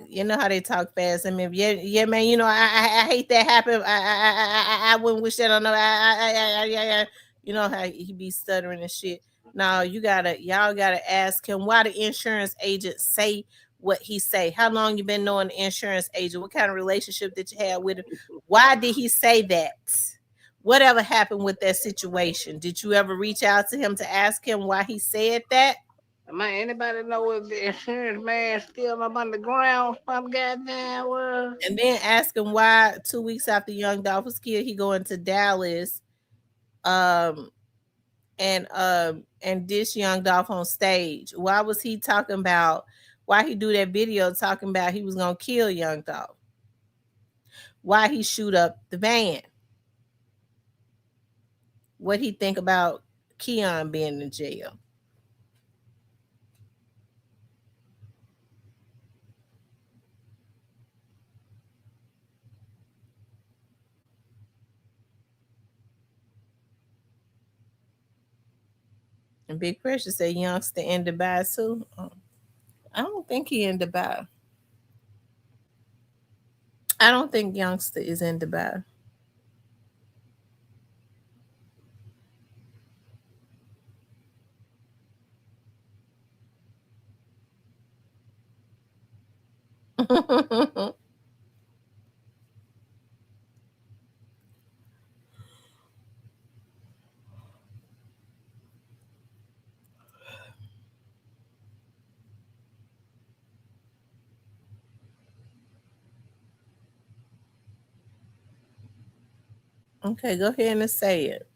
You know how they talk fast. I mean, yeah, man. You know, I hate that happen. I wouldn't wish that on no. You know how he be stuttering and shit. No, y'all gotta ask him why the insurance agent say what he say. How long you been knowing the insurance agent? What kind of relationship did you have with him? Why did he say that? Whatever happened with that situation? Did you ever reach out to him to ask him why he said that?
Man, anybody know if the insurance man still up underground some goddamn world?
And then ask him why 2 weeks after Young Dolph was killed, he going to Dallas, um, and dish Young Dolph on stage. Why was he talking about? Why he do that video talking about he was gonna kill Young Dolph? Why he shoot up the van? What he think about Keon being in jail? And Big Pressure said Youngster in Dubai too. I don't think he in Dubai. I don't think Youngster is in Dubai. Okay, go ahead and say it.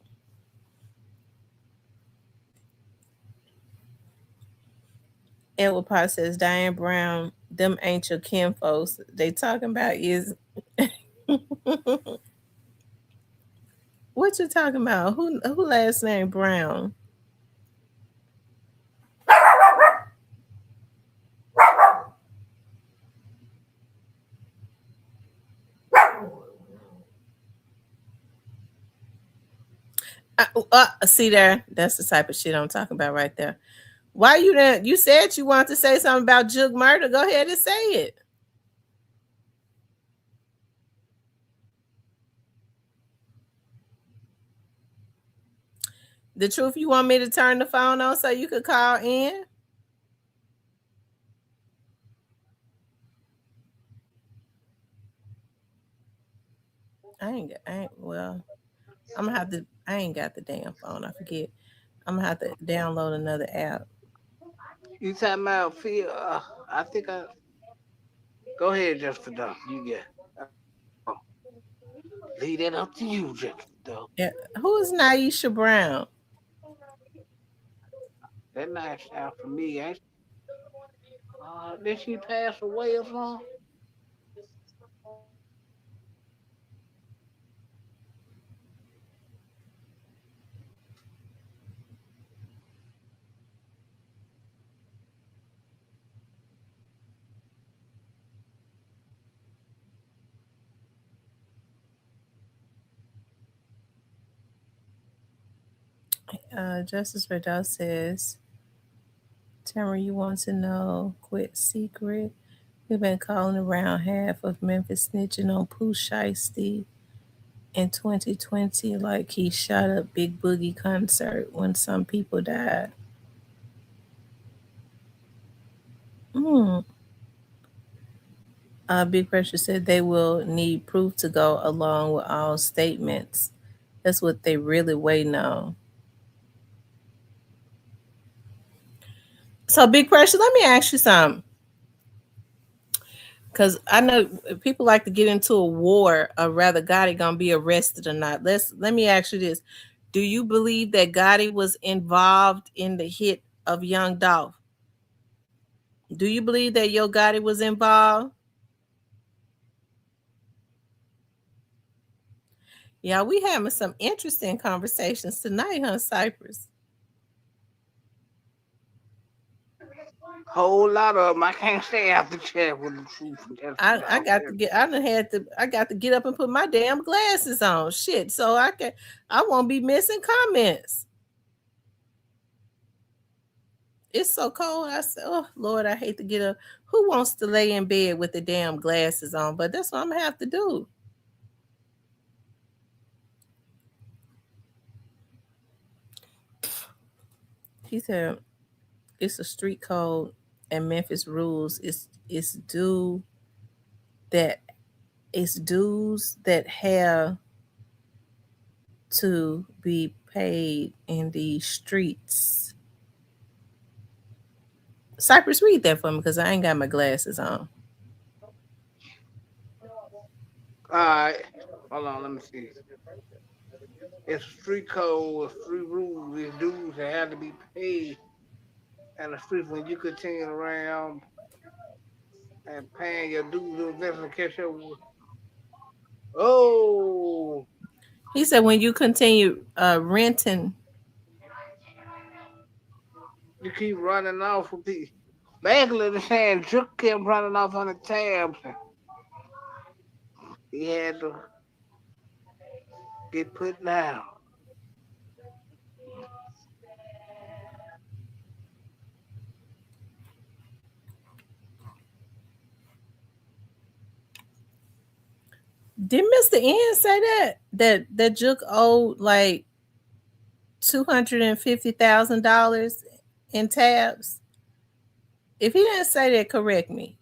Edward Potts says Diane Brown, them ain't your kin folks. They talking about is what you talking about? Who last name Brown? See there, that's the type of shit I'm talking about right there. Why you didn't? You said you wanted to say something about Jug murder. Go ahead and say it. The truth, you want me to turn the phone on so you could call in? I ain't, well, I'm gonna have to, I ain't got the damn phone. I forget. I'm gonna have to download another app.
You talking about feel? I think I go ahead, Justin. Though you get. Leave that up to you, Justin. Though
Yeah. Who is Naisha Brown?
that nice sound for me. Ain't did she pass away or something?
Justice Radell says, Tamara, you want to know? Quit secret. We've been calling around half of Memphis snitching on Pooh Shiesty in 2020 like he shot up Big Boogie concert when some people died. Mm. Big Pressure said they will need proof to go along with all statements. That's what they really waiting on. So, Big Pressure, let me ask you something. Because I know people like to get into a war of rather Gotti gonna be arrested or not. Let me ask you this: do you believe that Gotti was involved in the hit of Young Dolph? Do you believe that Yo Gotti was involved? Yeah, we having some interesting conversations tonight, huh, Cypress?
Whole lot of them. I can't stay after chat with the truth and just
I
about
got to get I got to get up and put my damn glasses on. Shit, so I won't be missing comments. It's so cold. I said, oh Lord, I hate to get up. Who wants to lay in bed with the damn glasses on? But that's what I'm gonna have to do. He said it's a street code and Memphis rules. It's due that it's dues that have to be paid in these streets. Cypress, read that for me because I ain't got my glasses on.
All right. Hold on, let me see. It's a street code, street rules, there's dues that have to be paid. And the street when you continue around and paying your dues and eventually catch up with. Oh,
He said when you continue renting,
you keep running off with people. Basically, the saying Drake kept running off on the tabs. And he had to get put down.
did Mr. N say that Juke owed like $250,000 in tabs? If he didn't say that, correct me.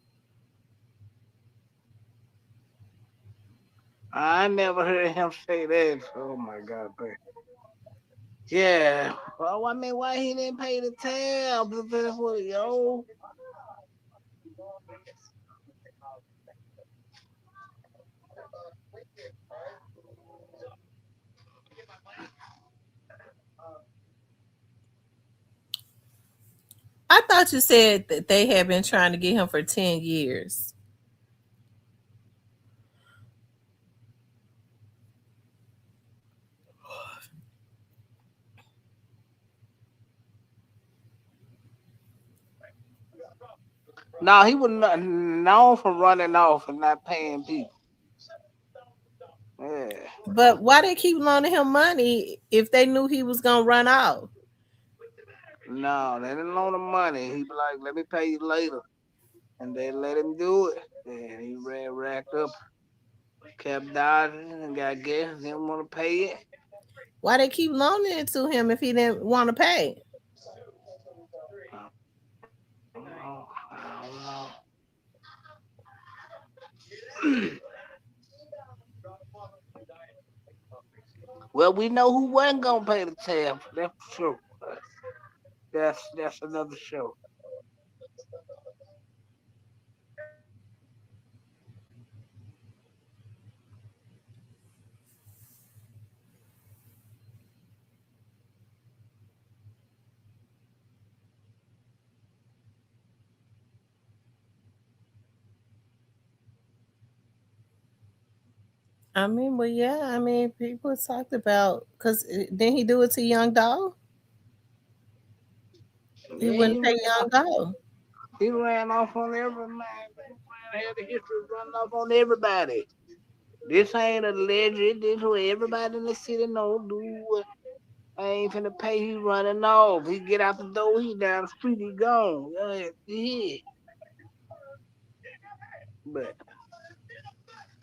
I never heard him say that. Oh my God, but yeah. Well, I mean, why he didn't pay the tabs? If that's what, yo.
I thought you said that they had been trying to get him for 10 years.
No, he was not known for running off and not paying people. Yeah.
But why they keep loaning him money if they knew he was gonna run out?
No, they didn't loan him money. He be like, let me pay you later. And they let him do it. And he ran racked up, kept dodging and got gas, didn't want to pay it.
Why they keep loaning it to him if he didn't want to pay?
I don't know. Well, we know who wasn't gonna pay the tab. That's for sure. That's another show.
I mean, well, yeah. I mean, people talked about because didn't he do it to Young Dog? He
Yeah,
wouldn't pay Young Dog.
he ran off on every man. Had the history of running off on everybody. This ain't alleged. This what everybody in the city know. Do I ain't finna pay. He running off. He get out the door. He down the street. He gone. Yeah. But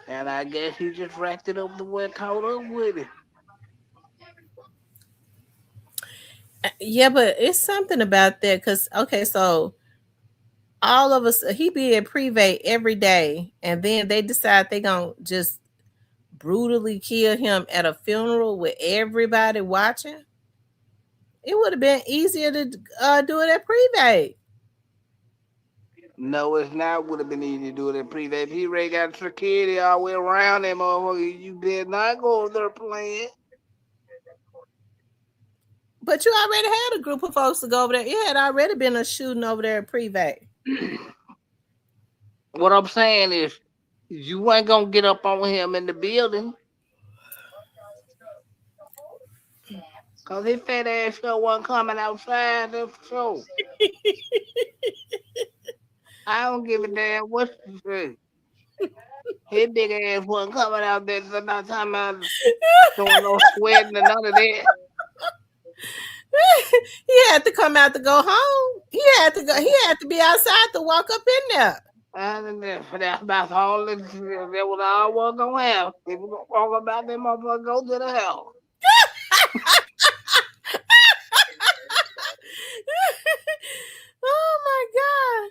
and I guess he just racked it up the way caught up with it.
Yeah, but it's something about that because okay, so all of us he be at Privé every day, and then they decide they gonna just brutally kill him at a funeral with everybody watching. It would have been easier to do it at Privé.
No, it's not. Would have been easy to do it in pre-vet. He already got security all the way around that motherfucker. You did not go over there playing.
But you already had a group of folks to go over there. It had already been a shooting over there at Privé.
What I'm saying is, you ain't gonna get up on him in the building, cause his fat ass show wasn't coming outside. That's for sure. I don't give a damn what you say. His big ass wasn't coming out there. I'm not talking about doing no sweating and none of that.
He had to come out to go home. He had to go. He had to be outside to walk up in there.
And that's about all that was all was gonna have. People gonna walk about that motherfucker go to the hell.
Oh my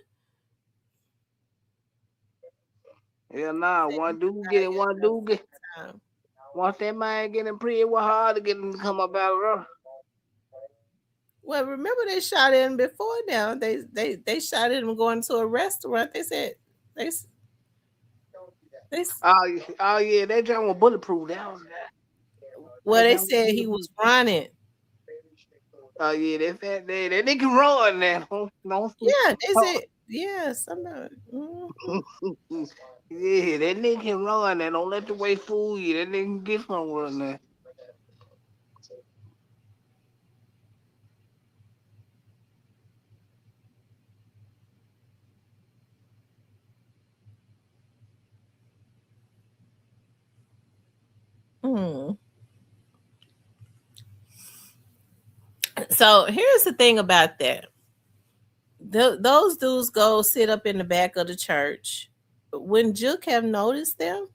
god!
Yeah, nah. One dude get it. One dude get.
Um,
Once that man get in pre, it was hard to get him to come up out of there.
well, remember they shot at him before. Now they shot at him going to a restaurant. They said they s- they s-
Oh yeah, that joint was bulletproof.
well
That
they
joint was
said he
bulletproof.
was running.
Oh yeah, that nigga run now. No,
Yeah, they said yeah. Somebody. Mhm.
yeah, that nigga can run now. Don't let the way fool you. That nigga can get somewhere now.
Hmm. So here's the thing about that. Those dudes go sit up in the back of the church. Wouldn't Juke have noticed them?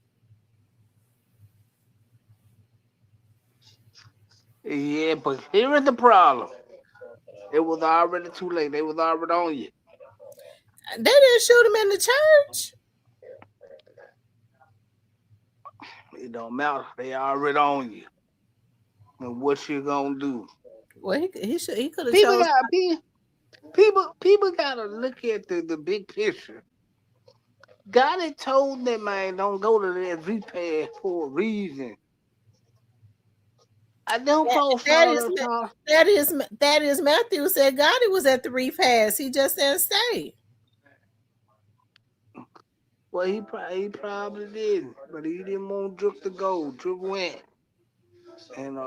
Yeah, but here is the problem. It was already too late. They was already on you.
They didn't shoot him in the church.
It don't matter. They already on you. And what you gonna do?
Well, he could have
People
chose.
got people gotta look at the big picture. God had told that man don't go to that repair for a reason. I don't
That,
folks
that
all
is
the time.
that is Matthew said Gotti was at the repast. He just didn't stay.
Well, he probably didn't, but he didn't want Drake to go. Drake went, and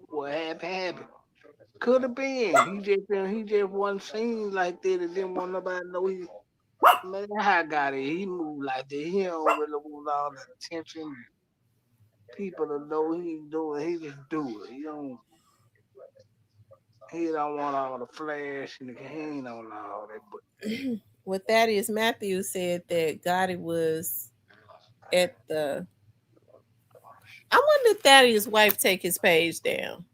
what happened. Could have been. He just wasn't seen like that and didn't want nobody to know he. Man, how got it? He moved like that. He don't really want all the attention. People to know he doing. He just do it. He don't. He don't want all the flash and he ain't on all that. But
What Thaddeus Matthews said that Gotti was at the. I wonder if Thaddeus' wife take his page down.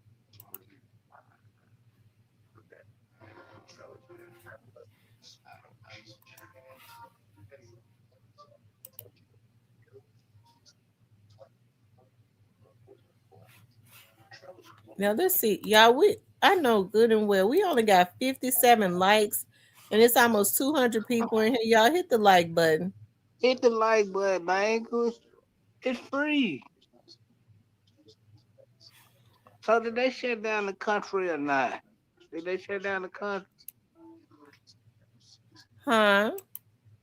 Now let's see, y'all. I know good and well we only got 57 likes, and it's almost 200 people in here. Y'all hit the like button.
hit the like button, man. 'Cause it's free. So did they shut down the country or not? Did they shut down the country?
Huh?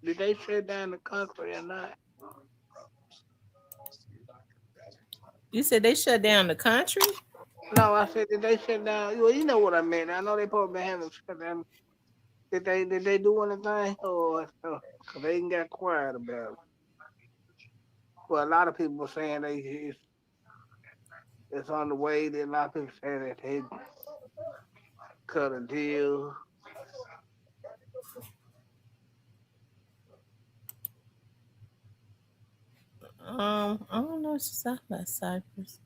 Did they shut down the country or not?
You said they shut down the country?
No, I said did they shut down? Well, you know what I meant. I know they probably been having shut down. Did they do anything? Cause they ain't got quiet about it. Well, a lot of people were saying it's on the way. Then a lot of people saying that they cut a deal.
I don't know what she's talking about, Cypress.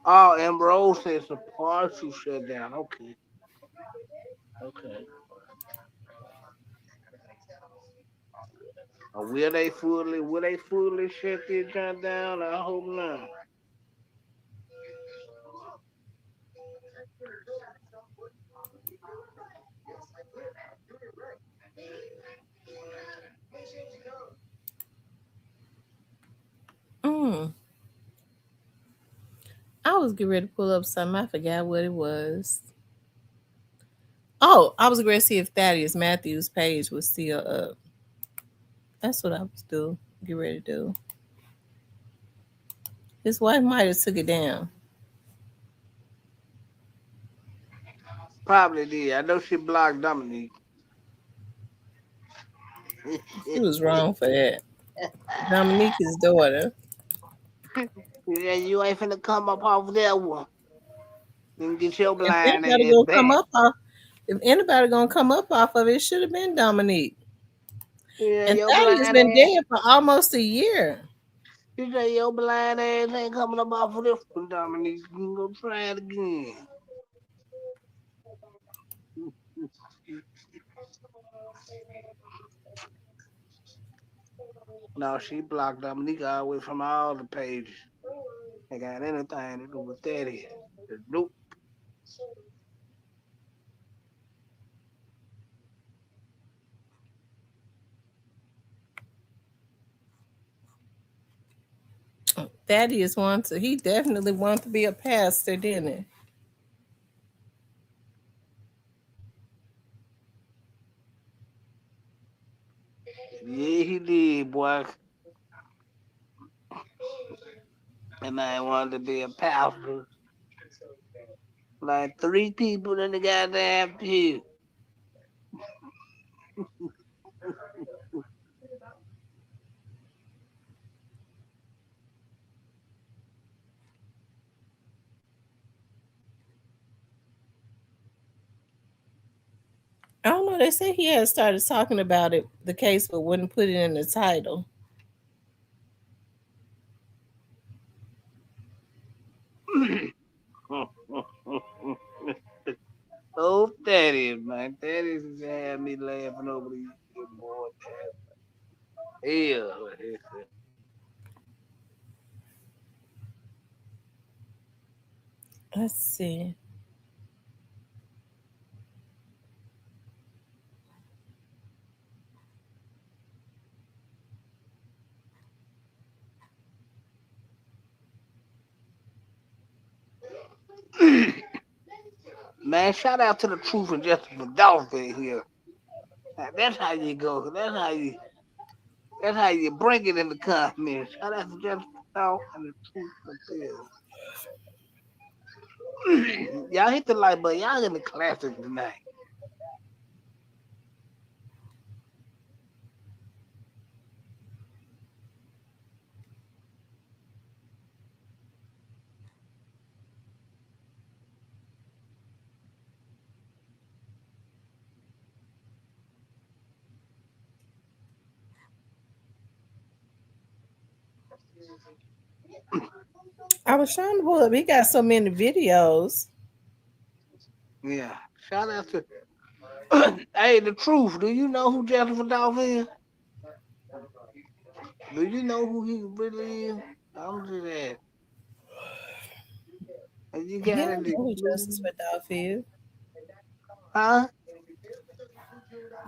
Oh, Ambrose says the partial shutdown. Okay, okay. Will they fully shut this joint down? I hope not.
Mm. I was getting ready to pull up something. I forgot what it was. Oh, I was going to see if Thaddeus Matthews' page was still up. That's what I was doing. Get ready to do. His wife might have took it down.
Probably did. I know she blocked Dominique.
She was wrong for that. Dominique's daughter.
Yeah, you ain't finna come up off that one. Then get your
If
blind
anybody
ass
gonna come
back.
up off, if anybody gonna come up off of it, it should have been Dominique.
Yeah,
And
your
Thaddeus
blind
been
ass.
dead for almost a year.
You say your blind ass ain't coming up off of this one, Dominique. You can go try it again. No, she blocked Dominique all the way from all the pages. They got anything to do with that here. Nope.
Thaddeus wanted to. He definitely wanted to be a pastor, didn't he?
Yeah, he did, boy. And I wanted to be a pastor. Like 3 people in the goddamn pew.
I don't know. They say he had started talking about it, the case, but wouldn't put it in the title.
Oh, that is, man. That is had me laughing over these boy. Hell.
Let's see.
Man, shout out to the Truth and Justice for Dolphin here. Now, that's how you go. That's how you bring it in the comments. Shout out to Justice for Dolphin and the Truth for Y'all hit the like button. Y'all in the classic tonight.
I was trying to pull up. He got so many videos.
Yeah. Shout out to hey, the truth. Do you know who Jennifer Dolph is? Do you know who he really is? I'm just asking. And you
He
got
don't
any
know who
clue?
Justice for Dolph is.
Huh?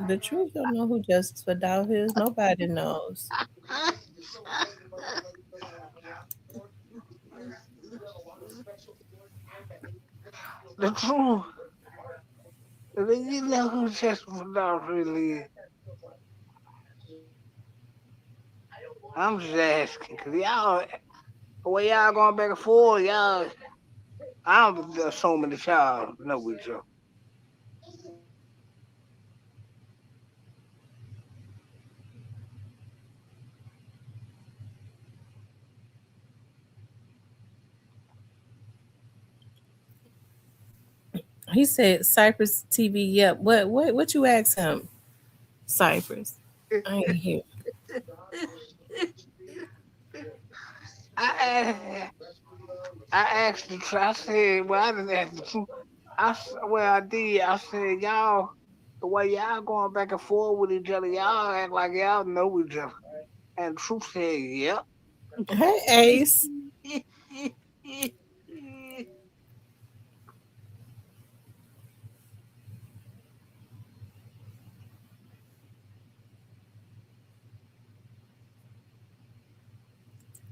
The truth don't know who Justice for Dolph is. Nobody knows.
The truth. Do you know who Jennifer Dolph really is? I'm just asking, cause y'all, the way y'all going back and forth, y'all, I'm assuming that y'all know each other.
He said Cypress TV. Yep. What you asked him? Cypress. I ain't hear.
I asked, I asked the truth. I said, well, I didn't ask the truth. Well, I did. I said, y'all, the way y'all going back and forth with each other, y'all act like y'all know each other. And the truth said, yep.
Hey Ace.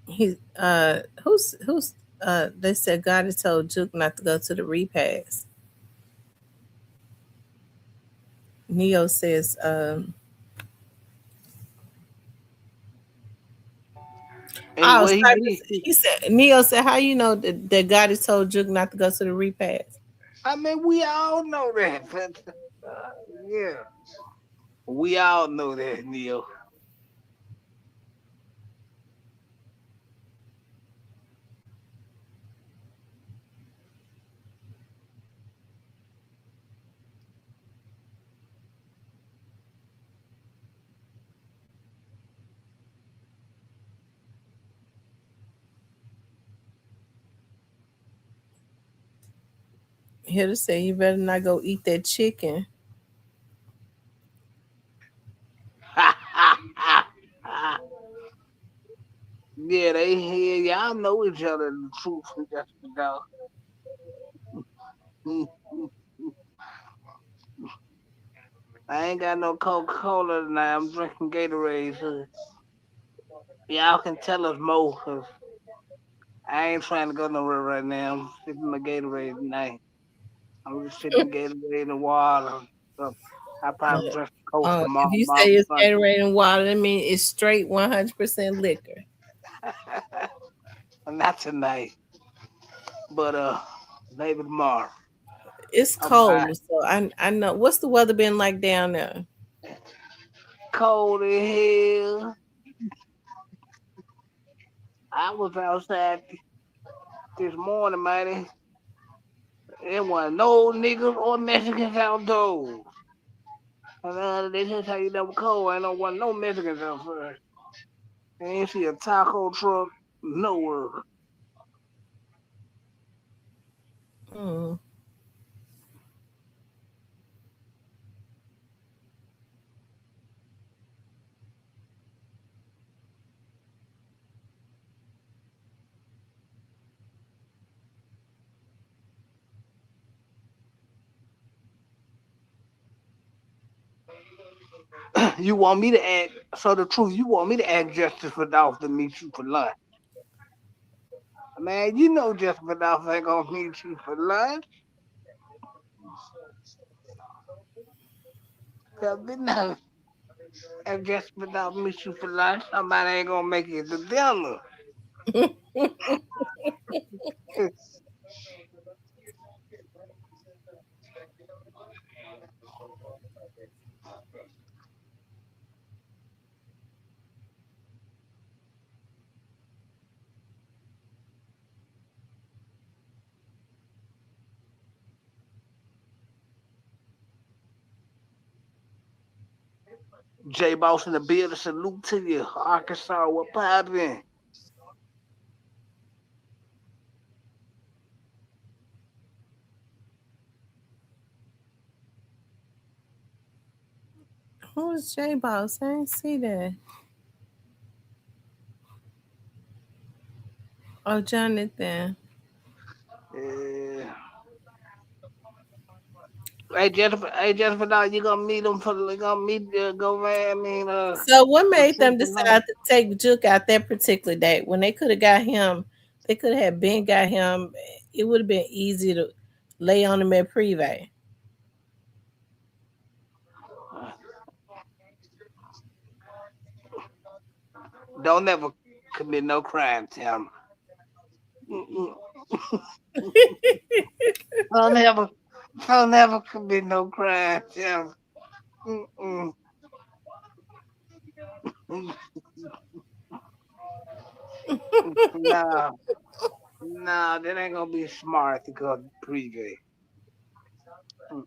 He who's they said God has told Juke not to go to the repass. Neo says oh
Anyway,
Cypress, he said Neo said how you know that God has told Juke not to go to the repass.
I mean, we all know that. Yeah, we all know that, Neil.
Here to say you better not go eat that chicken.
Yeah, they hear y'all know each other. The truth and just the I ain't got no Coca Cola tonight. I'm drinking Gatorade. So y'all can tell us more, cause I ain't trying to go nowhere right now. I'm sipping my Gatorade tonight. I'm just sipping Gatorade and water. So I
Uh,
probably drink Coke
if
tomorrow,
you say
tomorrow
it's
Sunday.
Gatorade and water, that means it's straight 100% liquor.
Not tonight, but maybe tomorrow.
It's
I'm high.
cold, so I know. What's the weather been like down there?
Cold as hell. I was outside this morning, man. There wasn't no niggas or Mexicans outdoors. And they just tell you that was cold. Ain't no one no Mexicans outside. I ain't see a taco truck nowhere.
Mm.
You want me to act so the truth, you want me to act Justice for Dolph to meet you for lunch. Man, you know Justice for Dolph ain't gonna meet you for lunch. Cause we know if Justice for Dolph meet you for lunch, somebody ain't gonna make it to dinner. J Boss in the building, salute to you. Arkansas, what poppin'?
was J Boss? I didn't see that. Oh, Jonathan.
Yeah. Hey Jennifer, now you gonna meet them for you gonna meet go man. I mean,
So what
for
made them
tonight.
decide to take Juke out that particular date when they could have got him? They could have been got him. It would have been easy to lay on him at Privé.
Don't ever commit no crime, Tim. Mm-mm. Don't ever, don't ever commit no crime, Tim. Mm-mm. Nah, nah, that ain't gonna be smart to go to preview. Mm.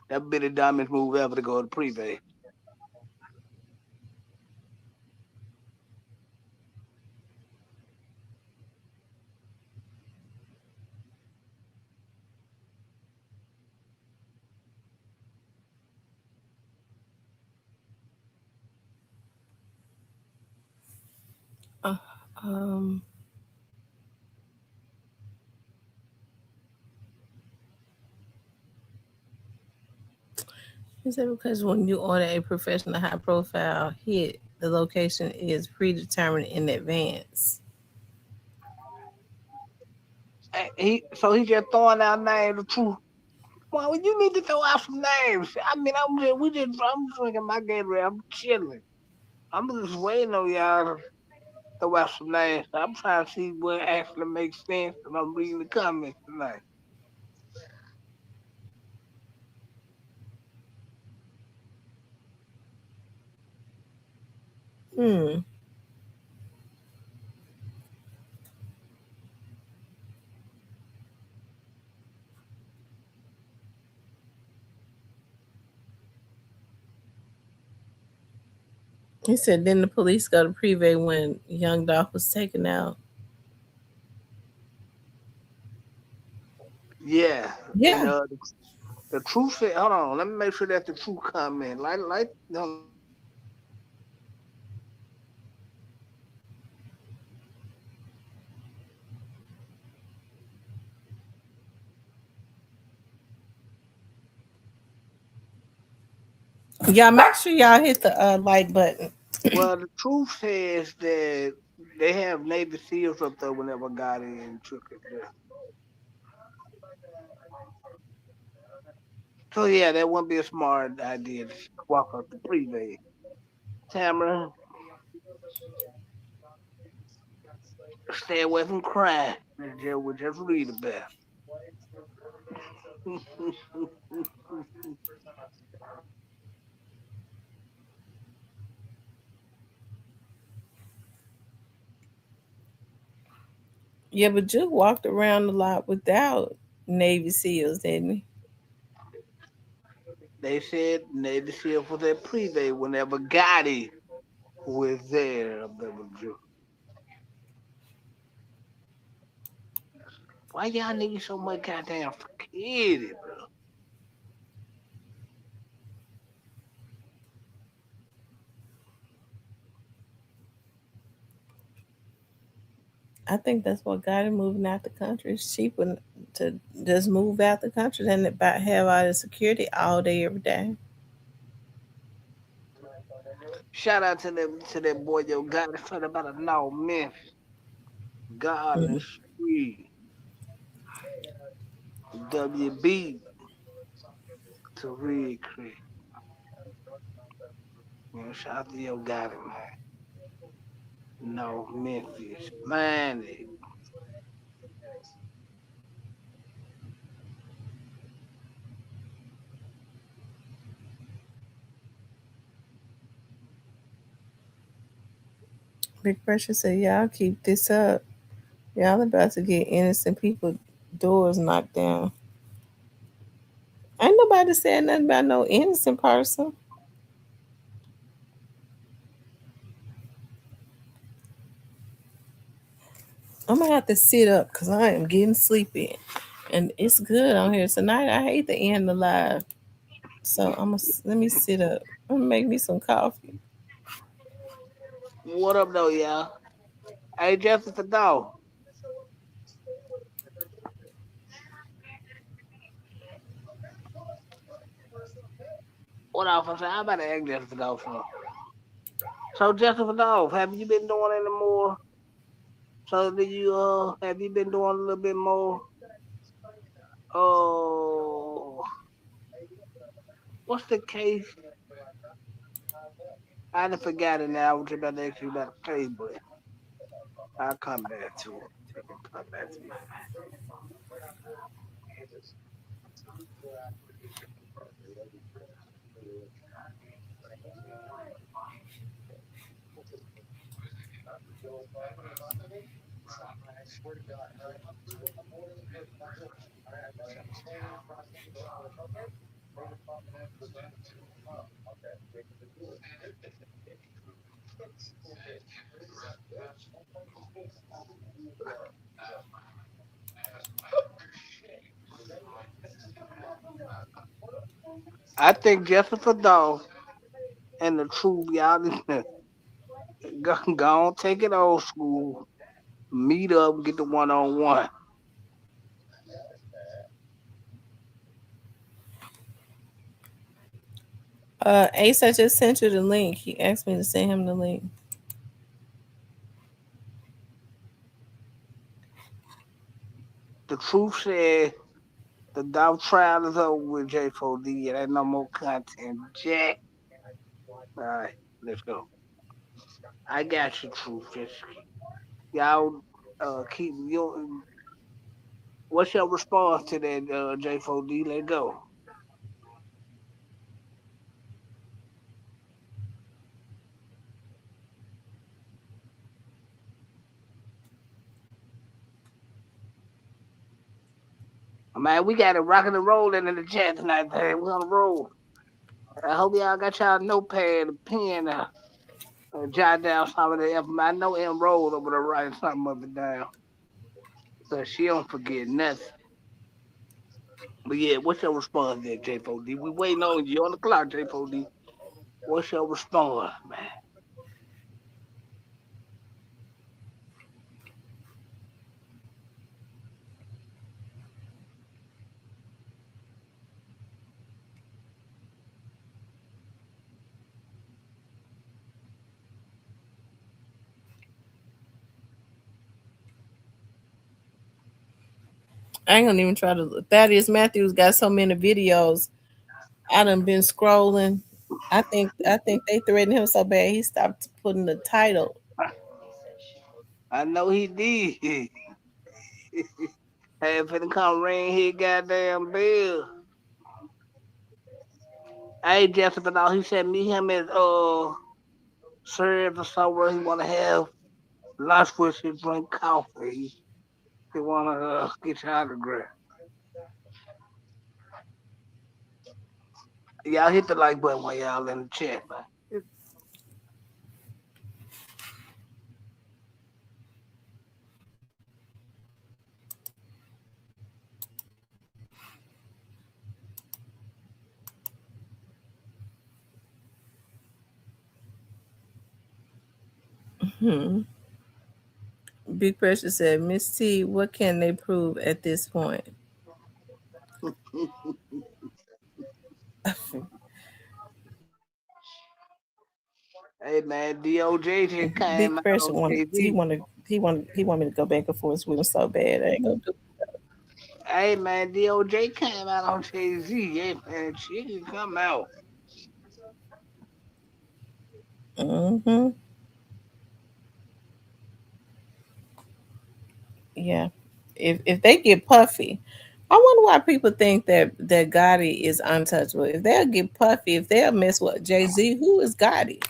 That be the dumbest move ever to go to preview.
Uh, um, is that because when you order a professional high profile hit, the location is predetermined in advance?
So he just throwing out names. The truth. Well, you need to throw out some names. I mean, I'm drinking my Gatorade. I'm chilling. I'm just waiting on y'all to throw out some names. I'm trying to see what actually makes sense, and I'm reading the comments tonight.
Hmm. He said then the police go to Privé when Young Dolph was taken out.
Yeah, and
Yeah.
the truth said, hold on, let me make sure that the truth comment. Hold on.
Y'all make sure y'all hit the like button.
Well, the truth says that they have Navy SEALs up there whenever got in and took it there. So yeah, that wouldn't be a smart idea to walk up the freeway. Tamara, stay away from crime. Just read the best.
Yeah, but Juke walked around a lot without Navy SEALs, didn't he?
They said Navy SEAL for that prevay whenever Gotti was there. Why y'all need so much goddamn security, bro?
I think that's what got him moving out the country. It's cheaper to just move out the country than to about have all the security all day, every day.
Shout out to that boy yo Gotti talking about a no Memphis. God
Mm.
is free. WB to Red Creek. Shout out to yo Gotti, man. No Memphis. Man,
Big Pressure said, y'all keep this up. Y'all about to get innocent people doors knocked down. Ain't nobody said nothing about no innocent person. I'm gonna have to sit up because I am getting sleepy. And it's good on here tonight. I hate to end the live So let me sit up. I'm gonna make me some coffee.
What up, though, y'all? Hey, Jessica Dawg. What else? I said, I about to ask Jessica Dawg something. So, Jessica Dawg, have you been doing any more? So, have you been doing a little bit more? Oh, what's the case? I done forgot it now. I was just about to ask you about the case, but I'll come back to it. It can come back to me. I think Jessica Dawg and the truth, y'all, go on, take it old school. Meet up, get the one on one.
Ace, I just sent you the link. He asked me to send him the link.
The truth said the Dawg trial is over with J4D. It ain't no more content. Jack. All right, let's go. I got you, truth. Just y'all keep your. What's your response to that, J4D? Let go. Man, we got it rocking and rolling in the chat tonight, man. We on the roll. I hope y'all got y'all notepad, a pen, jot down some of the information. I know M rolled over there writing something of it down, so she don't forget nothing. But yeah, what's your response there, J4D? We waiting on you on the clock, J4D. What's your response, man?
I ain't gonna even try to. Thaddeus Matthews got so many videos. I done been scrolling. I think they threatened him so bad he stopped putting the title.
I know he did. Had finna come ring his goddamn bell. Hey, Jessica, now he said meet him at serve or somewhere. He wanna have lunch with you, drink coffee. He wanna get your autograph. Y'all hit the like button while y'all in the chat, man.
Hmm. Big Pressure said, Miss T, what can they prove at this point?
Hey man, DOJ just
Big
came out
Pressure
on
wanted
TV.
he wanted me to go back and forth with him so bad. I ain't gonna do.
Hey man, DOJ came out on TV. Hey man, she can come out.
Mm-hmm. Yeah. If they get puffy, I wonder why people think that Gotti is untouchable. If they'll get puffy, if they'll mess with Jay-Z, who is Gotti?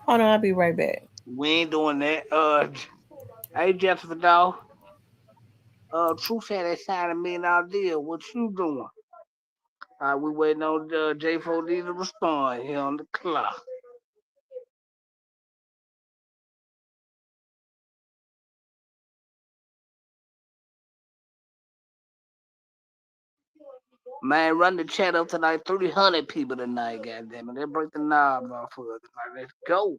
Hold on, I'll be right back.
We ain't doing that. Hey Jessica Dawg. Truth said they signed $1 million deal. What you doing? We waiting on J4D to respond here on the clock. Man, run the chat up to like 300 people tonight, goddamn it. Let's break the knob off for us tonight. Let's go.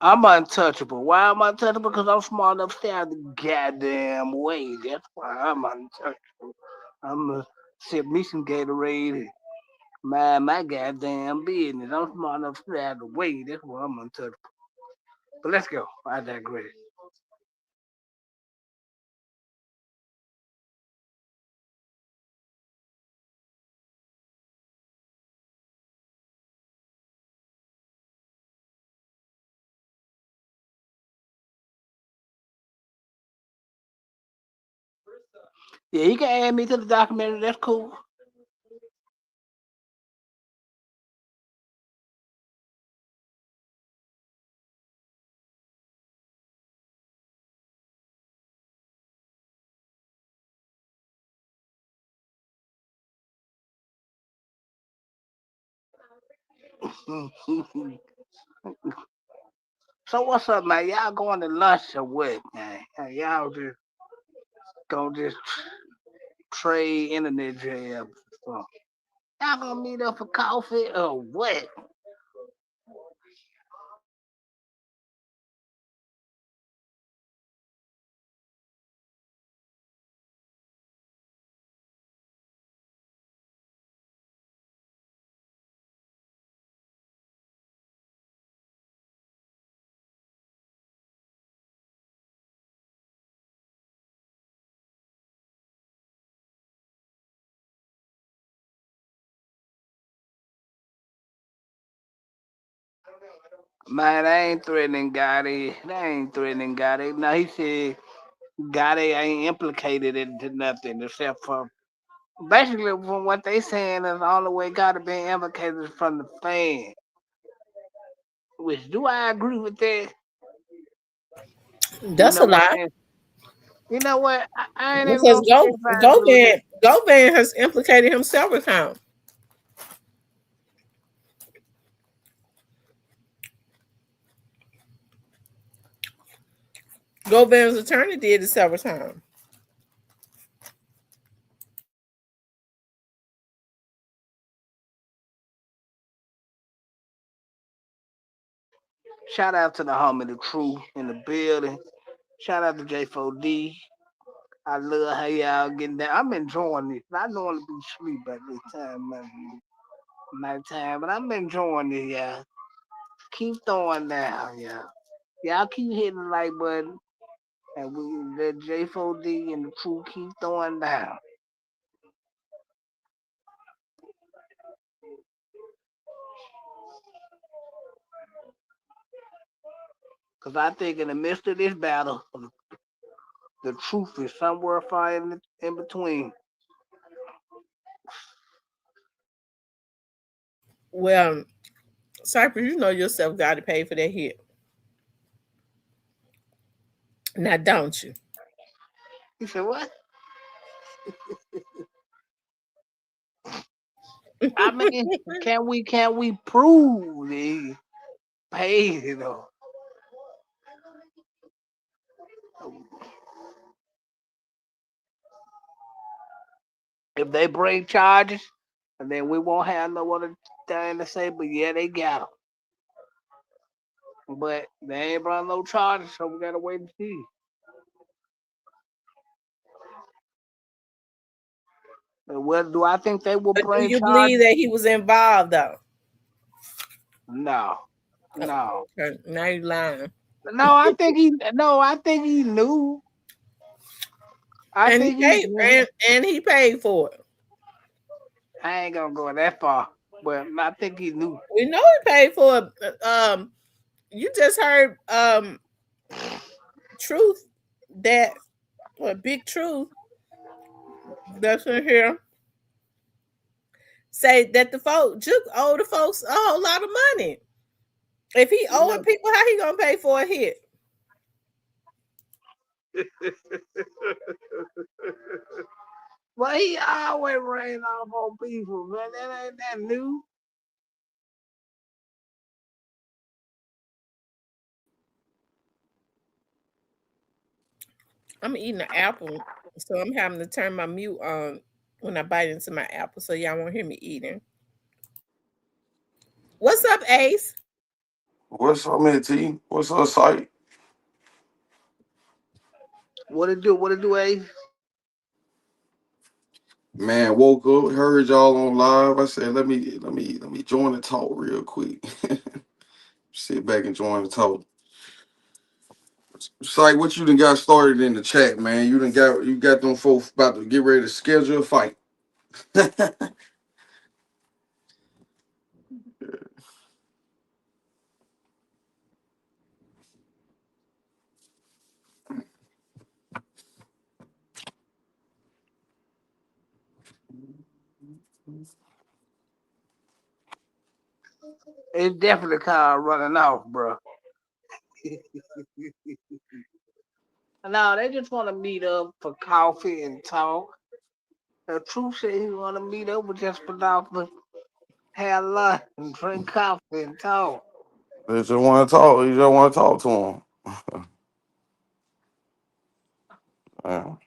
I'm untouchable. Why am I untouchable? Because I'm smart enough to stay out of the goddamn way. That's why I'm untouchable. I'm gonna sip me some Gatorade and mind my goddamn business. I'm smart enough to stay out of the way. That's why I'm untouchable. But let's go. I digress. Yeah, you can add me to the documentary. That's cool. So what's up, man? Y'all going to lunch or what, man? Y'all just gonna just trade internet jams. So, y'all gonna meet up for coffee or what? Man, I ain't threatening Gotti. They ain't threatening Gotti. Now he said Gotti ain't implicated into nothing except for basically from what they saying is the only way Gotti been implicated is from the fan. Which do I agree with that? You
That's
know
a
what?
lie.
You know what? I ain't even
Because
gonna say if I agree with that.
Govan has implicated him several times. Govan's attorney did it several times.
Shout out to the homie, the crew in the building. Shout out to J4D. I love how y'all getting down. I'm enjoying this. I normally be asleep at this time, man. Nighttime, but I'm enjoying this, y'all. Keep throwing down, y'all. Y'all keep hitting the like button, and we let J4D and the crew keep throwing down. Cause I think in the midst of this battle, the truth is somewhere far in between.
Well, Cypress, you know yourself got to pay for that hit. Now, don't you?
He said, "What? I mean, can we prove he paid it though? If they bring charges, and then we won't have no other thing to say. But yeah, they got them. But they ain't brought no charges, so we gotta wait and see. And what do I think they will
But do
bring
you believe
charges?
that he was involved, though?
No,
Oh,
no,
okay. Now you lying.
no. I think he knew. I
And he
think he
paid,
knew.
and he paid for it.
I ain't gonna go that far, but I think he knew.
We know he paid for it. You just heard truth that big truth that's in here say that the folk Juke owe the folks a whole lot of money. If he
You know,
owing people, how he gonna pay for a hit?
But he always ran off on people, man. That ain't that new.
I'm eating an apple, so I'm having to turn my mute on when I bite into my apple, so y'all won't hear me eating. What's up, Ace?
What's up, man, T? What's up, sight?
What it do? What it do, Ace?
Man, woke up, heard y'all on live. I said, let me join the talk real quick. Sit back and join the talk. Sight, what you done got started in the chat, man? You got them folks about to get ready to schedule a fight.
It's definitely kind of running off, bro. No, they just want to meet up for coffee and talk. The truth said he want to meet up with just for have lunch and drink coffee and talk.
They just want to talk. You just want to talk to them.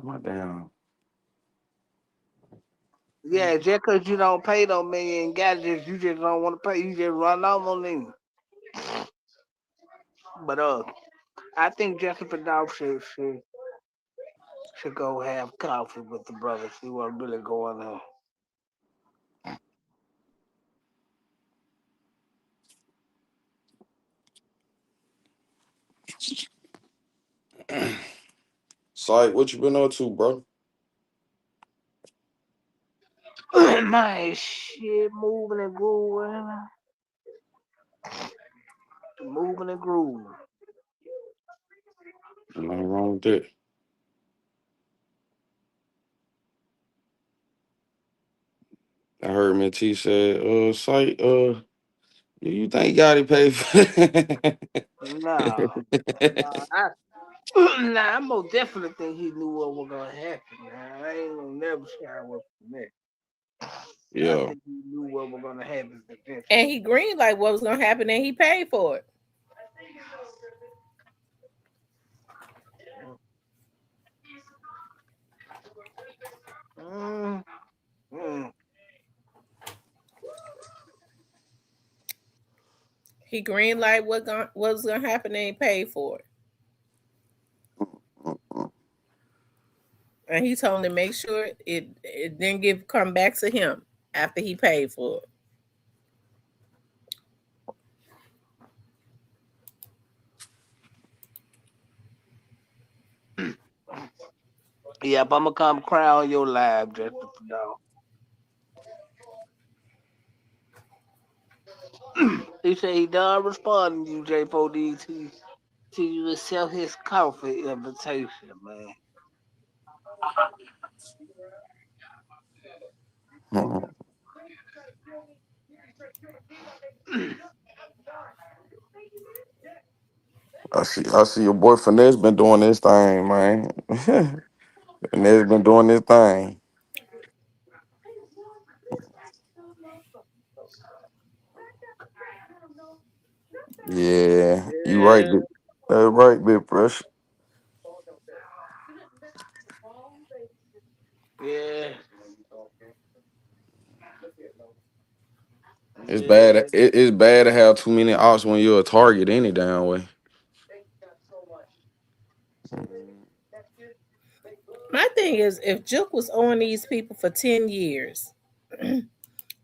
My damn.
Yeah, just cause you don't pay no million gadgets, you just don't want to pay. You just run off on them. But I think Jessica Dawg should go have coffee with the brothers. See what really going on.
Sight, what you been up to, bro?
My shit, moving and grooving, moving and grooving.
Nothing wrong with that. I heard me T said, Sight, you think Gotti paid for
No, no, nah, I most definitely think he knew what was gonna happen. Man. I ain't gonna never shy away from that. I
Yeah.
think he knew what was gonna happen
And
eventually.
he green like what was gonna happen, and he paid for it.
Mm, mm.
He green like what was gonna happen, and he paid for it. And he told him to make sure it didn't give come back to him after he paid for it.
Yep, I'm gonna come crown your live, Justin Dog. He said he done responding to you, J4D, to you accept his coffee invitation, man.
I see your boy Finesse been doing this thing, man. Finesse been doing this thing. Yeah, you right,
Yeah,
big. That's right, big brush.
yeah,
It's bad.
yeah.
It's bad to have too many ops when you're a target any damn way.
My thing is, if Juke was on these people for 10 years,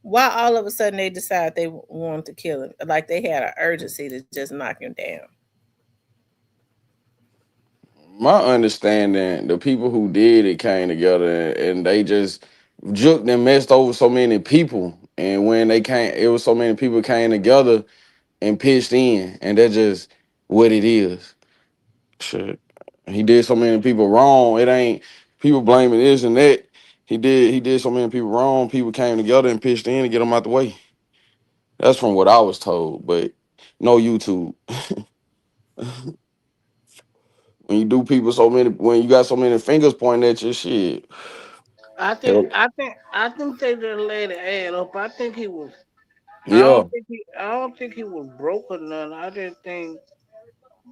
why all of a sudden they decide they wanted to kill him? Like they had an urgency to just knock him down.
My understanding, the people who did it came together and they just juked and messed over so many people. And when they came, it was so many people came together. and pitched in, and that's just what it is. Shit, he did so many people wrong. It ain't people blaming this and that. He did so many people wrong. People came together and pitched in to get him out the way. That's from what I was told, but no YouTube. When you do people so many, when you got so many fingers pointing at your shit. Hell,
I think they just let it add up. I think he was.
yeah,
I don't think he was broke or nothing. I just think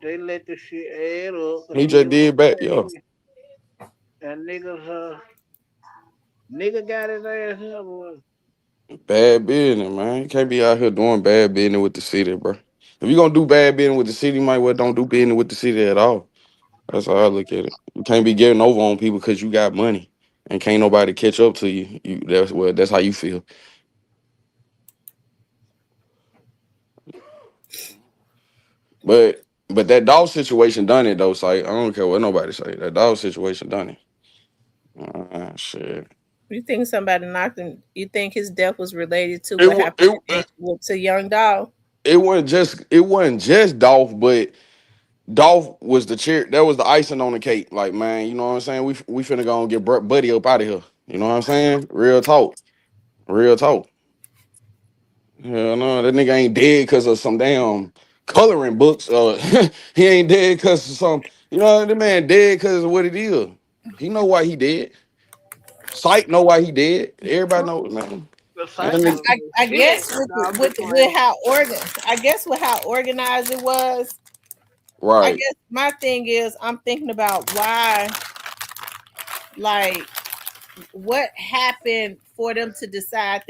they let the shit add up, and
he just
niggas
did back. Yeah,
pay, and nigga got his ass up.
bad business, man. You can't be out here doing bad business with the city, bro. If you gonna do bad business with the city, you might well don't do business with the city at all. That's how I look at it. You can't be getting over on people because you got money and can't nobody catch up to you. That's how you feel. But that dog situation done it though. So I don't care what nobody say. That dog situation done it. Shit.
You think somebody knocked him? You think his death was related to
It
what
wa-
happened to Young Dog?
it wasn't just Dolph, but Dolph was the chair. That was the icing on the cake. Like, man, you know what I'm saying? We finna go and get Buddy up out of here. You know what I'm saying? Real talk. Real talk. Hell no, that nigga ain't dead because of some damn coloring books. He ain't dead because of some. You know, the man dead because of what it is. He know why he dead. Sight know why he dead. Everybody know, man.
The
And that
site
nigga,
don't know
I
shit.
guess
No, I'm
with
just playing.
how organized it was. I
right.
guess my thing is I'm thinking about why, like, what happened for them to decide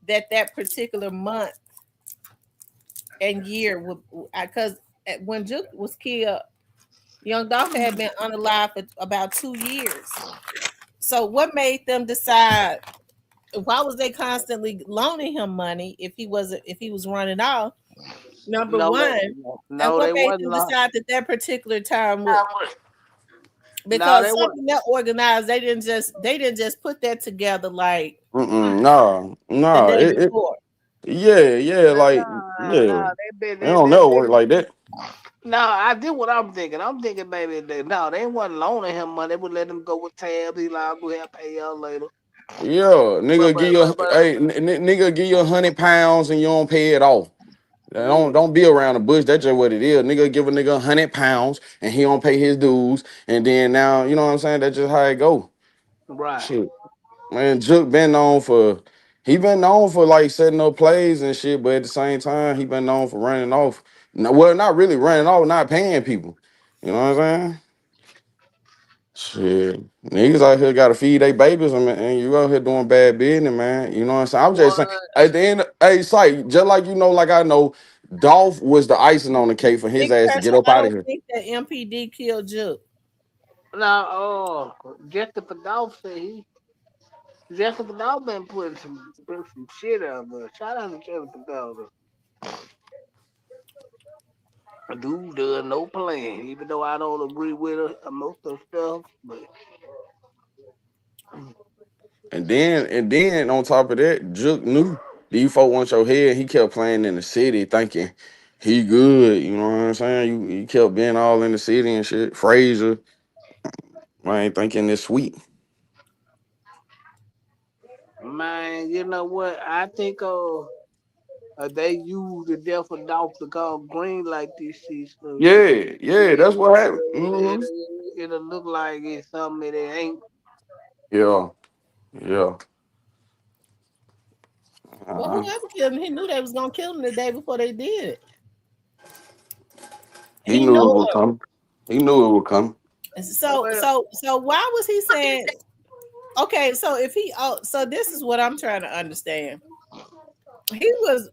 that particular month and year would, because when Juke was killed, Young Dolph had been unalive for about 2 years. So what made them decide? Why was they constantly loaning him money if he was running off? Number
No,
one, and
no,
what
they
made
wasn't.
them decide that that particular time would,
No,
because
they were.
something that organized, they didn't just put that together like
Nah,
the
nah.
day before.
Yeah, like, yeah.
No, they been
They don't never work
they.
like that.
No, I did what I'm thinking. I'm thinking, baby, they wasn't loaning him money. They would let him go with tabs. He like, I'll go ahead and pay y'all later.
Yeah,
But
nigga
but
give you
but but
hey nigga give you £100 and you don't pay it off.
yeah,
Don't be around the bush. That's just what it is. Nigga give a nigga £100 and he don't pay his dues, and then now you know what I'm saying. That's just how it go.
right.
Shit, man. Jook been known for like setting up plays and shit, but at the same time he been known for running off. No, well, not really running off, not paying people. You know what I'm saying? Shit, niggas out here gotta feed their babies, and you out here doing bad business, man. You know what I'm saying? I'm just saying.
What?
At the end, hey, Sight, just like you know, like I know, Dolph was the icing on the cake for his
Big
ass to get
pressure.
up
I
out of
don't
here.
think that MPD killed Juke.
Now, Jessica Dawg said Jessica Dawg been putting some shit out there. Shout out to Jessica Dawg. Dude does no plan, even though I don't agree with her most of the stuff. But
And then on top of that, Jook knew these folk want your head. He kept playing in the city, thinking he good. You know what I'm saying? You kept being all in the city and shit. Fraser, I ain't thinking this sweet.
man, you know what? I think they use the death of Dolph to call green like this shit. So
Yeah, that's what happened.
it'll look like it's something that it ain't.
Yeah, yeah.
Well,
Uh,
whoever killed him, he knew they was gonna kill him the day before they did it.
he
He
knew it
knew
would come. He knew it would come.
it. So
Well,
so so why was he saying? Okay, so if he, so this is what I'm trying to understand. He was,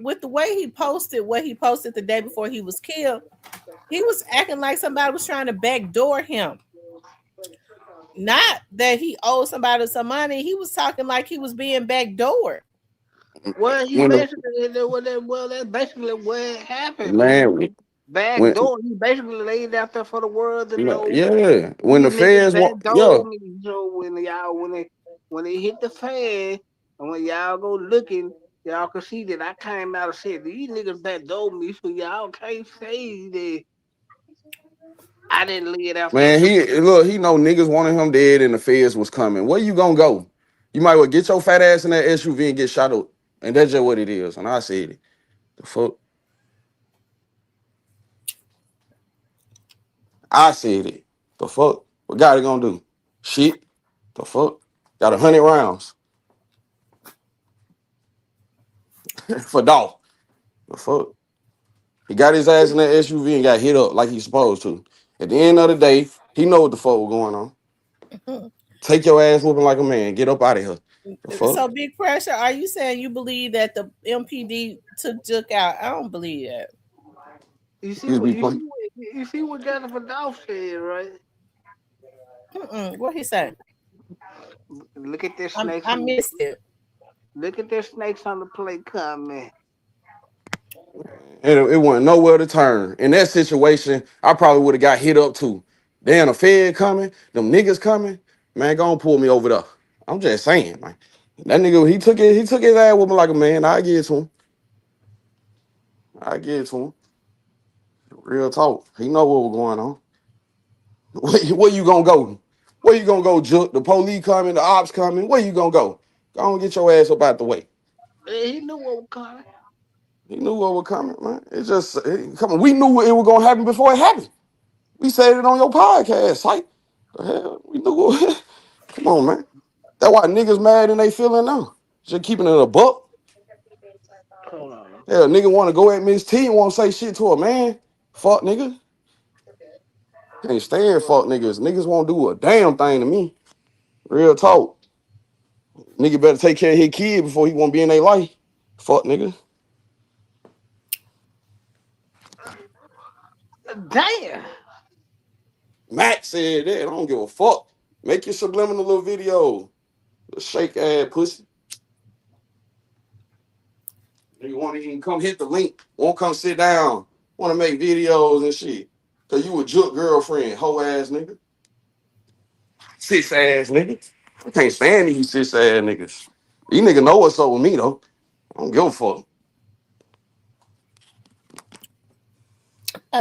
with the way he posted what he posted the day before he was killed. He was acting like somebody was trying to backdoor him. Not that he owed somebody some money. He was talking like he was being backdoored.
well, he
When the
basically well, that's basically what happened.
man,
Back
when
door, he basically laid out there for the world to know.
yeah, when the
These niggas
feds want,
back
yeah,
door me. So when they hit the fan, and when y'all go looking. Y'all can see that I came out and said these niggas that told me, so y'all can't say that I didn't lay it out for
Man,
you.
he know niggas wanted him dead and the feds was coming. Where you gonna go? You might well get your fat ass in that SUV and get shot up. And that's just what it is. And I said it. The fuck? I said it. The fuck? What God it gonna do? Shit. The fuck? Got 100 rounds for dog. The fuck? He got his ass in that SUV and got hit up like he's supposed to. At the end of the day, he know what the fuck was going on. Take your ass whooping like a man. Get up out of here. The fuck?
So, Big Pressure, are you saying you believe that the MPD took Jook out? I don't believe that.
You see
Niggas
what
be playing.
you see what Jennifer Dolph said, right?
What he say?
Look at this
I missed it.
snakes on the plate coming.
And it wasn't nowhere to turn. In that situation, I probably would have got hit up too. Damn, a Fed coming, them niggas coming. Man, go and pull me over there. I'm just saying, man. That nigga, he took his ass with me like a man. I give it to him. I give it to him. Real talk. He know what was going on. Where you gonna go? Where you gonna go, Juke? The police coming, the ops coming. Where you gonna go? Go and get your ass up out the way.
He knew what was coming.
He knew what was coming, man. It just come on. We knew it was gonna happen before it happened. We said it on your podcast, like the hell. We knew it. Come on, man. That's why niggas mad and they feeling now. Just keeping it a buck.
Hold on.
Hell, nigga want to go at Miss T and won't say shit to a man. Fuck nigga. Can't stand fuck niggas. Niggas won't do a damn thing to me. Real talk. Nigga better take care of his kid before he won't be in their life. Fuck nigga.
Damn.
Matt said that. I don't give a fuck. Make your subliminal little video. Shake ass pussy. Nigga want to even come hit the link. Won't come sit down. Want to make videos and shit. Cause you a jerk girlfriend, hoe ass nigga. Sis ass nigga. I can't stand these sis ass niggas. These niggas know what's up with me though. I don't give a fuck.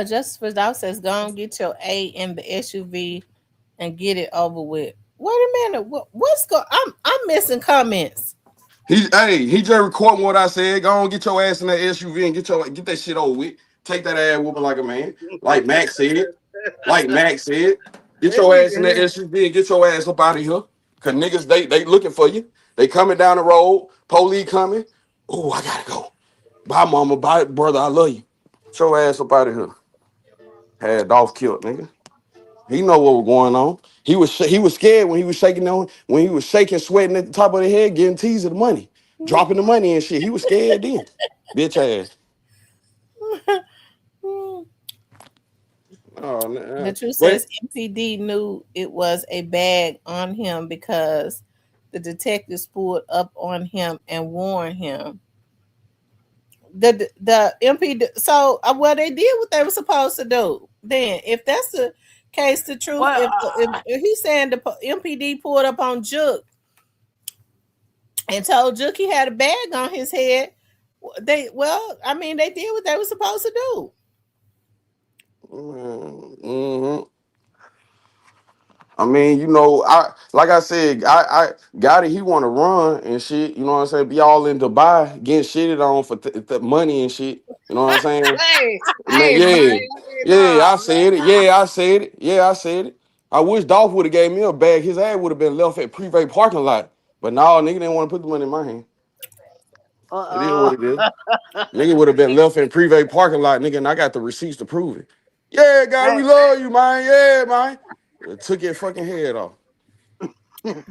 Justice Dow says, "Go and get your A in the SUV and get it over with." Wait a minute. What's going? I'm missing comments.
He just recording what I said. Go on, get your ass in that SUV and get that shit over with. Take that ass whooping like a man. Like Max said. Like Max said. Get
That
your ass in that
nigga,
SUV and get your ass up out of here. Cause niggas, they looking for you. They coming down the road. Police coming. Oh, I gotta go. Bye, mama. Bye, brother. I love you. Get your ass up out of here. Had Dolph killed, nigga. He know what was going on. He was scared when he was shaking on when he was shaking, sweating at the top of the head, getting teased of the money, dropping the money and shit. He was scared then. Bitch ass. Oh,
The
nah.
truth
But
says MPD knew it was a bag on him because the detectives pulled up on him and warned him. The MPD, so well, they did what they were supposed to do. Then, if that's the case, the truth,
well,
if he's saying the MPD pulled up on Juke and told Juke he had a bag on his head, I mean, they did what they were supposed to do.
mhm. I mean, you know, I like I said, I got it. He want to run and shit. You know what I'm saying? Be all in Dubai, getting shitted on for money and shit. You know what I'm saying?
hey,
Man,
man,
yeah, yeah,
no,
I said it. Yeah, I said it. Yeah, I said it. I wish Dolph would have gave me a bag. His ass would have been left at Privé parking lot. But no, nigga didn't want to put the money in my hand. It is what it is.
uh,
Nigga would have been left in Privé parking lot, nigga, and I got the receipts to prove it. Yeah, guy, we love you, man. Yeah, man. Took your fucking head off.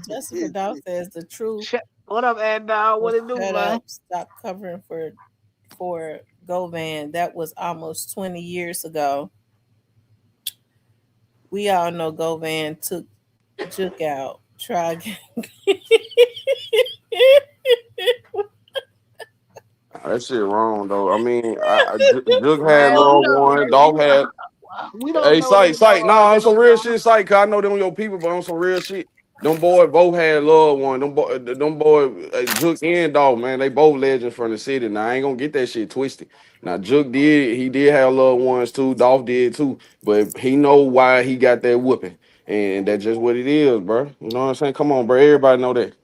Justice Dow says the truth
what up, Ad Dog?
will
What it do,
shut
man?
up, stop covering for Govan. That was almost 20 years ago. We all know Govan took Juke out. Try again.
That shit wrong though. I mean, Jug had
Man,
Lord one, Dolph had.
we don't
Hey,
know
sight,
these
sight.
dogs
Nah,
to
on some
be
real
honest.
shit, sight. Cause I know them your people, but on some real shit.
Them boys both had loved one. Them boy, Juke and Dog, man, they both legends from the city. Now I ain't gonna get that shit twisted. Now he did have loved ones too. Dolph did too, but he know why he got that whooping, and that's just what it is, bro. You know what I'm saying? Come on, bro. Everybody know that.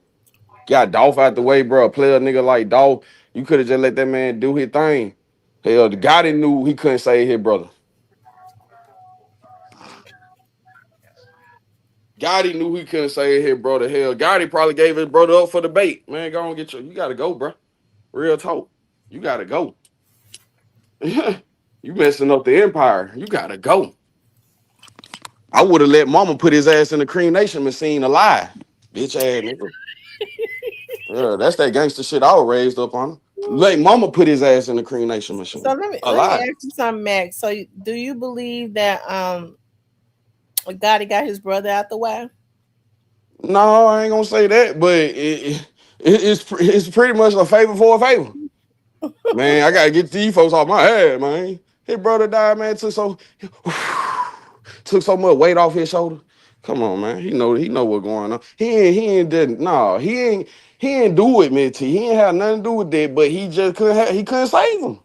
Got Dolph out the way, bro. Play a nigga like Dolph, you could have just let that man do his thing. Hell, the guy that knew he couldn't save his brother. Gotti knew he couldn't save his brother. Hell, Gotti probably gave his brother up for the bait. Man, go on get you gotta go, bro. Real talk. You gotta go. You messing up the empire. You gotta go. I would have let mama put his ass in the Cream Nation machine alive. Bitch ass nigga. Yeah, that's that gangster shit I was raised up on. Let mama put his ass in the Cream Nation
So
machine.
let me
Alive.
ask you something, Max. So do you believe that Gotti got his brother out the way?
No, I ain't gonna say that, but it's pretty much a favor for a favor. Man, I gotta get these folks off my head, man. His brother died, man. Took so much weight off his shoulder. Come on, man. He know what's going on. He ain't did no. He ain't do it, man. He ain't have nothing to do with that. But he couldn't save him.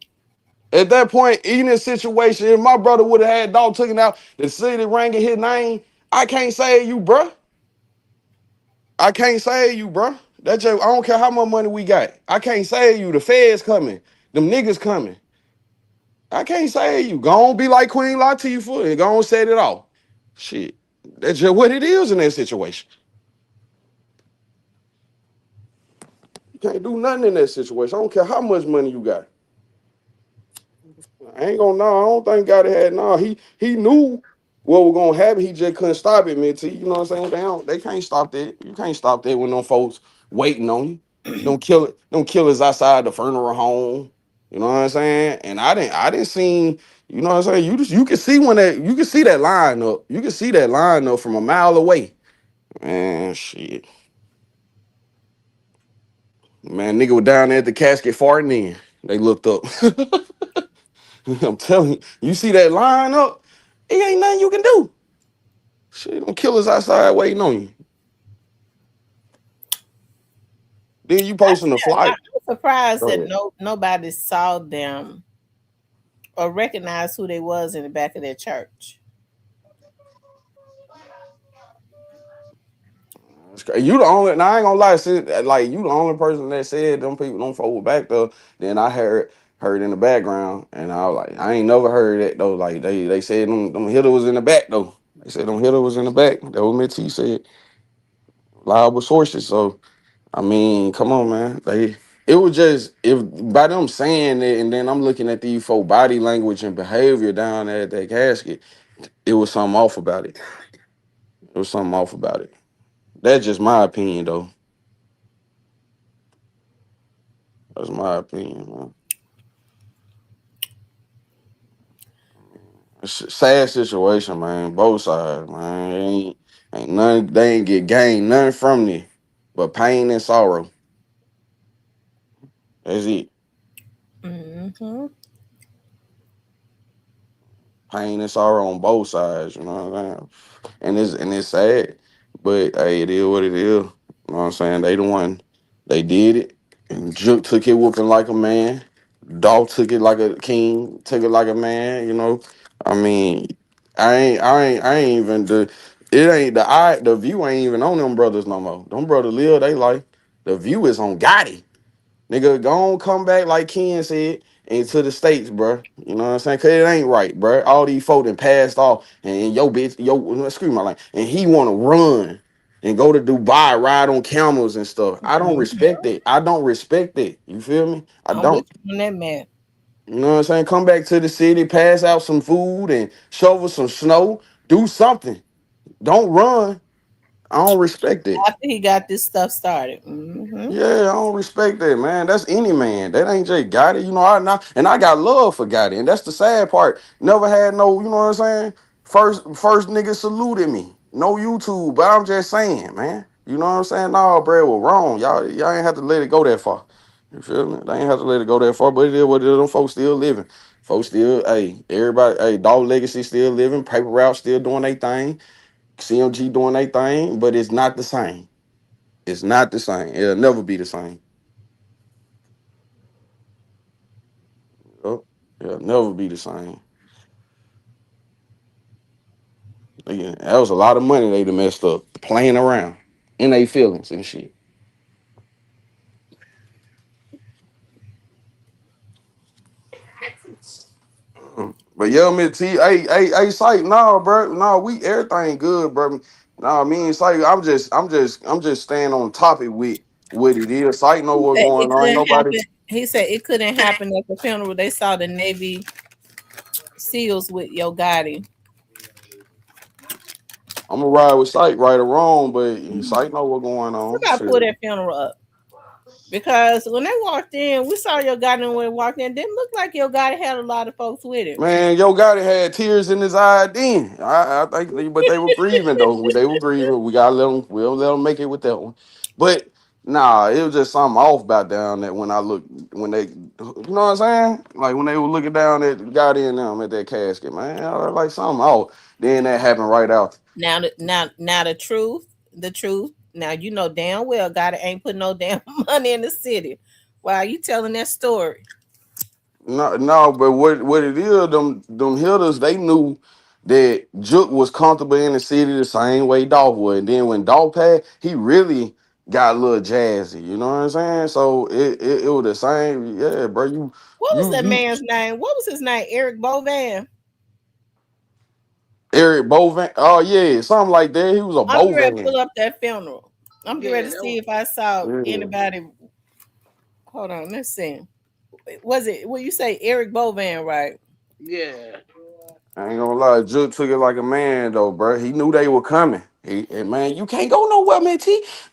At that point, in this situation, if my brother would have had dog taken out, the city ringing his name, I can't save you, bruh. I can't save you, bruh. That just I don't care how much money we got. I can't save you. The feds coming. Them niggas coming. I can't say you. Go on be like Queen Latifah and go on set it off. Shit. That's just what it is in that situation. You can't do nothing in that situation. I don't care how much money you got. I ain't gonna know. I don't think God had no. He knew what was gonna happen. He just couldn't stop it, man. You know what I'm saying? They can't stop that. You can't stop that when them folks waiting on you. Don't killers outside the funeral home. You know what I'm saying? And I didn't see, you know what I'm saying? You can see you can see that line up. You can see that line up from a mile away. Man, shit. Man, nigga was down there at the casket farting in. They looked up. I'm telling you, you see that line up, it ain't nothing you can do. Shit, them killers outside waiting on you. Then you posting the flight.
I'm surprised
Go
that
ahead.
nobody saw them or recognized who they was in the back of their church.
You the only, now I ain't gonna lie, like you the only person that said them people don't fold back though. Then I heard in the background, and I was like, I ain't never heard that though. Like they said them hitter was in the back though. They said them hitter was in the back. That was Mitch T said, reliable sources. So I mean, come on, man. It was just if by them saying it, and then I'm looking at these folk body language and behavior down there at that casket, it was something off about it. It was something off about it. That's just my opinion though. That's my opinion, man. It's a sad situation, man. Both sides, man. Ain't none. They ain't get gained nothing from this, but pain and sorrow. That's it.
Hmm.
Pain and sorrow on both sides. You know what I'm saying? And it's sad, but hey, it is what it is. You know what I'm saying? They the one. They did it, and Juke took it whooping like a man. Dog took it like a king. Took it like a man. You know. I mean, I ain't even the. It ain't the view ain't even on them brothers no more. Them brothers live they life. The view is on Gotti. Nigga, go on, come back like Ken said, into the States, bro. You know what I'm saying? Cause it ain't right, bro. All these folk done passed off, and yo bitch, excuse my line, and he wanna run and go to Dubai, ride on camels and stuff. I don't respect it. I don't respect it. You feel me? I
I'm with
don't.
you on that, man.
You know what I'm saying? Come back to the city, pass out some food and shovel some snow. Do something. Don't run. I don't respect it.
After he got this stuff started. Hmm.
Yeah, I don't respect that, man. That's any man. That ain't just Gotti. You know, I got love for Gotti, and that's the sad part. Never had no, you know what I'm saying? First nigga saluted me. No YouTube, but I'm just saying, man. You know what I'm saying? No, bro, it was wrong. Y'all ain't have to let it go that far. You feel me? They ain't have to let it go that far, but it is what it is. Them folks still living. Folks still, hey, everybody, hey, Dog Legacy still living. Paper Route still doing their thing. CMG doing their thing, but it's not the same. It's not the same. It'll never be the same. Yup. It'll never be the same. Again, that was a lot of money they done messed up playing around in their feelings and shit. But yeah, Miss T, hey, Sight, no, bro, no, we everything good, bro. No, me and Sight, I'm just staying on topic with what it is. Sight know
He
what
said
going
it
on. Ain't
couldn't
nobody.
happen. He said it couldn't happen at the funeral. They saw the Navy SEALs with Yo Gotti.
I'm gonna ride with Sight, right or wrong, but Sight know what going
We
on.
gotta
Shit.
pull that funeral up. Because when they walked in, we saw Yo Gotti when they walked in. Didn't look like Yo Gotti had a lot of folks with him.
Man, Yo Gotti had tears in his eye then. I think, but they were grieving though. They were grieving. We gotta let them. We'll let them make it with that one. But nah, it was just something off about down that when I look when they, you know what I'm saying? Like when they were looking down at Gotti and them at that casket, man, I was like something off. Then that happened right after.
Now the truth, the truth. Now you know damn well Gotti ain't put no damn money in the city. Why are you telling that story?
No, no, but what it is, them hitters, they knew that Juke was comfortable in the city the same way Dolph was. And then when Dolph passed, he really got a little jazzy. You know what I'm saying? So it was the same. Yeah, bro.
What was that
You
man's name? What was his name? Eric Bovan.
Eric Bovan. Oh yeah, something like that. He was a
I'm getting ready to
Bovan.
pull up that funeral. I'm getting
Yeah,
ready to see if I saw
Yeah.
anybody. Hold on, let's see. Was it? Well, you say Eric Bovan, right?
yeah.
I ain't gonna lie, Juke took it like a man though, bro. He knew they were coming. And man, you can't go nowhere, man.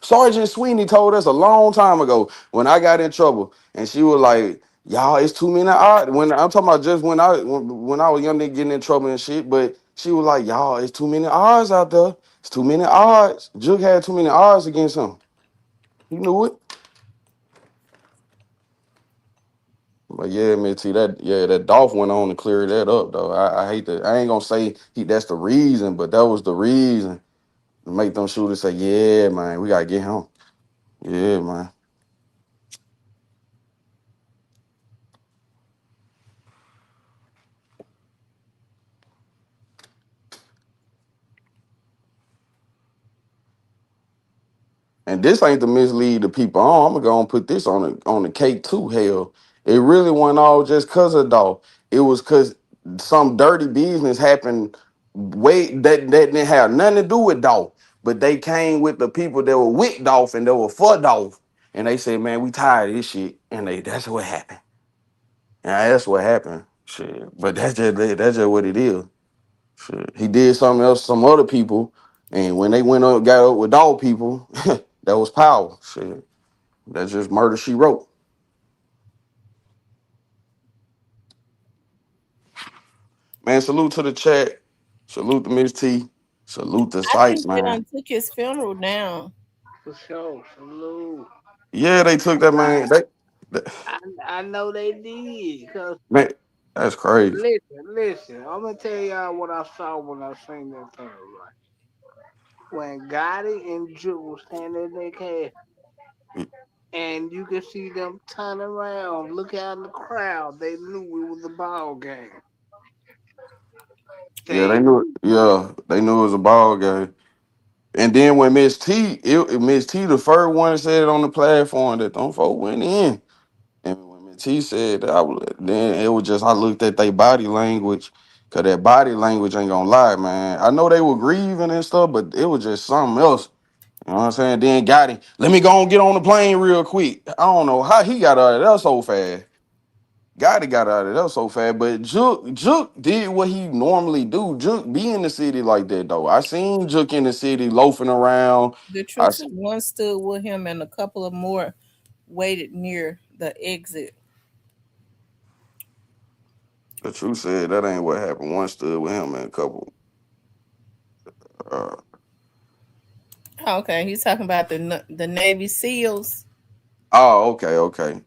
Sergeant Sweeney told us a long time ago when I got in trouble, and she was like, "Y'all, it's too many odds." When I'm talking about just when I was young, nigga getting in trouble and shit, but she was like, "Y'all, it's too many odds out there. It's too many odds." Juke had too many odds against him. He knew it. But yeah, man, that Dolph went on to clear that up though. I hate that. I ain't gonna say that's the reason, but that was the reason to make them shooters say, "Yeah, man, we gotta get him." Yeah, man. And this ain't to mislead the people. Oh, I'm gonna go and put this on the cake too. Hell, it really wasn't all just cause of Dolph. It was cause some dirty business happened way that didn't have nothing to do with Dolph. But they came with the people that were with Dolph and that were for Dolph. And they said, man, we tired of this shit. And that's what happened. Yeah, that's what happened. Shit. But that's just what it is. Shit. He did something else, to some other people, and when they went up, got up with dog people, that was power. Shit. That's just murder she wrote. Man, salute to the chat. Salute to Miss T. Salute the
I
sites,
think they
man.
done took his funeral down.
For sure. Salute.
Yeah, they took that man. They-
I I know they did. Cause
man, that's crazy.
listen. I'm gonna tell y'all what I saw when I seen that thing. Right when Gotti and Juke was standing in their cab, and you could see them turn around, look out in the crowd. They knew it was a ball game.
Yeah,
They
they knew.
knew.
Yeah, they knew it was a ball game. And then when Miss T, the first one said it on the platform that them folk went in. And when Miss T said that, then it was just I looked at their body language, cause that body language ain't gonna lie, man. I know they were grieving and stuff, but it was just something else. You know what I'm saying? Then got him. Let me go and get on the plane real quick. I don't know how he got out of there so fast. Gotti got out of there so fast, but Juke did what he normally do. Juke be in the city like that though. I seen Juke in the city loafing around.
The
I
truth is, one stood with him, and a couple of more waited near the exit.
the truth said that ain't what happened. One stood with him and a couple. Uh,
Okay, he's talking about the Navy SEALs.
oh, okay.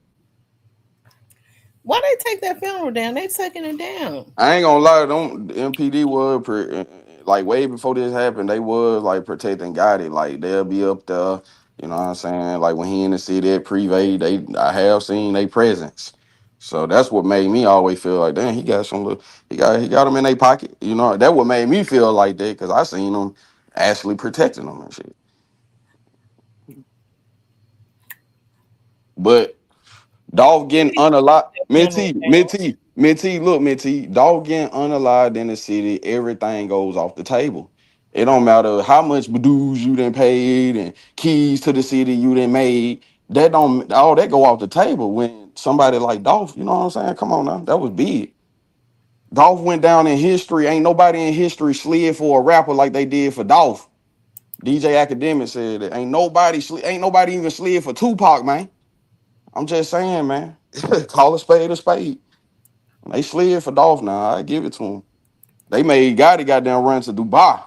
Why they take that funeral down? They taking it down.
I ain't gonna lie, them MPD was pretty. like way before this happened, they was like protecting Gotti. Like they'll be up there, you know what I'm saying? Like when he in the city at Privé, they I have seen their presence. So that's what made me always feel like, damn, he got some little, he got them in their pocket. You know, that what made me feel like that because I seen them actually protecting them and shit. But dog getting unalive.
General now.
Look, Minty, dog getting unalived in the city, everything goes off the table. It don't matter how much dues you done paid and keys to the city you done made. That don't all that go off the table when somebody like Dolph, you know what I'm saying? Come on now. That was big. Dolph went down in history. Ain't nobody in history slid for a rapper like they did for Dolph. DJ Academic said that ain't nobody even slid for Tupac, man. I'm just saying, man. Call a spade a spade. They slid for Dolph now. I give it to them. They made Gotti goddamn run to Dubai.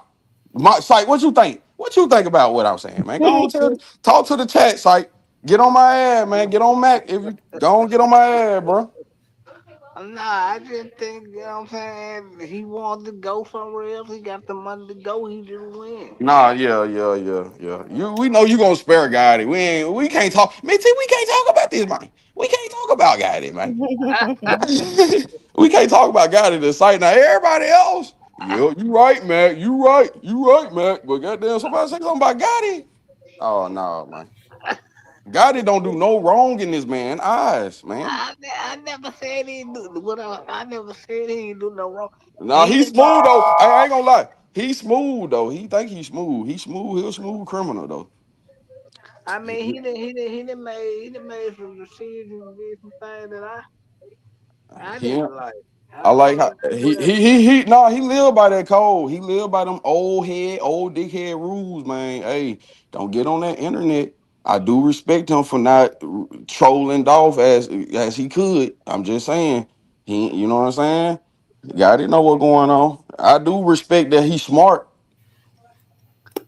My Syke, what you think? What you think about what I'm saying, man? Go on, talk to the chat, Syke. Get on my ass, man. Get on Mac. If you go on, get on my ass, bro.
Nah, I just think, you know what I'm saying, he wanted to go somewhere else. He got the money to go. He just went.
Nah, yeah. We know you gonna spare Gotti. We can't talk. Man, see, we can't talk about this, man. We can't talk about Gotti, man. We can't talk about Gotti the site now. Everybody else, yeah, you right, Mac. You right, Mac. But goddamn, somebody say something about Gotti. Oh no, man. Gotti don't do no wrong in this man eyes, man.
I never said he do what I never said he didn't do no wrong.
Nah,
He
he's
didn't.
smooth though. I ain't gonna lie. He's smooth though. He think he's smooth. He's smooth. He's a smooth criminal though.
I mean, he done made some decisions, did some things that I
He
didn't like.
I
I
like
don't
how
like the way.
he lived by that code. He lived by them old dickhead rules, man. Hey, don't get on that internet. I do respect him for not trolling Dolph as he could. I'm just saying. You know what I'm saying? Got to know what's going on. I do respect that he's smart.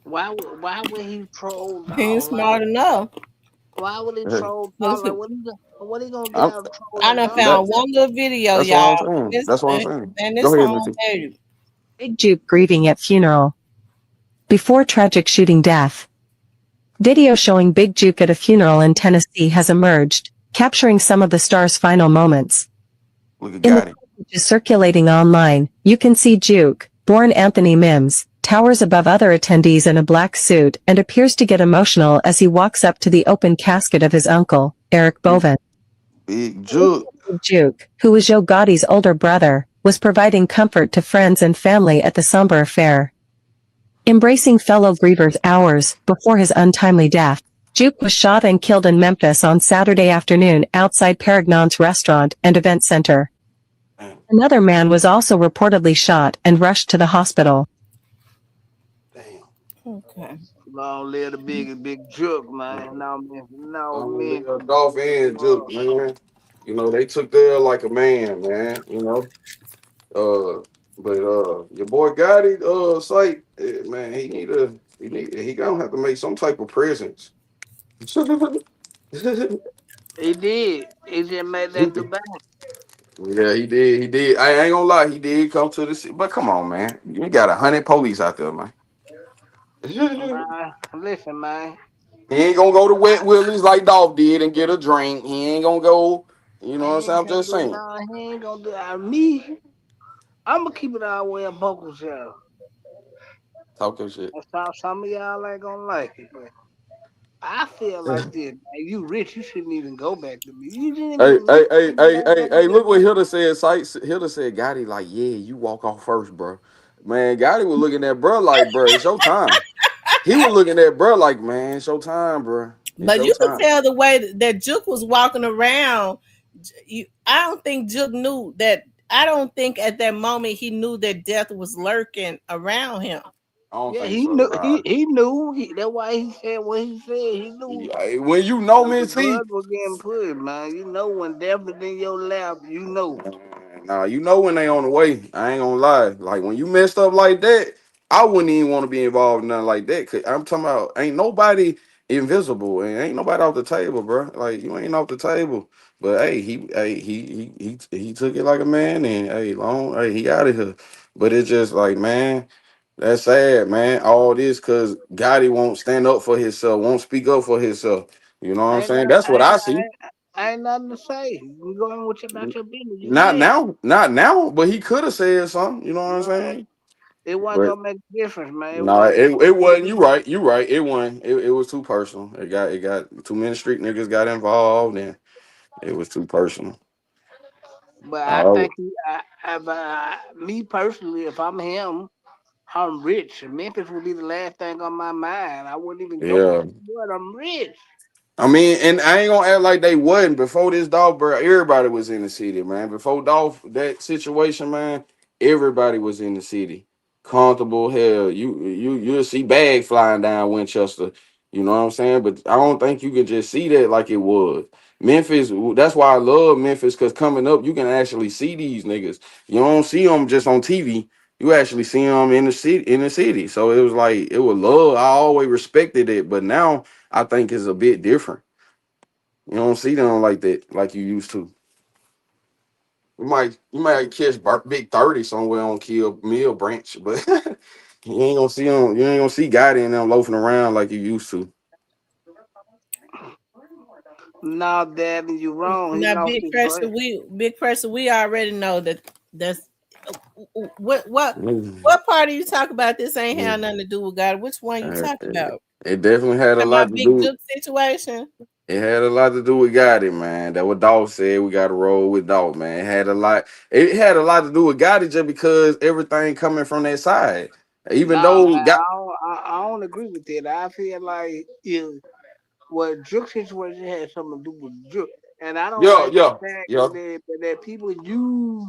Why would he troll
He ain't
Dollar? Like,
smart enough.
why would he
Hey,
troll Dollar?
Listen,
What he gonna get
I'm,
out of
I
trolling
done
Dollar?
that,
found one little video,
that's what
y'all.
I'm saying.
This
That's what I'm saying.
and
Go
this
ahead,
one
Missy.
tell you.
Big Juke grieving at funeral. Before tragic shooting death. Video showing Big Juke at a funeral in Tennessee has emerged, capturing some of the star's final moments.
Look at
In the
Gotti.
footage circulating online, you can see Juke, born Anthony Mims, towers above other attendees in a black suit and appears to get emotional as he walks up to the open casket of his uncle, Eric
Big,
Boven.
big Juke.
Juke, who was Joe Gotti's older brother, was providing comfort to friends and family at the somber affair. Embracing fellow grievers hours before his untimely death, Juke was shot and killed in Memphis on Saturday afternoon outside Perignon's restaurant and event center.
Damn.
Another man was also reportedly shot and rushed to the hospital.
Damn.
Okay.
Long live the big jerk, man. No man.
Dolph and Juke, man. You know, they took there like a man, man. You know. But your boy Gotti, site, man, he gonna have to make some type of presence. Yeah,
He did. He just made that Dubai.
he did. He did. I ain't gonna lie, he did come to the city. But come on, man, you got 100 police out there, man. He
Man, listen, man.
ain't gonna go to Wet Willie's like Dolph did and get a drink. He ain't gonna go. You know what I'm
He
saying?
ain't
I'm
gonna
just
do
saying.
no, he ain't gonna do me. I'm gonna keep it all the way in Boca Shell.
Talk your shit.
And some of y'all ain't gonna like it, but I feel like this, man. You rich, you shouldn't even go back to me. You didn't
Hey,
even
hey,
look
hey, hey, hey, hey,
back
look what Hilda said. Sites Hilda said, Gotti, like, yeah, you walk off first, bro. Man, Gotti was looking at bro like, bro, it's your time. He was looking at bro like, man, it's your time, bro. It's
But
your
you could
time.
tell the way that Juke was walking around. I don't think Juke knew that. I don't think at that moment he knew that death was lurking around him.
I don't
Yeah,
think
he
so.
knew.
Nah.
He knew. That's why he said what he said. He knew
Yeah, when you know
the
me, see,
blood was getting put, man. You know when death is in your lap, you know.
nah, you know when they on the way. I ain't gonna lie. Like when you messed up like that, I wouldn't even want to be involved in nothing like that. Cause I'm talking about ain't nobody invisible and ain't nobody off the table, bro. Like you ain't off the table. But hey, he took it like a man and hey, he out of here. But it's just like, man. That's sad, man. All this because Gotti won't stand up for himself, won't speak up for himself. You know what I'm
Ain't
saying?
not,
That's what
ain't,
I
not,
see.
ain't nothing to say. You go on with about your business. You
Not
did.
now, not now, but he could have said something. You know what I'm
No,
saying?
it wasn't
But
gonna make a difference, man. It
no,
wasn't.
it wasn't. You right. You right. It wasn't. It was too personal. It got too many street niggas got involved, and it was too personal.
But I
Oh
think me personally, if I'm him, I'm rich. Memphis would be the last thing on my mind. I wouldn't even go
yeah.
to what I'm rich.
I mean, and I ain't gonna act like they wasn't before this dog, bro. Everybody was in the city, man. Before Dolph that situation, man, everybody was in the city. Comfortable, hell. You'll see bags flying down Winchester. You know what I'm saying? But I don't think you can just see that like it was. Memphis, that's why I love Memphis, because coming up, you can actually see these niggas. You don't see them just on TV. You actually see them in the city, So it was like it was love. I always respected it, but now I think is a bit different. You don't see them like that, like you used to. You might catch Big 30 somewhere on Kill Mill Branch, but you ain't gonna see them. You ain't gonna see Gotti and them loafing around like you used to.
No, Devin, you wrong. He
Now,
lost his breath.
big pressure, we already know that that's what what
Mm,
what part of you talk about this ain't have
mm.
nothing to do with God. Which one you talk about?
It definitely had a
Talking
lot
about
to
Big
do.
Duke situation?
It had a lot to do with Gotti, man. That what Dolph said. We got to roll with Dolph, man. It had a lot. It had a lot to do with Gotti just because everything coming from that side. Even
No,
though got
I don't agree with that. I feel like what Drake situation had something to do with Drake, and I don't
yeah,
like the
yeah,
fact
yeah,
that people use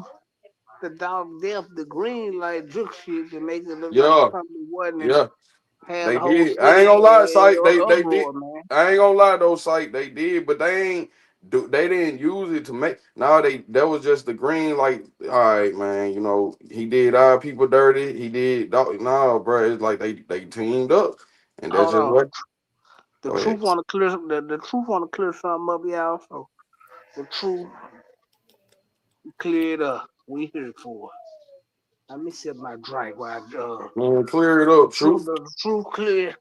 the dog death, the green light Drake shit to make it look like
yeah,
something wasn't and
yeah.
have
They
the whole
did. I ain't
city
gonna lie,
in
Sight. They did.
uproar, man.
I ain't gonna lie, though, Sight. They did, but they ain't do. They didn't use it to make. No, they that was just the green. Like, all right, man. You know, he did our people dirty. He did. No, bro. It's like they teamed up, and that's
Hold
just
on,
what.
the
Go ahead.
truth want to clear the truth want to clear something up, y'all. So the truth cleared up. We here for it. Let me sip my drink while
Man, clear it up, truth.
the truth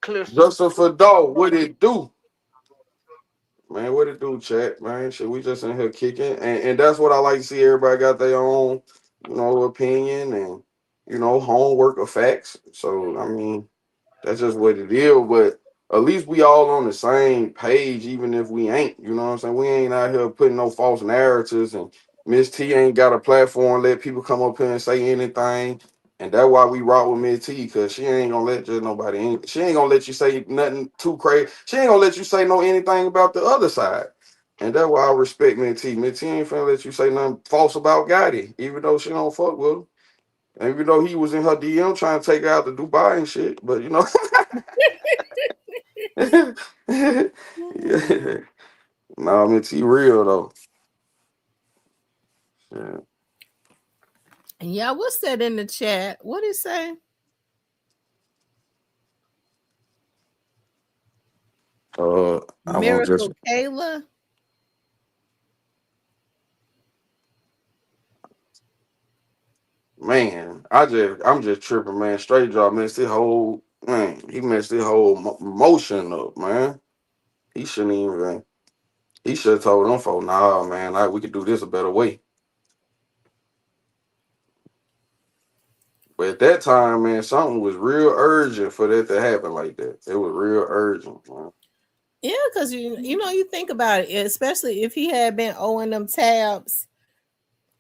clear some
Justin for dog. What it do? Man, what it do, chat, man? Shit, we just in here kicking. And that's what I like to see. Everybody got their own, opinion and, homework of facts. So, I mean, that's just what it is. But at least we all on the same page, even if we ain't. You know what I'm saying? We ain't out here putting no false narratives. And Miss T ain't got a platform let people come up here and say anything. And that's why we rock with Miss T, because she ain't gonna let just nobody in. She ain't gonna let you say nothing too crazy. She ain't gonna let you say no anything about the other side. And that's why I respect Miss T. Miss T ain't finna let you say nothing false about Gotti, even though she don't fuck with him. And even though he was in her DM trying to take her out to Dubai and shit, but yeah. Nah, I mean, T real though. Yeah.
Yeah, what's that in the chat? What it say?
I want just
Miracle Kayla.
man. I'm just tripping, man. Straight drop messed this whole man. He messed this whole motion up, man. He shouldn't even. He should have told them folks, nah, man. Like we could do this a better way. But at that time, man, something was real urgent for that to happen like that. It was real urgent, man.
Yeah, because you think about it, especially if he had been owing them tabs.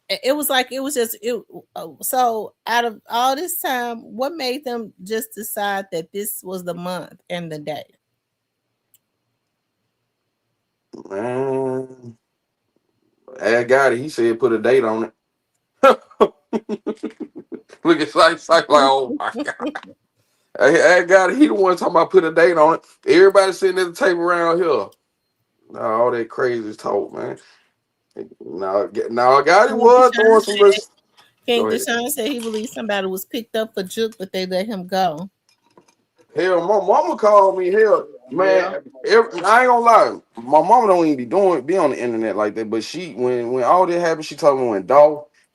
It was like it was just it. So out of all this time, what made them just decide that this was the month and the day?
Man, I got it. He said put a date on it. Look at like, oh my god. I got it. He the one talking about put a date on it. Everybody sitting at the table around here. Nah, all that crazy talk, man. Now I got it.
King
Was
Deshaun
throwing some
said,
list.
King
Go ahead.
Deshaun said he believes somebody was picked up for juke, but they let him go.
Hell, my mama called me. Hell,
yeah.
man. I ain't gonna lie. My mama don't even be on the internet like that. But she, when all that happened, she told me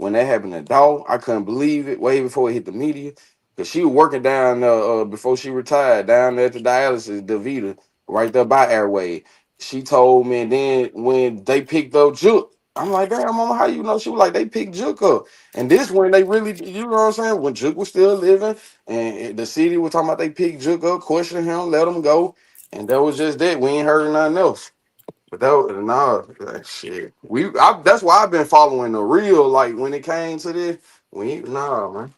when that happened to Dog, I couldn't believe it. Way before it hit the media, Cause she was working down before she retired down there at the dialysis, Davita, right there by Airway. She told me, and then when they picked up Juke, I'm like, damn, mama, how you know? She was like, they picked Juke up. And this when they really, you know what I'm saying? When Juke was still living, and the city was talking about they picked Juke up, questioned him, let him go. And that was just that. We ain't heard nothing else. But that was nah, like, shit. That's why I've been following the real. Like when it came to this, man.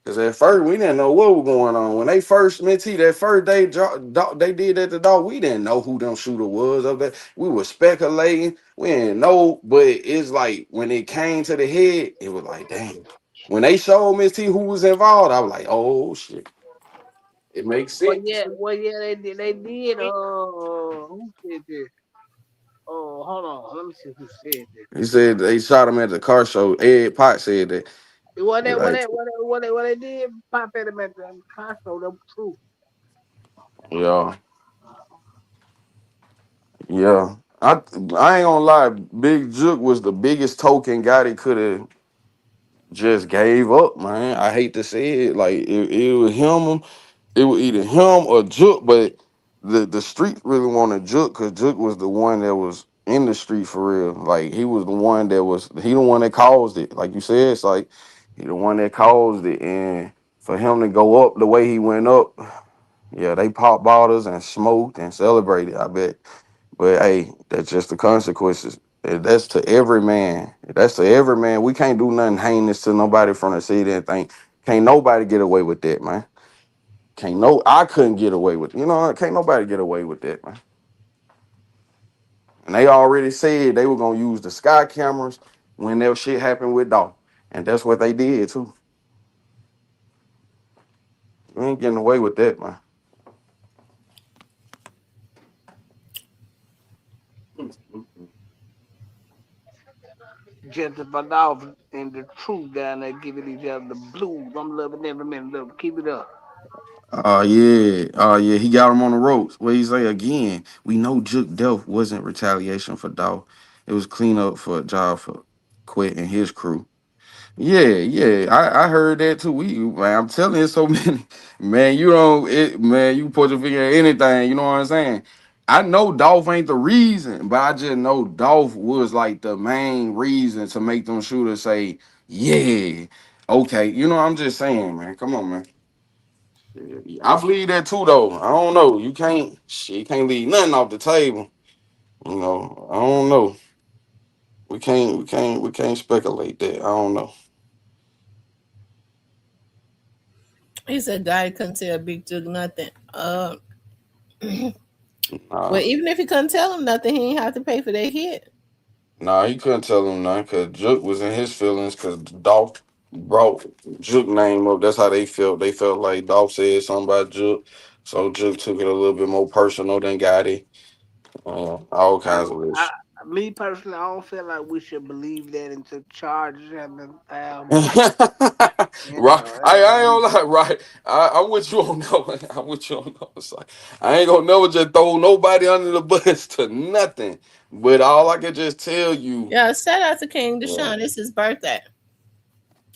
Cause at first we didn't know what was going on. When they first met T, that first day they did at the dog, we didn't know who them shooter was up there. We were speculating. We didn't know, but it's like when it came to the head, it was like, damn. When they showed Miss T who was involved, I was like, oh shit. It makes sense.
Well, yeah, they did. They did. Who said this? Oh, hold on. Let me see who said this.
He said they shot him at the car show. Ed Pot said that. Like,
What they did? Pop at him at the Costco. That was true.
yeah, yeah. I ain't gonna lie, Big Juke was the biggest token guy they could have just gave up, man. I hate to say it. Like it was him, it was either him or Juke, but the street really wanted Juke because Juke was the one that was in the street for real. Like he was the one that was he the one that caused it. Like you said, it's like he the one that caused it. And for him to go up the way he went up, yeah, they popped bottles and smoked and celebrated, I bet. But hey, that's just the consequences. That's to every man. That's to every man. We can't do nothing heinous to nobody from the city and think. Can't nobody get away with that, man. Can't no. I couldn't get away with. You know, can't nobody get away with that, man. And they already said they were gonna use the sky cameras when that shit happened with Dog, and that's what they did too. We ain't getting away with that, man.
Justified off and the truth down there giving each other the blues. I'm loving every minute. Love. Keep it up.
Oh yeah. He got him on the ropes. What he say again? We know Juke death wasn't retaliation for Dog. It was cleanup for a job for Quit and his crew. Yeah. I heard that too. Man, I'm telling you so many. Man, you don't man, you put your finger at anything, you know what I'm saying? I know Dolph ain't the reason, but I just know Dolph was like the main reason to make them shooters say, yeah, okay. You know, I'm just saying, man. Come on, man. Yeah, I believe that too, though. I don't know. You can't leave nothing off the table. You know, I don't know. We can't speculate that. I don't know.
He said God couldn't tell Big Jug nothing. Well,
Nah,
even if he couldn't tell him nothing, he ain't have to pay for that hit.
nah, he couldn't tell him nothing because Juke was in his feelings because Dolph brought Juke name up. That's how they felt. They felt like Dolph said something about Juke, so Juke took it a little bit more personal than Gotti. All
I
kinds
don't.
of this.
Me personally, I don't feel like we should believe that until charges have been filed. But
Right.
you know,
I ain't gonna lie, right. I'm with you on that one. I'm with you on that one. It's like, I ain't gonna never just throw nobody under the bus to nothing. But all I can just tell you,
Yeah, shout out to King
yeah,
Deshaun. It's his birthday.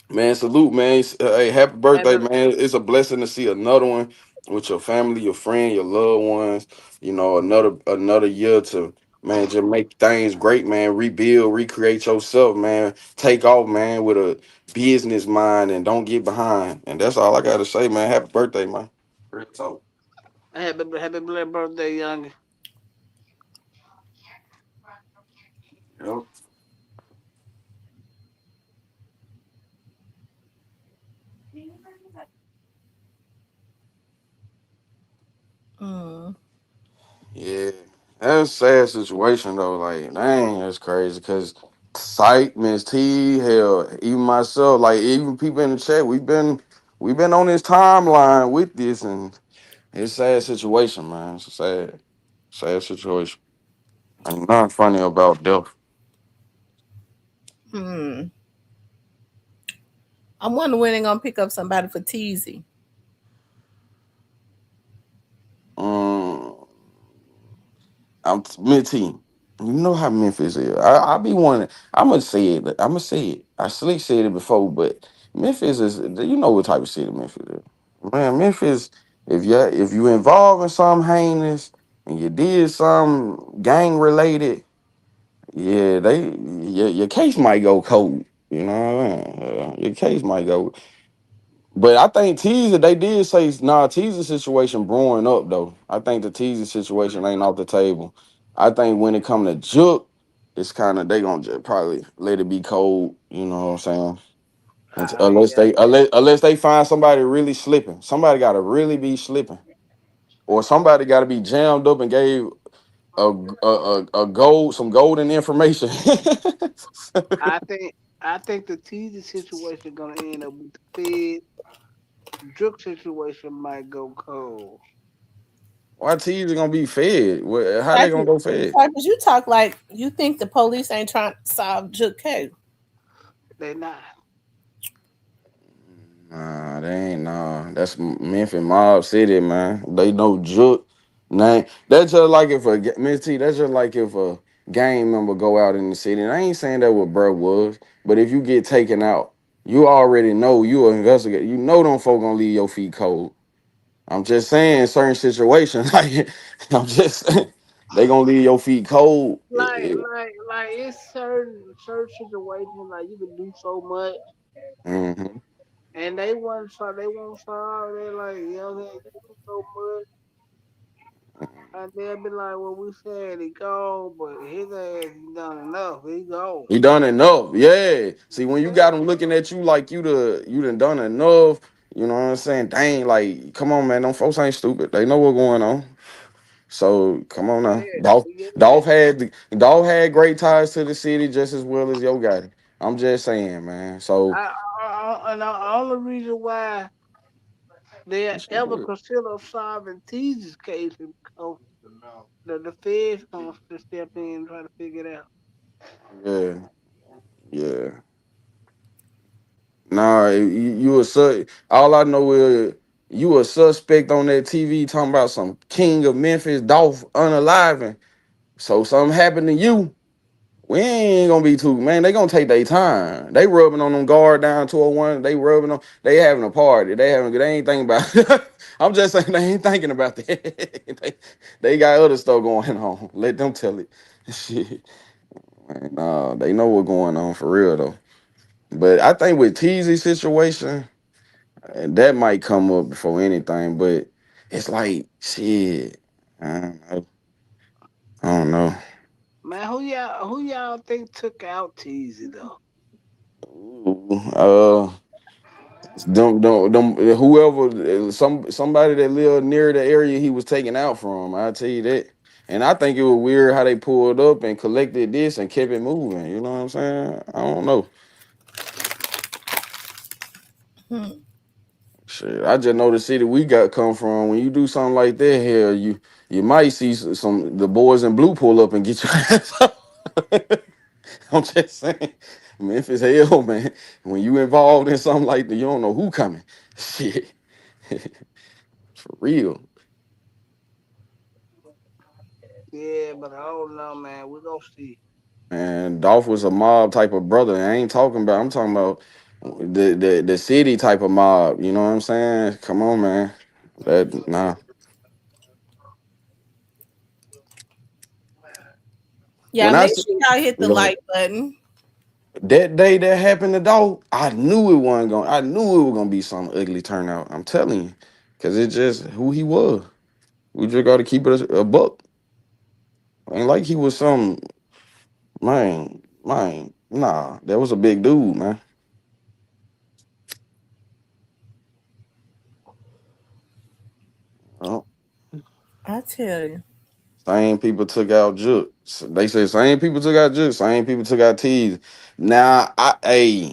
man, salute, man. Hey, happy birthday,
happy,
man. It's a blessing to see another one with your family, your friend, your loved ones. You know, another year to man, just make things great, man. Rebuild, recreate yourself, man. Take off, man, with a business mind and don't get behind. And that's all I gotta say, man. Happy birthday, man. Real talk.
happy blessed birthday, young.
Yep.
Mm.
Yeah. That's a sad situation though. Like, dang, that's crazy. Cause Sight, Miss T, hell, even myself, like even people in the chat, we've been on this timeline with this, and it's a sad situation, man. It's a sad situation. And not funny about death.
Hmm. I'm wondering when they're gonna pick up somebody for teasing.
Um, I'm Miss T. You know how Memphis is. I be wanting. I'm gonna say it. I'm gonna say it. I sleep said it before, but Memphis is, you know what type of city Memphis is. Man, Memphis, if you involved in something heinous and you did something gang related, yeah, your case might go cold. You know what I mean? Your case might go. But I think Teaser, they did say, nah, Teaser situation brewing up though. I think the Teaser situation ain't off the table. I think when it come to Jook, it's kind of they gonna just probably let it be cold. You know what I'm saying? Unless
Yeah,
unless they find somebody really slipping. Somebody got to really be slipping, or somebody got to be jammed up and gave a gold some golden information.
I think I think the teaser situation gonna end up with the Fed. Drug situation might go cold.
Why Teaser gonna be fed? How they gonna
Cypress,
go fed?
Cypress, you talk like you think the police ain't trying to solve Juke case.
They not.
Nah, they ain't nah. That's Memphis Mob City, man. They know Jook name. That's just like if Miss T. That's just like if a gang member go out in the city. And I ain't saying that what bro was, but if you get taken out, you already know you an investigator. You know them folk gonna leave your feet cold. I'm just saying certain situations. Like I'm just saying, they gonna leave your feet cold.
Like it's certain situations like you can do so much
Mhm.
and they won't solve. They like, you know what I'm saying, you do so much and they'll be like, well, we said he gone, but his ass he done enough. He gone.
He done enough. Yeah. See, when you got him looking at you like you done done enough, you know what I'm saying? Dang, like, come on, man. Them folks ain't stupid. They know what's going on. So come on now.
Yeah, yeah.
Dolph had great ties to the city just as well as Yo got it. I'm just saying, man. So
And the only reason why they ever consider solving Tease's case is because the feds gonna step in and try to figure it out.
yeah, yeah. Nah, you all I know is you a suspect on that TV talking about some king of Memphis, Dolph unaliving. So something happened to you. We ain't gonna be too, man. They gonna take their time. They rubbing on them guard down 201. They rubbing on. They having a party. They ain't thinking about. I'm just saying they ain't thinking about that. they got other stuff going on. Let them tell it. Shit, man. Nah, they know what's going on for real though. But I think with Teasy situation, that might come up before anything. But it's like shit. I don't know. I don't know.
Man, who y'all think took out Teasy though?
Ooh, them whoever somebody that lived near the area he was taken out from, I'll tell you that. And I think it was weird how they pulled up and collected this and kept it moving. You know what I'm saying? I don't know.
Hmm.
Shit, I just know the city we got come from. When you do something like that, hell, you might see some the boys in blue pull up and get your ass up. I'm just saying, Memphis hell, man. When you involved in something like that, you don't know who coming. Shit, for real.
Yeah, but I don't know, man. We gonna see.
And Dolph was a mob type of brother. I ain't talking about. I'm talking about the city type of mob. You know what I'm saying? Come on, man. That nah.
Yeah,
When I
make
said
sure y'all hit the like button.
that day that happened to Dolph, I knew it wasn't going. I knew it was gonna be some ugly turnout. I'm telling you, because it's just who he was. We just got to keep it a buck. Ain't like he was some man. Nah, that was a big dude, man. Oh.
I tell you.
Same people took out Juke. They said same people took out Juke. Same people took out Tees. Now I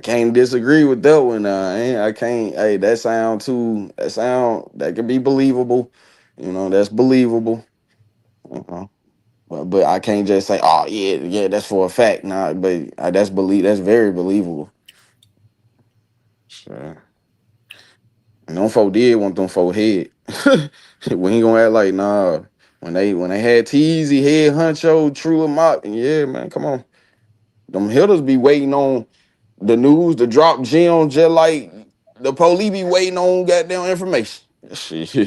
can't disagree with that one. I can't. Hey, that sound too. That sound that could be believable. You know, that's believable. You know, but I can't just say, oh yeah, that's for a fact. Nah, but that's believe. That's very believable. Sure. And them folk did want them folk head. We ain't gonna act like nah. When they had Teasy head honcho, true or mock, yeah, man, come on. Them hitters be waiting on the news to drop gems just like the police be waiting on goddamn information.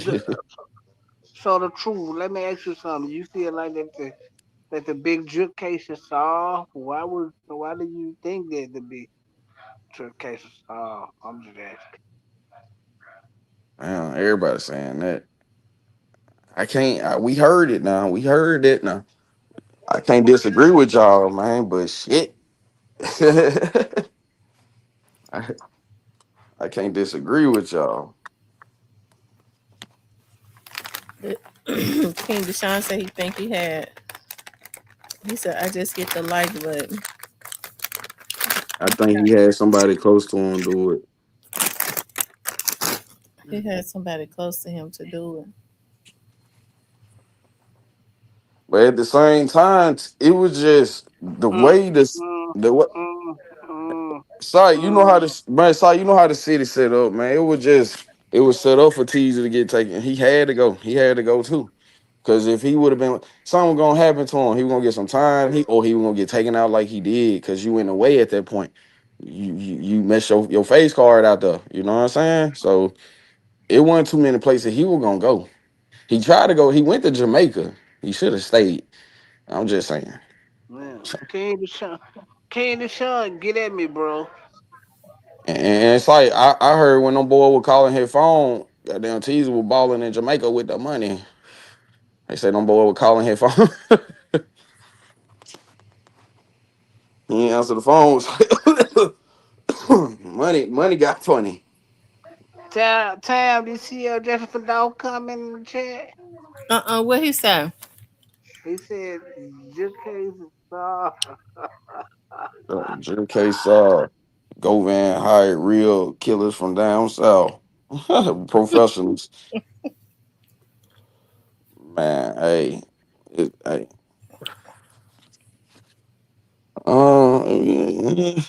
The,
Shit.
so the truth. Let me ask you something. You feel like that the big drip case is solved? Why do you think that the big drip case is solved? I'm just asking.
Man, everybody saying that. I can't. We heard it now. We heard it now. I can't disagree with y'all, man. But shit, I, I can't disagree with y'all.
King Deshaun said he think he had. He said I just hit the like button.
I think he had somebody close to him do it.
He had somebody close to him to do it.
But at the same time, it was just the
Mm,
way this
mm,
the what.
mm, mm,
Sorry, you know how
mm.
this man. Sorry, you know how the city set up, man. It was set up for Teaser to get taken. He had to go. He had to go too. Because if he would have been something gonna happen to him, he was gonna get some time. He was gonna get taken out like he did. Cause you in the way at that point. You mess your face card out there. You know what I'm saying? So it wasn't too many places he was gonna go. He tried to go. He went to Jamaica. He should have stayed. I'm just saying.
Man, Candy Sean, get at me, bro.
And it's like I heard when them boy were calling his phone, goddamn Teaser was balling in Jamaica with the money. They say them boy were calling his phone. He ain't answer the phone. Money got funny.
Tam, do you see Jennifer Dawes comment in the chat?
What he said?
He said, just case uh,
Jim K. Go Van hired real killers from down south. Professionals. Man, hey. Hey. I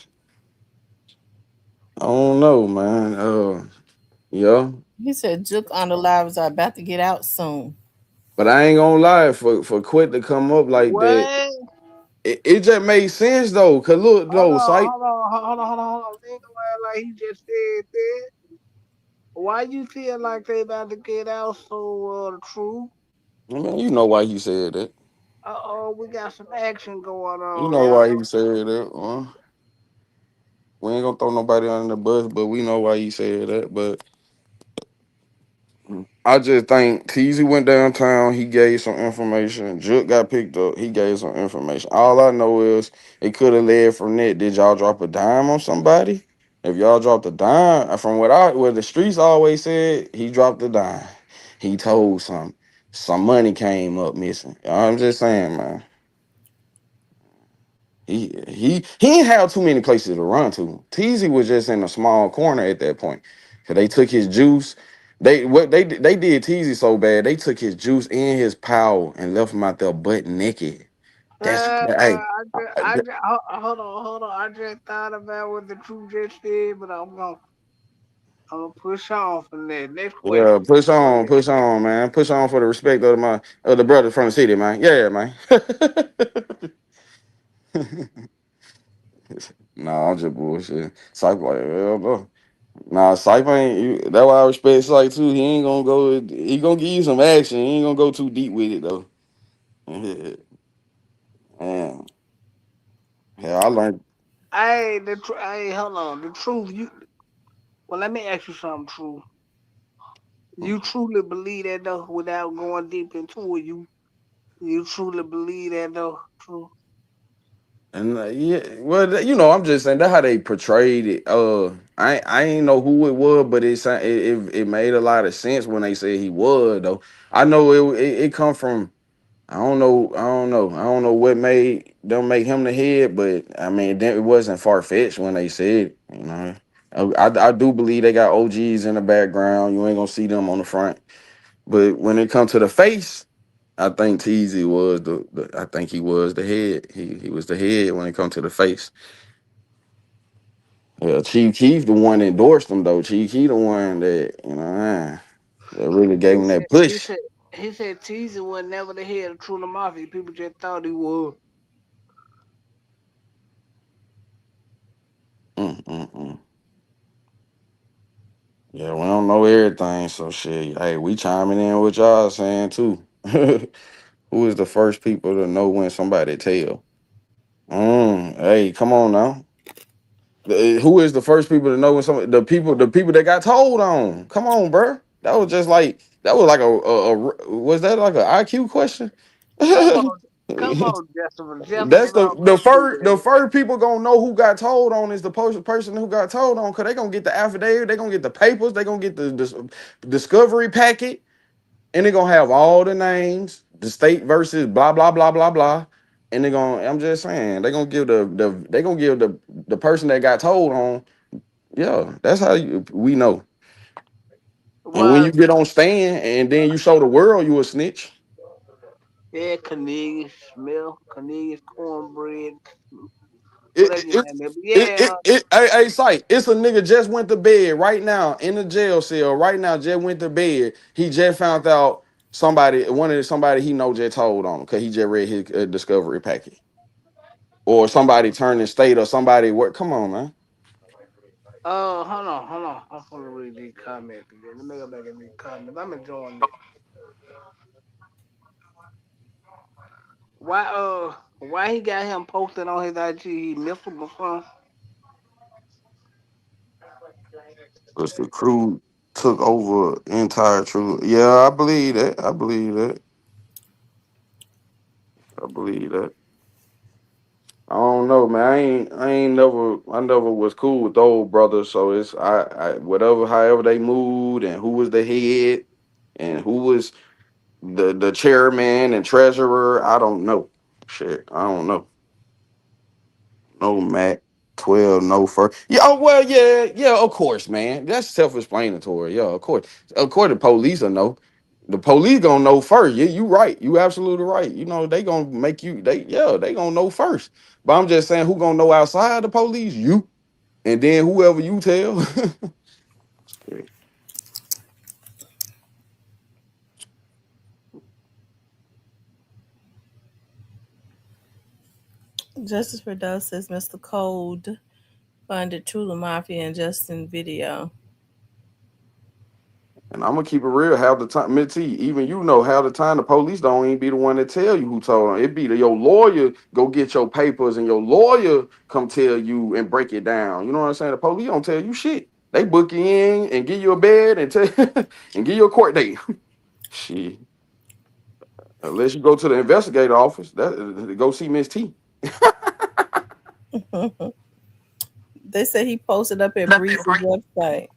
don't know, man. Yeah.
He said Juke on the lives are about to get out soon.
But I ain't gonna lie, for Quit to come up like that,
what?
it just made sense though. Cause look,
Hold
though,
on,
Sight,
hold on, hold on, hold on, hold on. Think about it like he just said that. Why you feel like they about to get out so the truth?
I mean, you know why he said that.
Uh-oh, we got some action going
You
on
know
now.
why he said that. We ain't gonna throw nobody under the bus, but we know why he said that. But I just think Teasy went downtown. He gave some information. Jook got picked up. He gave some information. All I know is it could have led from that. Did y'all drop a dime on somebody? If y'all dropped a dime, from what the streets always said, he dropped a dime. He told some money came up missing. I'm just saying, man. He didn't have too many places to run to. Teasy was just in a small corner at that point. Cause they took his juice. They did Teasy so bad they took his juice and his power and left him out there butt naked. Hey,
Hold on. I just thought about what the truth just said, but I'm gonna push on from there. Next
yeah,
question. Go ahead.
push on, man, push on for the respect of the brothers from the city, man. Yeah, man. Nah, I'm just bullshit. Psych like hell no. Nah, Sype ain't. That's why I respect Sype too. He ain't gonna go. He gonna give you some action. He ain't gonna go too deep with it though. Man, yeah, I learned.
Hey, hold on. The truth. Well, let me ask you something. True. You truly believe that though, without going deep into it. You truly believe that though. True.
And yeah, well, I'm just saying that's how they portrayed it. I ain't know who it was, but it made a lot of sense when they said he was though. I know it come from. I don't know what made them make him the head, but I mean, it wasn't far fetched when they said, I do believe they got OGs in the background. You ain't gonna see them on the front, but when it comes to the face, I think Teasy was I think he was the head. He was the head when it comes to the face. Yeah, Chief Keef the one that endorsed him though. Chief Keef the one that that really gave
He
him
said.
that
He
push.
said. He said Teasy was never the head of True the Mafia. People just thought he was.
Mm-mm. Yeah, we don't know everything, so shit. Hey, we chiming in with y'all saying too. Who is the first people to know when somebody tell? Hey, come on now. Who is the first people to know when some the people that got told on? Come on, bro. That was like was that like an IQ question?
Come on, Jesselyn.
That's
Jesselyn already knew
the
that.
first people gonna know who got told on is the person who got told on, because they gonna get the affidavit, they gonna get the papers, they gonna get the discovery packet, and they gonna have all the names, the state versus blah blah blah blah blah, and they gonna, I'm just saying, they gonna give the person that got told on. Yeah, that's how we know. And when
Why?
you get on stand and then you show the world you a snitch.
Yeah, Cornelius Smith, Cornelius Cornbread,
It
whatever you
it
name it. But
it
yeah,
hey sight. It's a nigga just went to bed right now in the jail cell right now. Just went to bed. He just found out somebody he know just told on him because he just read his discovery packet, or somebody turned in state, or somebody what? Come on, man.
hold on. I'm gonna read these comments again. Let me go back and read comments. I'm enjoying this. Why he got him posted on his IG? He missed him before.
Because the crew took over entire true. Yeah, I believe that. I believe that. I believe that. I don't know, man. I never was cool with those brothers. So it's whatever, however they moved, and who was the head, and who was the chairman and treasurer. I don't know. Shit, I don't know. No Mac 12, no first. Yeah, oh well, yeah, of course, man. That's self-explanatory. Yeah, of course. Of course, the police will know. The police gonna know first. Yeah, you right. You absolutely right. You know, they gonna make you they gonna know first. But I'm just saying, who gonna know outside the police? You. And then whoever you tell.
Justice for Doe says Mr. Cold funded True Mafia and Justin video.
And I'm gonna keep it real. Half the time, Mitty, even you know, half the time the police don't even be the one that tell you who told them. It be your lawyer go get your papers, and your lawyer come tell you and break it down. You know what I'm saying? The police don't tell you shit. They book you in and give you a bed and tell and give you a court date. Shit, unless you go to the investigator office, that go see Miss T.
They said he posted up at Breezy's website.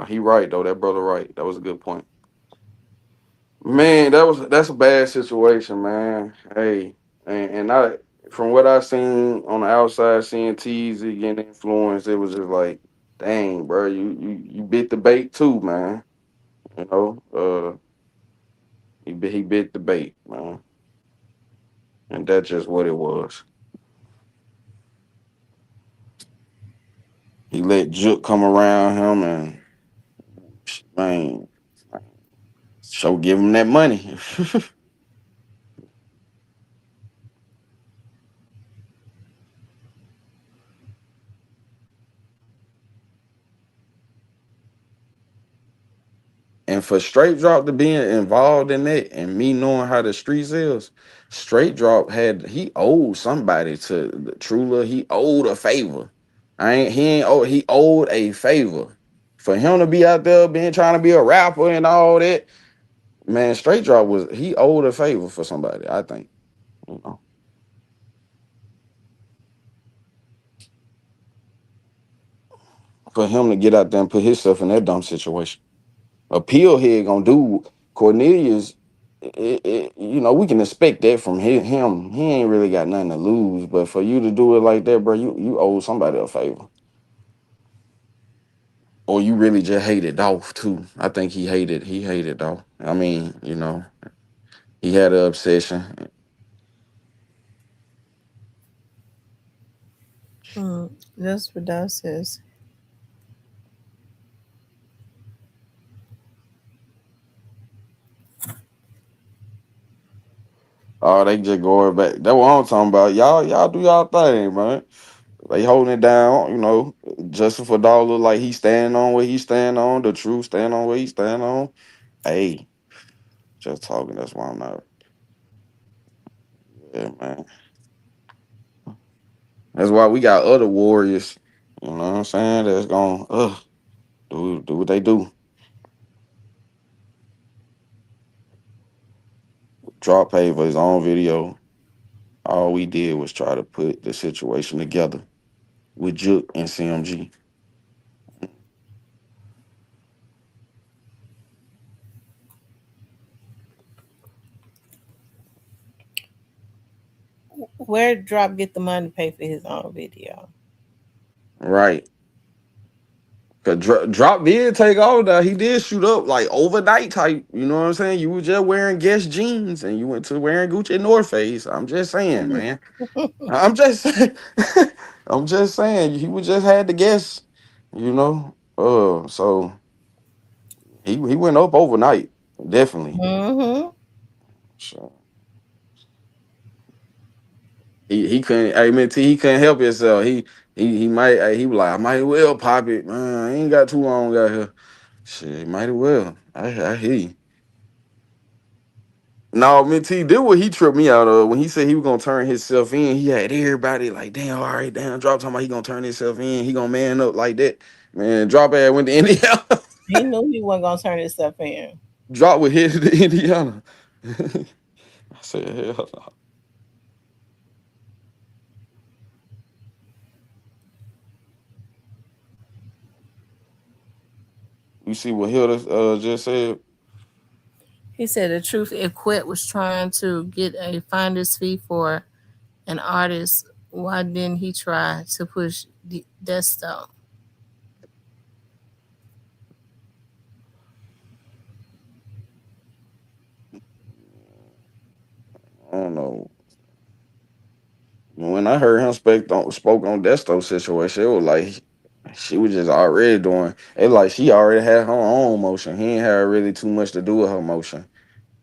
He right though. That brother right. That was a good point. Man, that's a bad situation, man. Hey, and I from what I seen on the outside, seeing TZ getting influenced, it was just like, dang, bro, you bit the bait too, man. You know, he bit the bait, man, and that's just what it was. He let Jook come around him and man, so give him that money. And for Straight Drop to be involved in that, and me knowing how the streets is, Straight Drop he owed somebody to the Trula. He owed a favor. He owed a favor. For him to be out there being trying to be a rapper and all that, man, Straight Drop he owed a favor for somebody, I think. You know, for him to get out there and put himself in that dumb situation. Appeal here gonna do Cornelius. You know, we can expect that from him. He ain't really got nothing to lose. But for you to do it like that, bro, you owe somebody a favor, or you really just hated Dolph too. I think he hated Dolph. I mean, you know, he had an obsession.
Justice for Doe says
Oh, they just going back. That's what I'm talking about. Y'all do y'all thing, man. They holding it down, Justin for dollar, like he stand on what he stand on. The truth stand on what he stand on. Hey, just talking. That's why I'm not. Yeah, man. That's why we got other warriors. You know what I'm saying? That's going do what they do. Drop pay for his own video. All we did was try to put the situation together with Juke and CMG.
Where did Drop get the money to pay for his own video?
Right. Cause Drop did take off though. He did shoot up like overnight type. You know what I'm saying? You were just wearing Guess jeans and you went to wearing Gucci and North Face. I'm just saying, man. I'm just saying. I'm just saying. He would just had to guess. So he went up overnight. Definitely.
Mm-hmm.
So he couldn't. I mean, he couldn't help himself. He might. He was like, I might as well pop it, man. I ain't got too long out here. Shit, might as well. I hear you. No, Minty did what he tripped me out of when he said he was gonna turn himself in. He had everybody like, damn, all right, damn, drop talking about he gonna turn himself in. He gonna man up like that. Man, drop ass went to Indiana.
He knew he wasn't gonna turn himself in.
Drop with headed to Indiana. I said, hell no. You see what Hilda just said?
He said the truth if Quet was trying to get a finder's fee for an artist, why didn't he try to push the desktop?
I don't know. When I heard him spoke on Desto situation, it was like she was just already doing it. Like she already had her own motion. He ain't had really too much to do with her motion,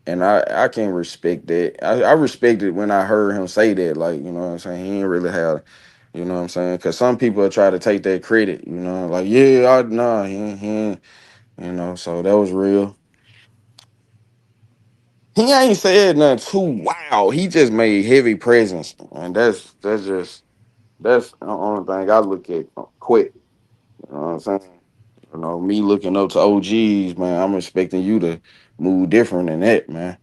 and I can respect that. I respect it when I heard him say that. Like you know what I'm saying. He ain't really had, you know what I'm saying. Because some people try to take that credit. Like yeah, nah, he ain't, So that was real. He ain't said nothing too wow. He just made heavy presence, and that's the only thing I look at quick. You know what I'm saying? Me looking up to OGs, man, I'm expecting you to move different than that, man.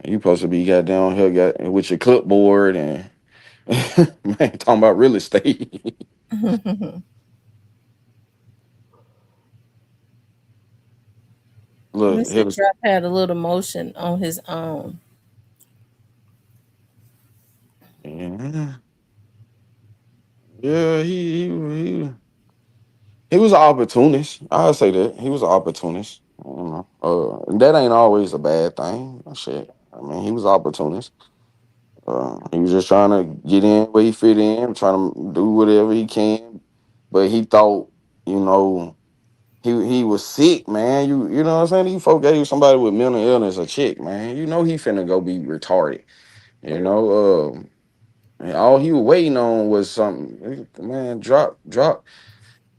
You supposed to be got down here got with your clipboard and man talking about real estate. Look,
Mr.
here's
Drop had a little motion on his own.
yeah, yeah, he was an opportunist. I'll say that. He was an opportunist. That ain't always a bad thing. Shit. I mean, he was an opportunist. He was just trying to get in where he fit in, trying to do whatever he can. But he thought, you know, he was sick, man. You know what I'm saying? You folk gave somebody with mental illness a check, man. You know he finna go be retarded. You know, and all he was waiting on was something. Man, drop.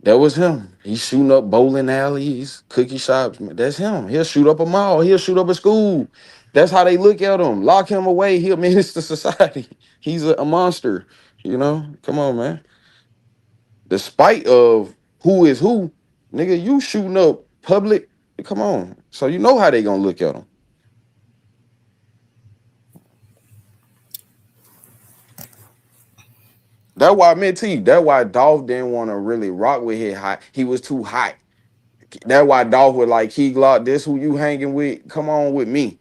That was him. He's shooting up bowling alleys, cookie shops. That's him. He'll shoot up a mall. He'll shoot up a school. That's how they look at him. Lock him away. He'll menace to society. He's a monster. Come on, man. Despite of who is who, nigga, you shooting up public. Come on. So you know how they gonna look at him. That's why I meant to you. That's why Dolph didn't want to really rock with his hot. He was too hot. That's why Dolph was like, Key Glock, this who you hanging with? Come on with me.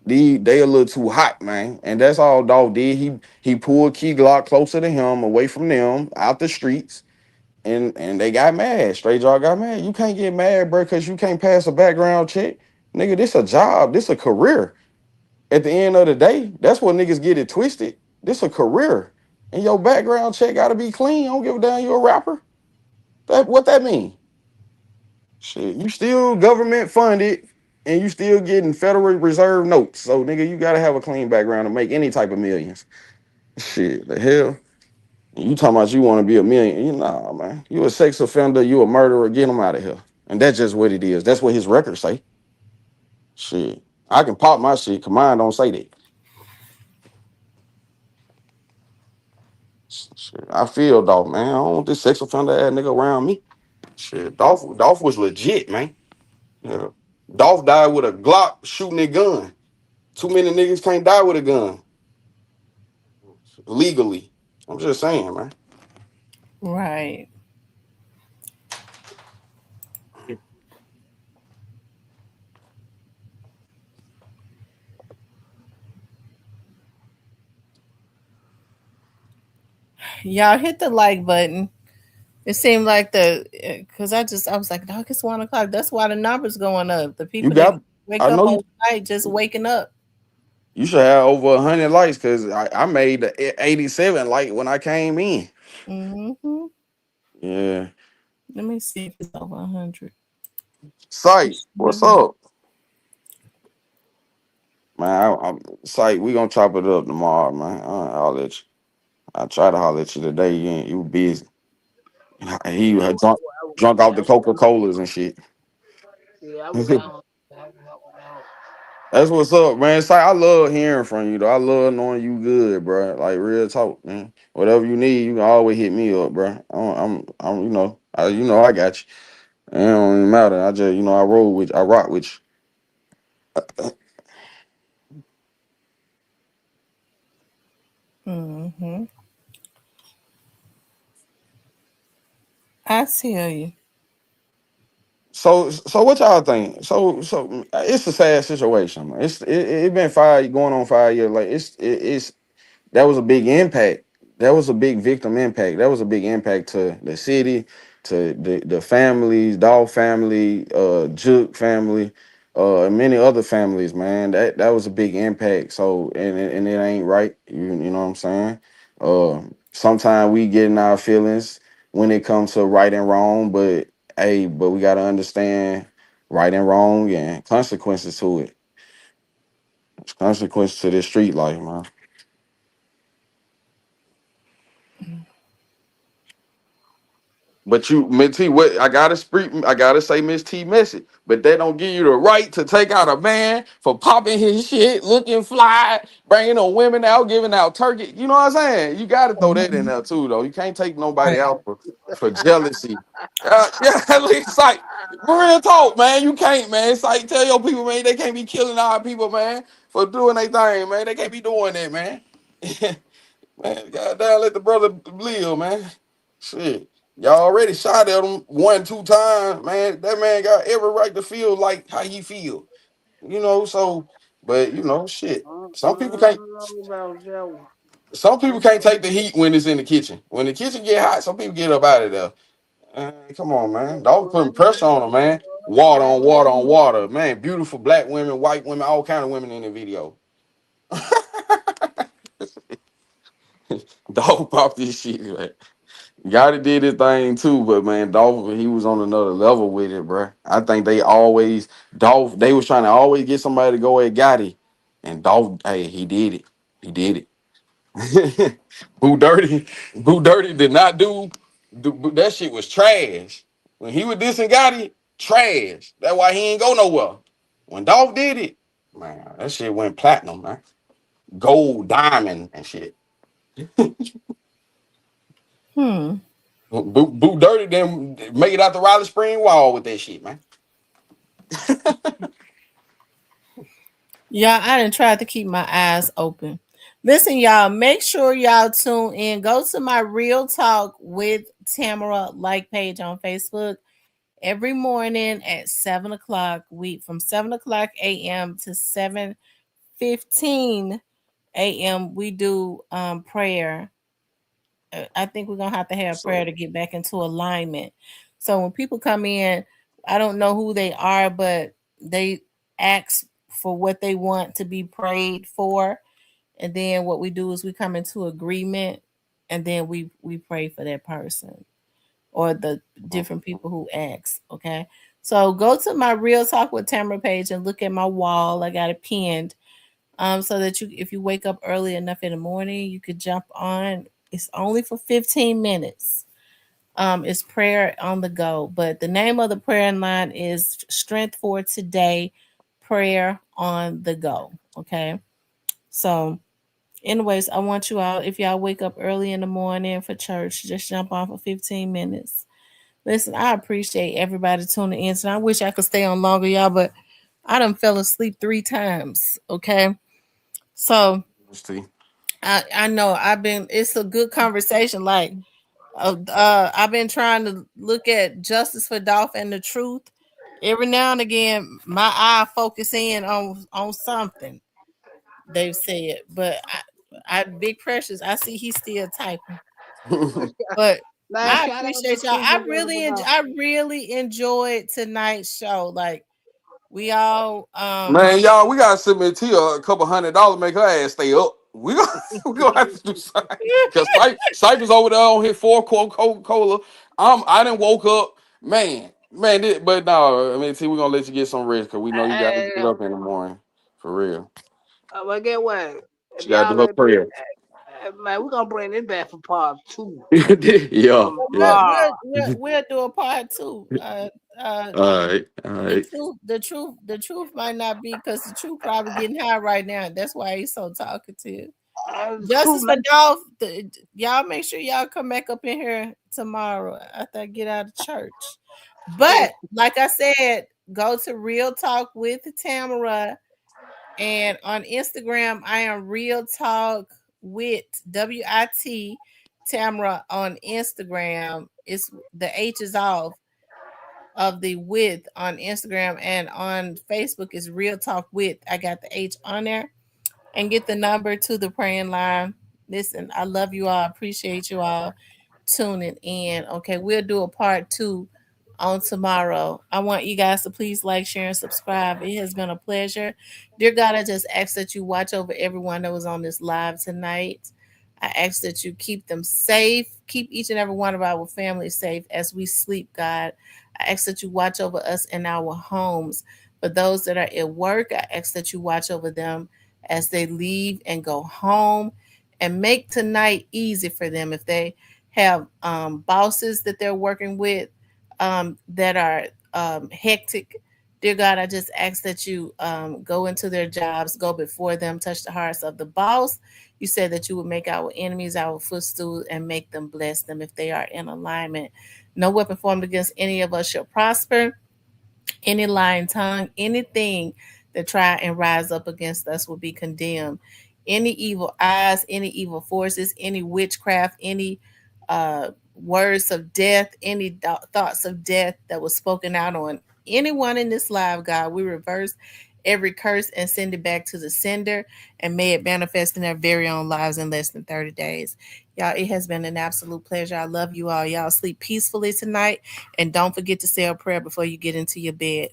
They a little too hot, man. And that's all Dolph did. He pulled Key Glock closer to him, away from them, out the streets, and they got mad. Straight Jaw got mad. You can't get mad, bro, because you can't pass a background check. Nigga, this a job. This a career. At the end of the day, that's what niggas get it twisted. This a career. And your background check gotta be clean. I don't give a damn you a rapper. What that mean? Shit, you still government funded. and you still getting Federal Reserve notes. So nigga, you gotta have a clean background to make any type of millions. Shit, the hell. You talking about you want to be a million? You know, man. You a sex offender, you a murderer, get him out of here. And that's just what it is. That's what his records say. Shit. I can pop my shit, cause mine don't say that. Shit. I feel Dolph, man. I don't want this sex offender ass nigga around me. Shit. Dolph was legit, man. Yeah. Dolph died with a Glock shooting a gun. Too many niggas can't die with a gun. Legally. I'm just saying, man.
Right. Y'all hit the like button. It seemed like because I was like, dog, it's 1 o'clock. That's why the numbers going up. The
You
people that
got
wake
I
up
know
on
you
night just waking up.
you should have over 100 likes because I made the 87 like when I came in.
Hmm.
Yeah.
Let me see if it's over 100.
Sight, what's up? Man, I'm Sight, we gonna chop it up tomorrow, man. I'll let you. I try to holler at you today. You busy. He
Yeah,
had drunk off the Coca-Colas and shit.
I was down.
That's what's up, man. Sight, I love hearing from you though. I love knowing you good, bro. Like real talk, man. Whatever you need, you can always hit me up, bro. I'm I got you. It don't even matter. I just, I roll with you. I rock with you.
Hmm. I tell you.
So what y'all think? So it's a sad situation, man. It been going on 5 years. Like it's that was a big impact. That was a big victim impact. That was a big impact to the city, to the families, Dog family, Juke family, and many other families, man. That was a big impact. So and it ain't right. You know what I'm saying? Sometimes we get in our feelings when it comes to right and wrong, but we gotta understand right and wrong and consequences to it. There's consequences to this street life, man. But Miss T, what I gotta say, Miss T, message. But they don't give you the right to take out a man for popping his shit, looking fly, bringing on women out, giving out turkey. You know what I'm saying? You gotta throw that in
Mhm.
there too, though. You can't take nobody out for jealousy. Yeah, at least like real talk, man. You can't, man. It's like tell your people, man, they can't be killing our people, man, for doing their thing, man. They can't be doing that, man. Man, goddamn, let the brother live, man. Shit. Y'all already shot at him 1, 2 times, man. That man got every right to feel like how he feel. So but shit. Some people can't
About that.
some people can't take the heat when it's in the kitchen. When the kitchen get hot, some people get up out of there. Come on, man. Dog putting pressure on them, man. Water on water on water. Man, beautiful black women, white women, all kind of women in the video. Dog pop this shit, man. Gotti did his thing too, but man, Dolph, he was on another level with it, bro. I think they was trying to always get somebody to go at Gotti, and Dolph, hey, he did it. He did it. Boo Dirty did not do that shit was trash. When he was dissing Gotti, trash. That's why he ain't go nowhere. When Dolph did it, man, that shit went platinum, man. Gold, diamond, and shit.
Hmm.
Boo Dirty then make it out the Riley Spring wall with that shit, man.
Y'all, I done tried to keep my eyes open. Listen, y'all, make sure y'all tune in. Go to my Real Talk with Tamara like page on Facebook every morning at 7 o'clock. We from 7 o'clock a.m. to 7:15 a.m. We do prayer. I think we're gonna have to have prayer
So
to get back into alignment. So when people come in, I don't know who they are, but they ask for what they want to be prayed for, and then what we do is we come into agreement, and then we pray for that person or the different people who ask. Okay, So go to my Real Talk with Tamara page and look at my wall. I got it pinned. So that you, if you wake up early enough in the morning, you could jump on. It's only for 15 minutes. It's prayer on the go. But the name of the prayer line is Strength for Today, Prayer on the Go. Okay. So, anyways, I want you all, if y'all wake up early in the morning for church, just jump on for 15 minutes. Listen, I appreciate everybody tuning in. And I wish I could stay on longer, y'all, but I done fell asleep 3 times. Okay. So
See.
I know I've been, it's a good conversation. Like, I've been trying to look at Justice for Dolph and the Truth. Every now and again, my eye focus in on something they've said, but I Big Precious, I see he's still typing. But
Now
I
shout out to
appreciate y'all.
Truth and Justice for All.
I really enjoyed tonight's show. Like we all
Man, y'all, we gotta submit to a couple $100, make her ass stay up. We gonna have to do something. Cause Cypher's over there on his 4 quote Coca-Cola. I didn't woke up, man. But no, I mean, see, we're gonna let you get some rest because we know you gotta
Hey,
get up in the morning for real.
well, get what? If
She gotta
y'all
do her
let this,
prayer.
man, we're gonna bring this back for part 2
Yeah, yeah.
tomorrow.
we'll do a part two.
All
The
right.
truth might not be because the truth probably getting high right now. That's why he's so talkative.
Truth,
Justice for Dolph, y'all make sure y'all come back up in here tomorrow after I get out of church. But like I said, go to Real Talk with Tamara, and on Instagram I am Real Talk with WIT Tamara on Instagram. It's the H is off of the with on Instagram, and on Facebook is Real Talk with. I got the H on there, and get the number to the praying line. Listen, I love you all. Appreciate you all tuning in. Okay, we'll do a part two on tomorrow. I want you guys to please like, share, and subscribe. It has been a pleasure. Dear God, I just ask that you watch over everyone that was on this live tonight. I ask that you keep them safe, keep each and every one of our families safe as we sleep, God. I ask that you watch over us in our homes. For those that are at work, I ask that you watch over them as they leave and go home, and make tonight easy for them. If they have bosses that they're working with that are hectic, dear God, I just ask that you go into their jobs, go before them, touch the hearts of the boss. You said that you would make our enemies our footstool and make them, bless them if they are in alignment. No weapon formed against any of us shall prosper. Any lying tongue, anything that try and rise up against us will be condemned. Any evil eyes, any evil forces, any witchcraft, any uh, words of death, any thoughts of death that was spoken out on anyone in this live, God, we reverse every curse and send it back to the sender, and may it manifest in their very own lives in less than 30 days. Y'all, it has been an absolute pleasure. I love you all. Y'all sleep peacefully tonight. And don't forget to say a prayer before you get into your bed.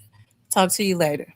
Talk to you later.